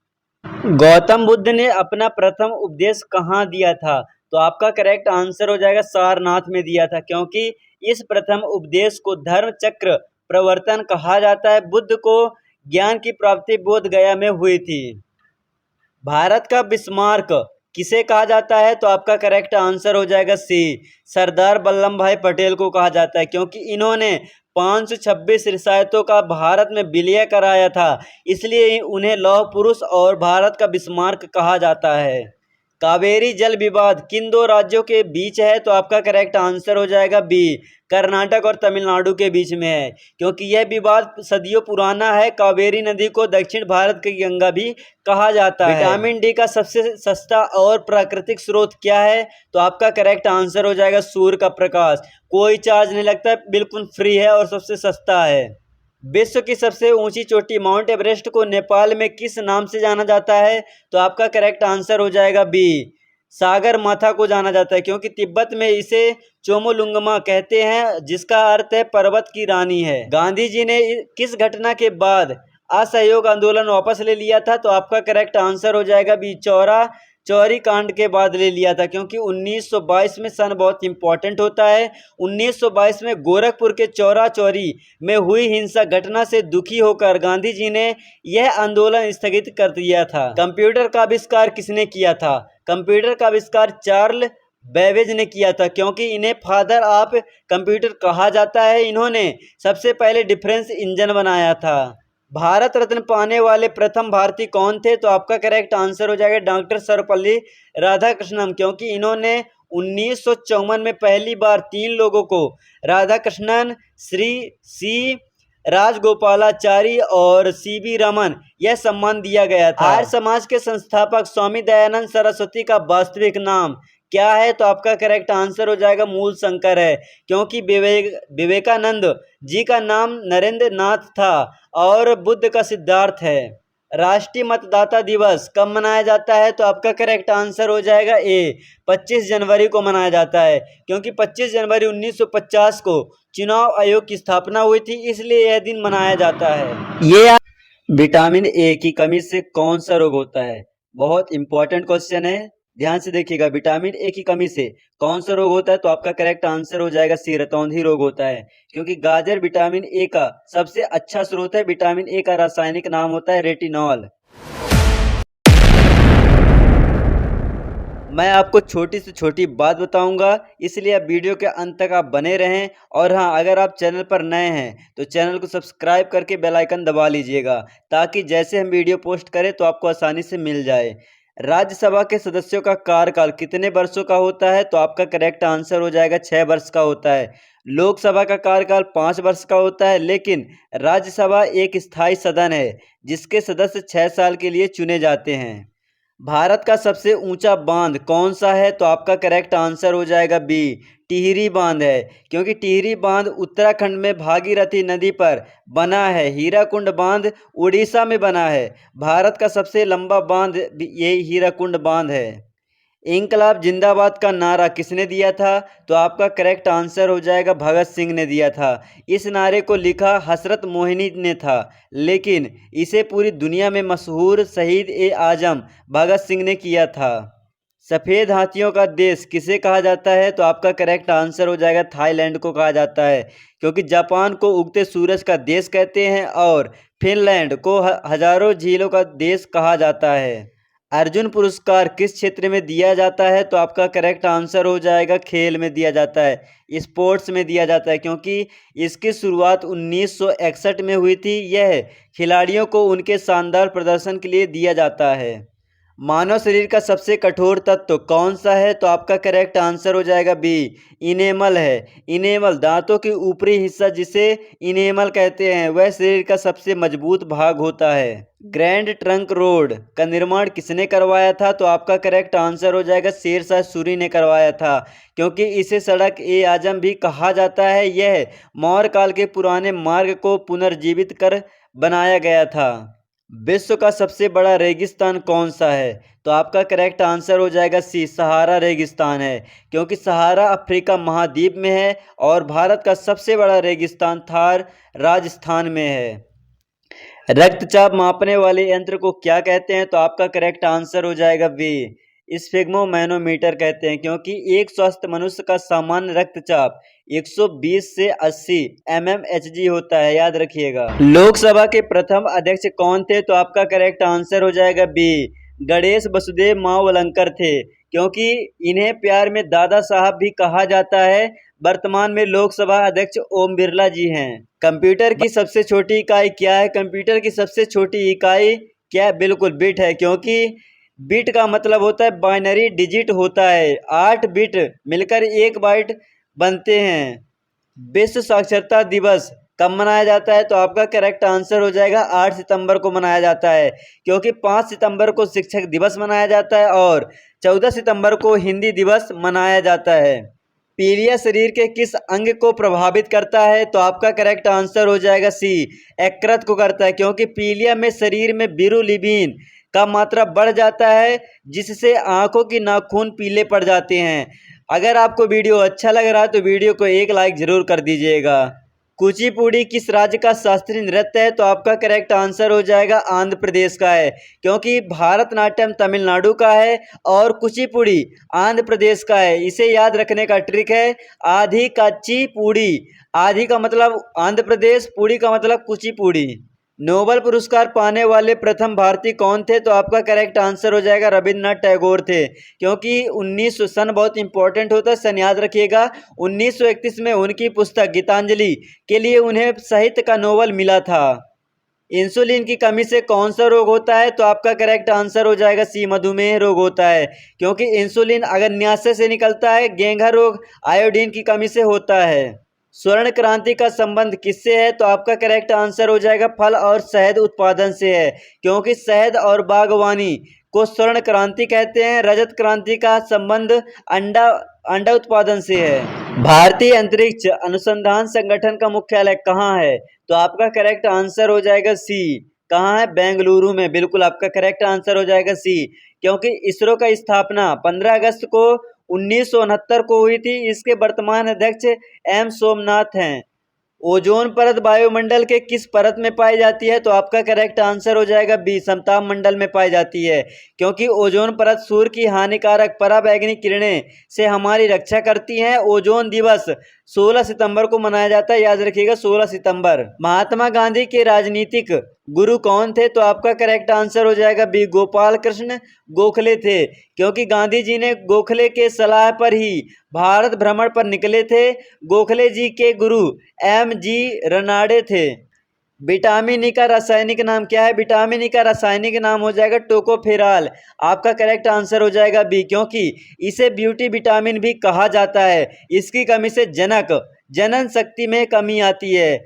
गौतम बुद्ध ने अपना प्रथम उपदेश कहाँ दिया था? तो आपका करेक्ट आंसर हो जाएगा सारनाथ में दिया था, क्योंकि इस प्रथम उपदेश को धर्म चक्र प्रवर्तन कहा जाता है। बुद्ध को ज्ञान की प्राप्ति बोध गया में हुई थी। भारत का बिस्मार्क किसे कहा जाता है? तो आपका करेक्ट आंसर हो जाएगा सी, सरदार वल्लभ भाई पटेल को कहा जाता है, क्योंकि इन्होंने 526 रियासतों का भारत में विलय कराया था, इसलिए उन्हें लौह पुरुष और भारत का बिस्मार्क कहा जाता है। कावेरी जल विवाद किन दो राज्यों के बीच है? तो आपका करेक्ट आंसर हो जाएगा बी, कर्नाटक और तमिलनाडु के बीच में है, क्योंकि यह विवाद सदियों पुराना है। कावेरी नदी को दक्षिण भारत की गंगा भी कहा जाता है। विटामिन डी का सबसे सस्ता और प्राकृतिक स्रोत क्या है? तो आपका करेक्ट आंसर हो जाएगा सूर्य का प्रकाश। कोई चार्ज नहीं लगता, बिल्कुल फ्री है और सबसे सस्ता है। विश्व की सबसे ऊंची चोटी माउंट एवरेस्ट को नेपाल में किस नाम से जाना जाता है? तो आपका करेक्ट आंसर हो जाएगा बी, सागर माथा को जाना जाता है, क्योंकि तिब्बत में इसे चोमोलुंगमा कहते हैं, जिसका अर्थ है पर्वत की रानी है। गांधी जी ने किस घटना के बाद असहयोग आंदोलन वापस ले लिया था? तो आपका करेक्ट आंसर हो जाएगा बी, चौरी कांड के बाद ले लिया था, क्योंकि 1922 में सन बहुत इंपॉर्टेंट होता है। 1922 में गोरखपुर के चौरा चौरी में हुई हिंसक घटना से दुखी होकर गांधी जी ने यह आंदोलन स्थगित कर दिया था। कंप्यूटर का आविष्कार किसने किया था? कंप्यूटर का आविष्कार चार्ल्स बेबेज ने किया था, क्योंकि इन्हें फादर ऑफ कंप्यूटर कहा जाता है। इन्होंने सबसे पहले डिफरेंस इंजन बनाया था। भारत रत्न पाने वाले प्रथम भारतीय कौन थे? तो आपका करेक्ट आंसर हो जाएगा डॉक्टर सर्वपल्ली राधाकृष्णन, क्योंकि इन्होंने 1954 में पहली बार 3 लोगों को राधाकृष्णन, श्री सी राजगोपालाचारी और CB रमन यह सम्मान दिया गया था। आर्य समाज के संस्थापक स्वामी दयानंद सरस्वती का वास्तविक नाम क्या है? तो आपका करेक्ट आंसर हो जाएगा मूल शंकर है, क्योंकि विवेकानंद जी का नाम नरेंद्र नाथ था और बुद्ध का सिद्धार्थ है। राष्ट्रीय मतदाता दिवस कब मनाया जाता है? तो आपका करेक्ट आंसर हो जाएगा ए, 25 जनवरी को मनाया जाता है, क्योंकि 25 जनवरी 1950 को चुनाव आयोग की स्थापना हुई थी, इसलिए यह दिन मनाया जाता है। ये विटामिन ए की कमी से कौन सा रोग होता है? बहुत इंपॉर्टेंट क्वेश्चन है, ध्यान से देखिएगा। विटामिन ए की कमी से कौन सा रोग होता है? तो आपका करेक्ट आंसर हो जाएगा सी, रतौंधी रोग होता है, क्योंकि गाजर विटामिन ए का सबसे अच्छा स्रोत है। विटामिन ए का रासायनिक नाम होता है रेटिनॉल। मैं आपको छोटी से छोटी बात बताऊंगा, इसलिए आप वीडियो के अंत तक आप बने रहें। और हाँ, अगर आप चैनल पर नए हैं तो चैनल को सब्सक्राइब करके बेल आइकन दबा लीजिएगा, ताकि जैसे हम वीडियो पोस्ट करें तो आपको आसानी से मिल जाए। राज्यसभा के सदस्यों का कार्यकाल कितने वर्षों का होता है? तो आपका करेक्ट आंसर हो जाएगा 6 वर्ष का होता है। लोकसभा का कार्यकाल 5 वर्ष का होता है, लेकिन राज्यसभा एक स्थायी सदन है जिसके सदस्य 6 साल के लिए चुने जाते हैं। भारत का सबसे ऊंचा बांध कौन सा है? तो आपका करेक्ट आंसर हो जाएगा बी, टिहरी बांध है। क्योंकि टिहरी बांध उत्तराखंड में भागीरथी नदी पर बना है। हीराकुंड बांध उड़ीसा में बना है। भारत का सबसे लंबा बांध ये हीराकुंड बांध है। इंकलाब जिंदाबाद का नारा किसने दिया था? तो आपका करेक्ट आंसर हो जाएगा भगत सिंह ने दिया था। इस नारे को लिखा हसरत मोहिनी ने था, लेकिन इसे पूरी दुनिया में मशहूर शहीद ए आजम भगत सिंह ने किया था। सफ़ेद हाथियों का देश किसे कहा जाता है? तो आपका करेक्ट आंसर हो जाएगा थाईलैंड को कहा जाता है। क्योंकि जापान को उगते सूरज का देश कहते हैं और फिनलैंड को हजारों झीलों का देश कहा जाता है। अर्जुन पुरस्कार किस क्षेत्र में दिया जाता है? तो आपका करेक्ट आंसर हो जाएगा खेल में दिया जाता है, स्पोर्ट्स में दिया जाता है। क्योंकि इसकी शुरुआत 1961 में हुई थी। यह खिलाड़ियों को उनके शानदार प्रदर्शन के लिए दिया जाता है। मानव शरीर का सबसे कठोर तत्व कौन सा है? तो आपका करेक्ट आंसर हो जाएगा बी, इनेमल है। इनेमल दांतों की ऊपरी हिस्सा जिसे इनेमल कहते हैं वह शरीर का सबसे मजबूत भाग होता है। ग्रैंड ट्रंक रोड का निर्माण किसने करवाया था? तो आपका करेक्ट आंसर हो जाएगा शेरशाह सूरी ने करवाया था। क्योंकि इसे सड़क ए आजम भी कहा जाता है। यह मौर्य काल के पुराने मार्ग को पुनर्जीवित कर बनाया गया था। विश्व का सबसे बड़ा रेगिस्तान कौन सा है? तो आपका करेक्ट आंसर हो जाएगा सी, सहारा रेगिस्तान है। क्योंकि सहारा अफ्रीका महाद्वीप में है और भारत का सबसे बड़ा रेगिस्तान थार राजस्थान में है। रक्तचाप मापने वाले यंत्र को क्या कहते हैं? तो आपका करेक्ट आंसर हो जाएगा बी, स्फिग्मोमैनोमीटर कहते हैं। क्योंकि एक स्वस्थ मनुष्य का सामान्य रक्तचाप 120 से 80 mmHg होता है, याद रखिएगा। लोकसभा के प्रथम अध्यक्ष कौन थे? तो आपका करेक्ट आंसर हो जाएगा बी, गणेश वसुदेव मावलंकर थे। क्योंकि इन्हें प्यार में दादा साहब भी कहा जाता है। वर्तमान में लोकसभा अध्यक्ष ओम बिरला जी हैं। कंप्यूटर की सबसे छोटी इकाई क्या है? कंप्यूटर की सबसे छोटी इकाई क्या? बिल्कुल बिट है। क्योंकि बिट का मतलब होता है बाइनरी डिजिट होता है। 8 बिट मिलकर 1 बाइट बनते हैं। विश्व साक्षरता दिवस कब मनाया जाता है? तो आपका करेक्ट आंसर हो जाएगा 8 सितंबर को मनाया जाता है। क्योंकि 5 सितंबर को शिक्षक दिवस मनाया जाता है और 14 सितंबर को हिंदी दिवस मनाया जाता है। पीलिया शरीर के किस अंग को प्रभावित करता है? तो आपका करेक्ट आंसर हो जाएगा सी, यकृत को करता है। क्योंकि पीलिया में शरीर में बिरुलिबिन का मात्रा बढ़ जाता है, जिससे आंखों की नाखून पीले पड़ जाते हैं। अगर आपको वीडियो अच्छा लग रहा है तो वीडियो को एक लाइक जरूर कर दीजिएगा। कुचिपुड़ी किस राज्य का शास्त्रीय नृत्य है? तो आपका करेक्ट आंसर हो जाएगा आंध्र प्रदेश का है। क्योंकि भारतनाट्यम तमिलनाडु का है और कुचिपुड़ी आंध्र प्रदेश का है। इसे याद रखने का ट्रिक है आधी काची पूड़ी। आधी का मतलब आंध्र प्रदेश, पूड़ी का मतलब कुचिपुड़ी। नोबेल पुरस्कार पाने वाले प्रथम भारतीय कौन थे? तो आपका करेक्ट आंसर हो जाएगा रविन्द्रनाथ टैगोर थे। क्योंकि 1900 सन बहुत इंपॉर्टेंट होता है, सन याद रखिएगा। 1931 में उनकी पुस्तक गीतांजलि के लिए उन्हें साहित्य का नोबेल मिला था। इंसुलिन की कमी से कौन सा रोग होता है? तो आपका करेक्ट आंसर हो जाएगा सी, मधुमेह रोग होता है। क्योंकि इंसुलिन अग्न्याशय से निकलता है। घेंघा रोग आयोडीन की कमी से होता है। स्वर्ण क्रांति का संबंध किससे है? तो आपका करेक्ट आंसर हो जाएगा फल और शहद उत्पादन से है। क्योंकि शहद और बागवानी को स्वर्ण क्रांति कहते हैं। रजत क्रांति का संबंध अंडा उत्पादन से है। भारतीय अंतरिक्ष अनुसंधान संगठन का मुख्यालय कहाँ है? तो आपका करेक्ट आंसर हो जाएगा सी, कहाँ है? बेंगलुरु में। बिल्कुल आपका करेक्ट आंसर हो जाएगा सी। क्योंकि इसरो का स्थापना 15 अगस्त को 1969 को हुई थी। इसके वर्तमान अध्यक्ष एम सोमनाथ हैं। ओजोन परत वायुमंडल के किस परत में पाई जाती है? तो आपका करेक्ट आंसर हो जाएगा बी, समताप मंडल में पाई जाती है। क्योंकि ओजोन परत सूर्य की हानिकारक पराबैंगनी किरणें से हमारी रक्षा करती हैं। ओजोन दिवस 16 सितंबर को मनाया जाता है, याद रखिएगा 16 सितंबर। महात्मा गांधी के राजनीतिक गुरु कौन थे? तो आपका करेक्ट आंसर हो जाएगा बी, गोपाल कृष्ण गोखले थे। क्योंकि गांधी जी ने गोखले के सलाह पर ही भारत भ्रमण पर निकले थे। गोखले जी के गुरु MG रनाडे थे। विटामिन ई का रासायनिक नाम क्या है? विटामिन ई का रासायनिक नाम हो जाएगा टोकोफेराल। आपका करेक्ट आंसर हो जाएगा बी, क्योंकि इसे ब्यूटी विटामिन भी कहा जाता है। इसकी कमी से जनन शक्ति में कमी आती है,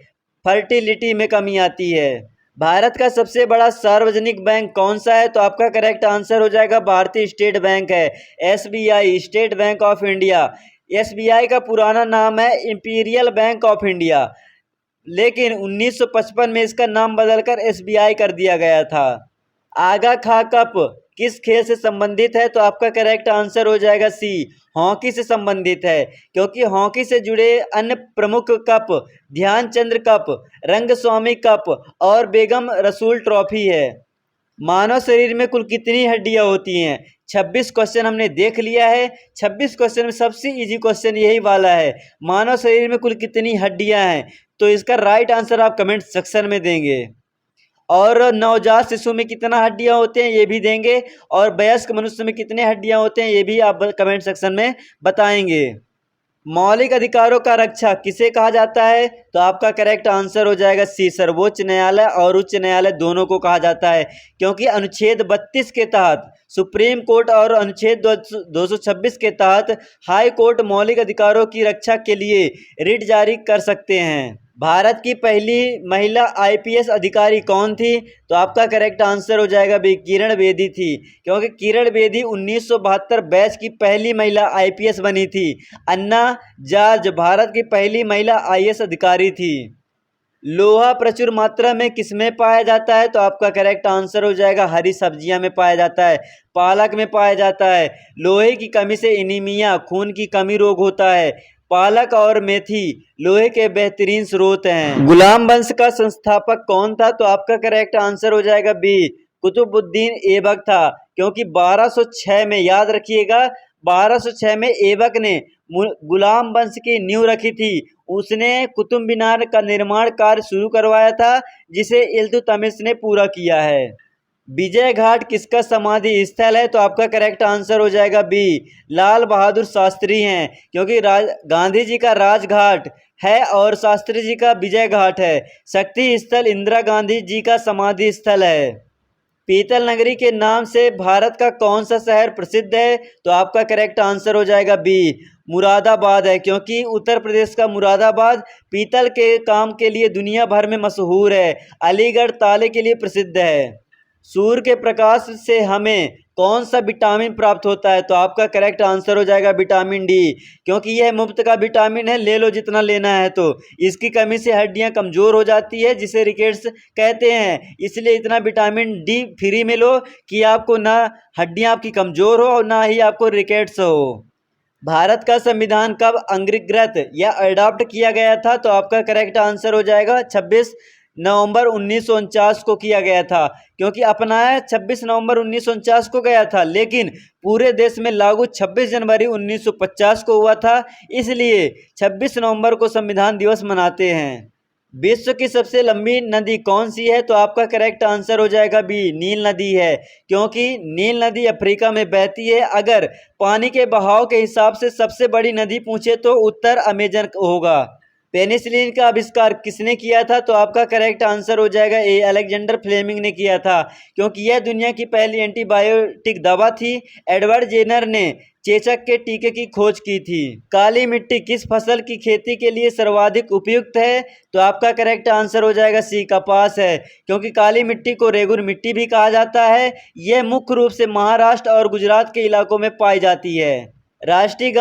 फर्टिलिटी में कमी आती है। भारत का सबसे बड़ा सार्वजनिक बैंक कौन सा है? तो आपका करेक्ट आंसर हो जाएगा भारतीय स्टेट बैंक है, SBI, state bank of India. SBI का पुराना नाम है इंपीरियल बैंक ऑफ इंडिया, लेकिन 1955 में इसका नाम बदलकर एसबीआई कर दिया गया था। आगा खा कप किस खेल से संबंधित है? तो आपका करेक्ट आंसर हो जाएगा सी, हॉकी से संबंधित है, क्योंकि हॉकी से जुड़े अन्य प्रमुख cup Dhyan Chandra cup, Rangaswamy cup और बेगम रसूल ट्रॉफी है। मानव शरीर में कुल कितनी हड्डियां होती हैं? 26 क्वेश्चन हमने देख लिया है। 26 क्वेश्चन में सबसे इजी क्वेश्चन यही वाला है, मानव शरीर में कुल कितनी हड्डियां हैं? तो इसका राइट आंसर आप कमेंट सेक्शन में देंगे। और नवजात शिशु में कितना हड्डियां होते हैं ये भी देंगे, और वयस्क मनुष्य में कितने हड्डियां होते हैं ये भी आप कमेंट सेक्शन में बताएंगे। मौलिक अधिकारों का रक्षा किसे कहा जाता है? तो आपका करेक्ट आंसर हो जाएगा सी, सर्वोच्च न्यायालय और उच्च न्यायालय दोनों को कहा जाता है, क्योंकि अनुच्छेद 32 के तहत सुप्रीम कोर्ट और अनुच्छेद 226 के तहत हाई कोर्ट मौलिक अधिकारों की रक्षा के लिए रिट जारी कर सकते हैं। भारत की पहली महिला आईपीएस अधिकारी कौन थी? तो आपका करेक्ट आंसर हो जाएगा बी, किरण बेदी थी, क्योंकि किरण बेदी 1972 बैच की पहली महिला आईपीएस बनी थी। अन्ना जॉर्ज भारत की पहली महिला आईएएस अधिकारी थी। लोहा प्रचुर मात्रा में किसमें पाया जाता है? तो आपका करेक्ट आंसर हो जाएगा हरी सब्जियां में पाया जाता है, पालक में पाया जाता है। लोहे की कमी से एनीमिया, खून की कमी रोग होता है। पालक और मेथी लोहे के बेहतरीन स्रोत हैं। गुलाम वंश का संस्थापक कौन था? तो आपका करेक्ट आंसर हो जाएगा बी, कुतुबुद्दीन ऐबक था, क्योंकि 1206 में, याद रखिएगा, 1206 में ऐबक ने गुलाम वंश की नींव रखी थी। उसने कुतुब मीनार का निर्माण कार्य शुरू करवाया था, जिसे इल्तुतमिश ने पूरा किया है। विजय घाट किसका समाधि स्थल है? तो आपका करेक्ट आंसर हो जाएगा बी, लाल बहादुर शास्त्री हैं, क्योंकि गांधी जी का राजघाट है और शास्त्री जी का विजय घाट है। शक्ति स्थल इंदिरा गांधी जी का समाधि स्थल है। पीतल नगरी के नाम से भारत का कौन सा शहर प्रसिद्ध है? तो आपका करेक्ट आंसर हो जाएगा बी, मुरादाबाद है, क्योंकि उत्तर प्रदेश का मुरादाबाद पीतल के काम के लिए दुनिया भर में मशहूर है। अलीगढ़ ताले के लिए प्रसिद्ध है। सूर्य के प्रकाश से हमें कौन सा विटामिन प्राप्त होता है? तो आपका करेक्ट आंसर हो जाएगा विटामिन डी, क्योंकि यह मुफ्त का विटामिन है, ले लो जितना लेना है। तो इसकी कमी से हड्डियां कमज़ोर हो जाती है, जिसे रिकेट्स कहते हैं। इसलिए इतना विटामिन डी फ्री में लो कि आपको ना हड्डियां आपकी कमज़ोर हो और ना ही आपको रिकेट्स हो। भारत का संविधान कब अंगीकृत या अडॉप्ट किया गया था? तो आपका करेक्ट आंसर हो जाएगा 26 नवंबर 1949 को किया गया था, क्योंकि अपनाया 26 नवंबर 1949 को गया था, लेकिन पूरे देश में लागू 26 जनवरी 1950 को हुआ था। इसलिए 26 नवंबर को संविधान दिवस मनाते हैं। विश्व की सबसे लंबी नदी कौन सी है? तो आपका करेक्ट आंसर हो जाएगा बी, नील नदी है, क्योंकि नील नदी अफ्रीका में बहती है। अगर पानी के बहाव के हिसाब से सबसे बड़ी नदी पूछे तो उत्तर अमेजन होगा। पेनिसिलिन का आविष्कार किसने किया था? तो आपका करेक्ट आंसर हो जाएगा ए, अलेक्जेंडर फ्लेमिंग ने किया था, क्योंकि यह दुनिया की पहली एंटीबायोटिक दवा थी। एडवर्ड जेनर ने चेचक के टीके की खोज की थी। काली मिट्टी किस फसल की खेती के लिए सर्वाधिक उपयुक्त है? तो आपका करेक्ट आंसर हो जाएगा सी, कपास है, क्योंकि काली मिट्टी को रेगुर मिट्टी भी कहा जाता है। यह मुख्य रूप से महाराष्ट्र और गुजरात के इलाकों में पाई जाती है। राष्ट्रीय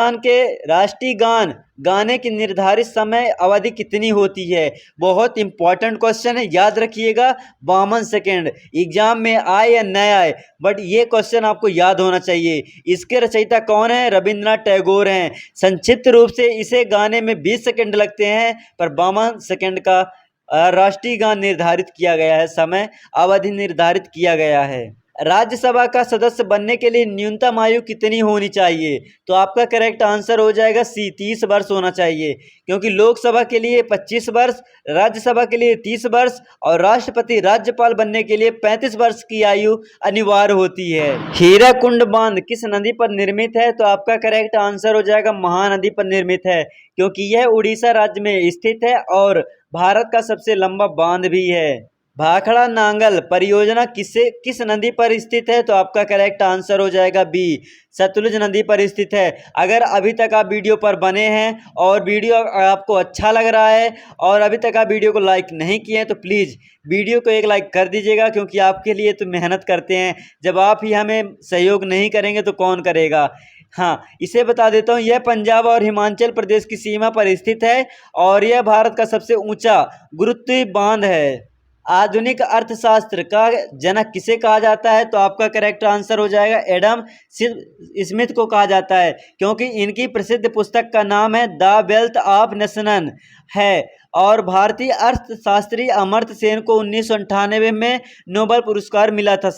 गान गाने की निर्धारित समय अवधि कितनी होती है? बहुत इंपॉर्टेंट क्वेश्चन है, याद रखिएगा, 52 सेकेंड। एग्जाम में आए या न आए, बट ये क्वेश्चन आपको याद होना चाहिए। इसके रचयिता कौन है? रविंद्रनाथ टैगोर हैं। संक्षिप्त रूप से इसे गाने में 20 सेकेंड लगते हैं, पर 52 सेकेंड का राष्ट्रीय गान निर्धारित किया गया है, समय अवधि निर्धारित किया गया है। राज्यसभा का सदस्य बनने के लिए न्यूनतम आयु कितनी होनी चाहिए? तो आपका करेक्ट आंसर हो जाएगा सी, 30 वर्ष होना चाहिए, क्योंकि लोकसभा के लिए 25 वर्ष, राज्यसभा के लिए 30 वर्ष और राष्ट्रपति राज्यपाल बनने के लिए 35 वर्ष की आयु अनिवार्य होती है। हीराकुंड बांध किस नदी पर निर्मित है? तो आपका करेक्ट आंसर हो जाएगा महानदी पर निर्मित है, क्योंकि यह उड़ीसा राज्य में स्थित है और भारत का सबसे लंबा बांध भी है। भाखड़ा नांगल परियोजना किस नदी पर स्थित है? तो आपका करेक्ट आंसर हो जाएगा बी, सतलुज नदी पर स्थित है। अगर अभी तक आप वीडियो पर बने हैं और वीडियो आपको अच्छा लग रहा है और अभी तक आप वीडियो को लाइक नहीं किए हैं तो प्लीज़ वीडियो को एक लाइक कर दीजिएगा, क्योंकि आपके लिए तो मेहनत करते हैं। जब आप ही हमें सहयोग नहीं करेंगे तो कौन करेगा। हाँ, इसे बता देता हूँ, यह पंजाब और हिमाचल प्रदेश की सीमा पर स्थित है और यह भारत का सबसे ऊंचा गुरुत्वीय बांध है। आधुनिक अर्थशास्त्र का जनक किसे कहा जाता है? तो आपका करेक्ट आंसर हो जाएगा एडम स्मिथ को कहा जाता है, क्योंकि इनकी प्रसिद्ध पुस्तक का नाम है द वेल्थ ऑफ नेशन है। और भारतीय अर्थशास्त्री अमर्त्य सेन को 1998 में नोबेल पुरस्कार मिला था।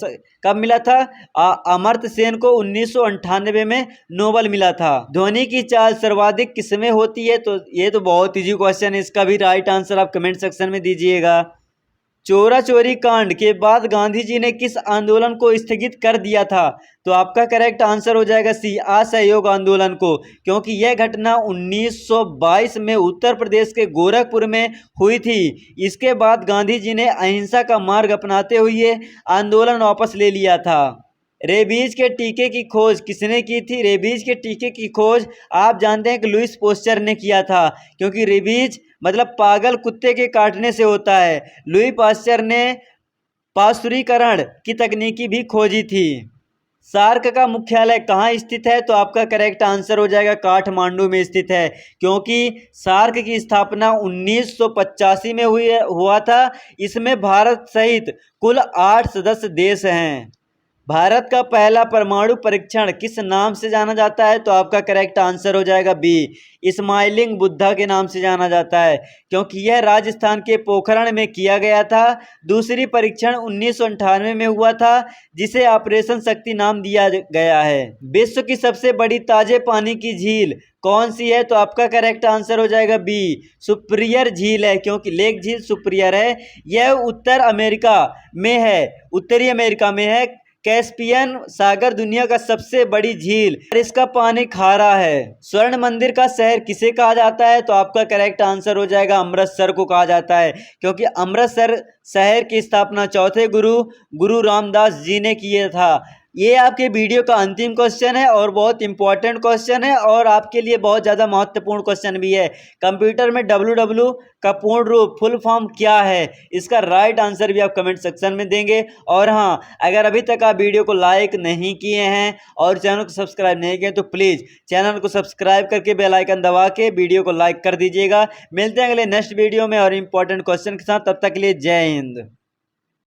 कब मिला था? अमर्त्य सेन को 1998 में नोबेल मिला था। ध्वनि की चाल सर्वाधिक किसमें होती है? तो ये तो बहुत इजी क्वेश्चन है, इसका भी राइट आंसर आप कमेंट सेक्शन में दीजिएगा। चोरा चोरी कांड के बाद गांधी जी ने किस आंदोलन को स्थगित कर दिया था? तो आपका करेक्ट आंसर हो जाएगा सी, असहयोग आंदोलन को, क्योंकि यह घटना 1922 में उत्तर प्रदेश के गोरखपुर में हुई थी। इसके बाद गांधी जी ने अहिंसा का मार्ग अपनाते हुए आंदोलन वापस ले लिया था। रेबीज के टीके की खोज किसने की थी? रेबीज के टीके की खोज आप जानते हैं कि लुईस पोस्चर ने किया था, क्योंकि रेबीज मतलब पागल कुत्ते के काटने से होता है। लुई पास्चर ने पाश्चुरीकरण की तकनीकी भी खोजी थी। सार्क का मुख्यालय कहाँ स्थित है? तो आपका करेक्ट आंसर हो जाएगा काठमांडू में स्थित है, क्योंकि सार्क की स्थापना 1985 में हुआ था। इसमें भारत सहित कुल 8 सदस्य देश हैं। भारत का पहला परमाणु परीक्षण किस नाम से जाना जाता है? तो आपका करेक्ट आंसर हो जाएगा बी, स्माइलिंग बुद्धा के नाम से जाना जाता है, क्योंकि यह राजस्थान के पोखरण में किया गया था। दूसरी परीक्षण 1998 में हुआ था, जिसे ऑपरेशन शक्ति नाम दिया गया है। विश्व की सबसे बड़ी ताजे पानी की झील कौन सी है? तो आपका करेक्ट आंसर हो जाएगा बी, सुपिरियर झील है, क्योंकि लेक झील सुपिरियर है। यह उत्तरी अमेरिका में है। कैस्पियन सागर दुनिया का सबसे बड़ी झील और इसका पानी खारा है। स्वर्ण मंदिर का शहर किसे कहा जाता है? तो आपका करेक्ट आंसर हो जाएगा अमृतसर को कहा जाता है, क्योंकि अमृतसर शहर की स्थापना चौथे गुरु रामदास जी ने किया था। ये आपके वीडियो का अंतिम क्वेश्चन है और बहुत इंपॉर्टेंट क्वेश्चन है और आपके लिए बहुत ज़्यादा महत्वपूर्ण क्वेश्चन भी है। कंप्यूटर में www का पूर्ण रूप फुल फॉर्म क्या है? इसका राइट आंसर भी आप कमेंट सेक्शन में देंगे। और हाँ, अगर अभी तक आप वीडियो को लाइक नहीं किए हैं और चैनल को सब्सक्राइब नहीं किए तो प्लीज़ चैनल को सब्सक्राइब करके बेल आइकन दबा के वीडियो को लाइक कर दीजिएगा। मिलते हैं अगले नेक्स्ट वीडियो में और इंपॉर्टेंट क्वेश्चन के साथ। तब तक के लिए जय हिंद।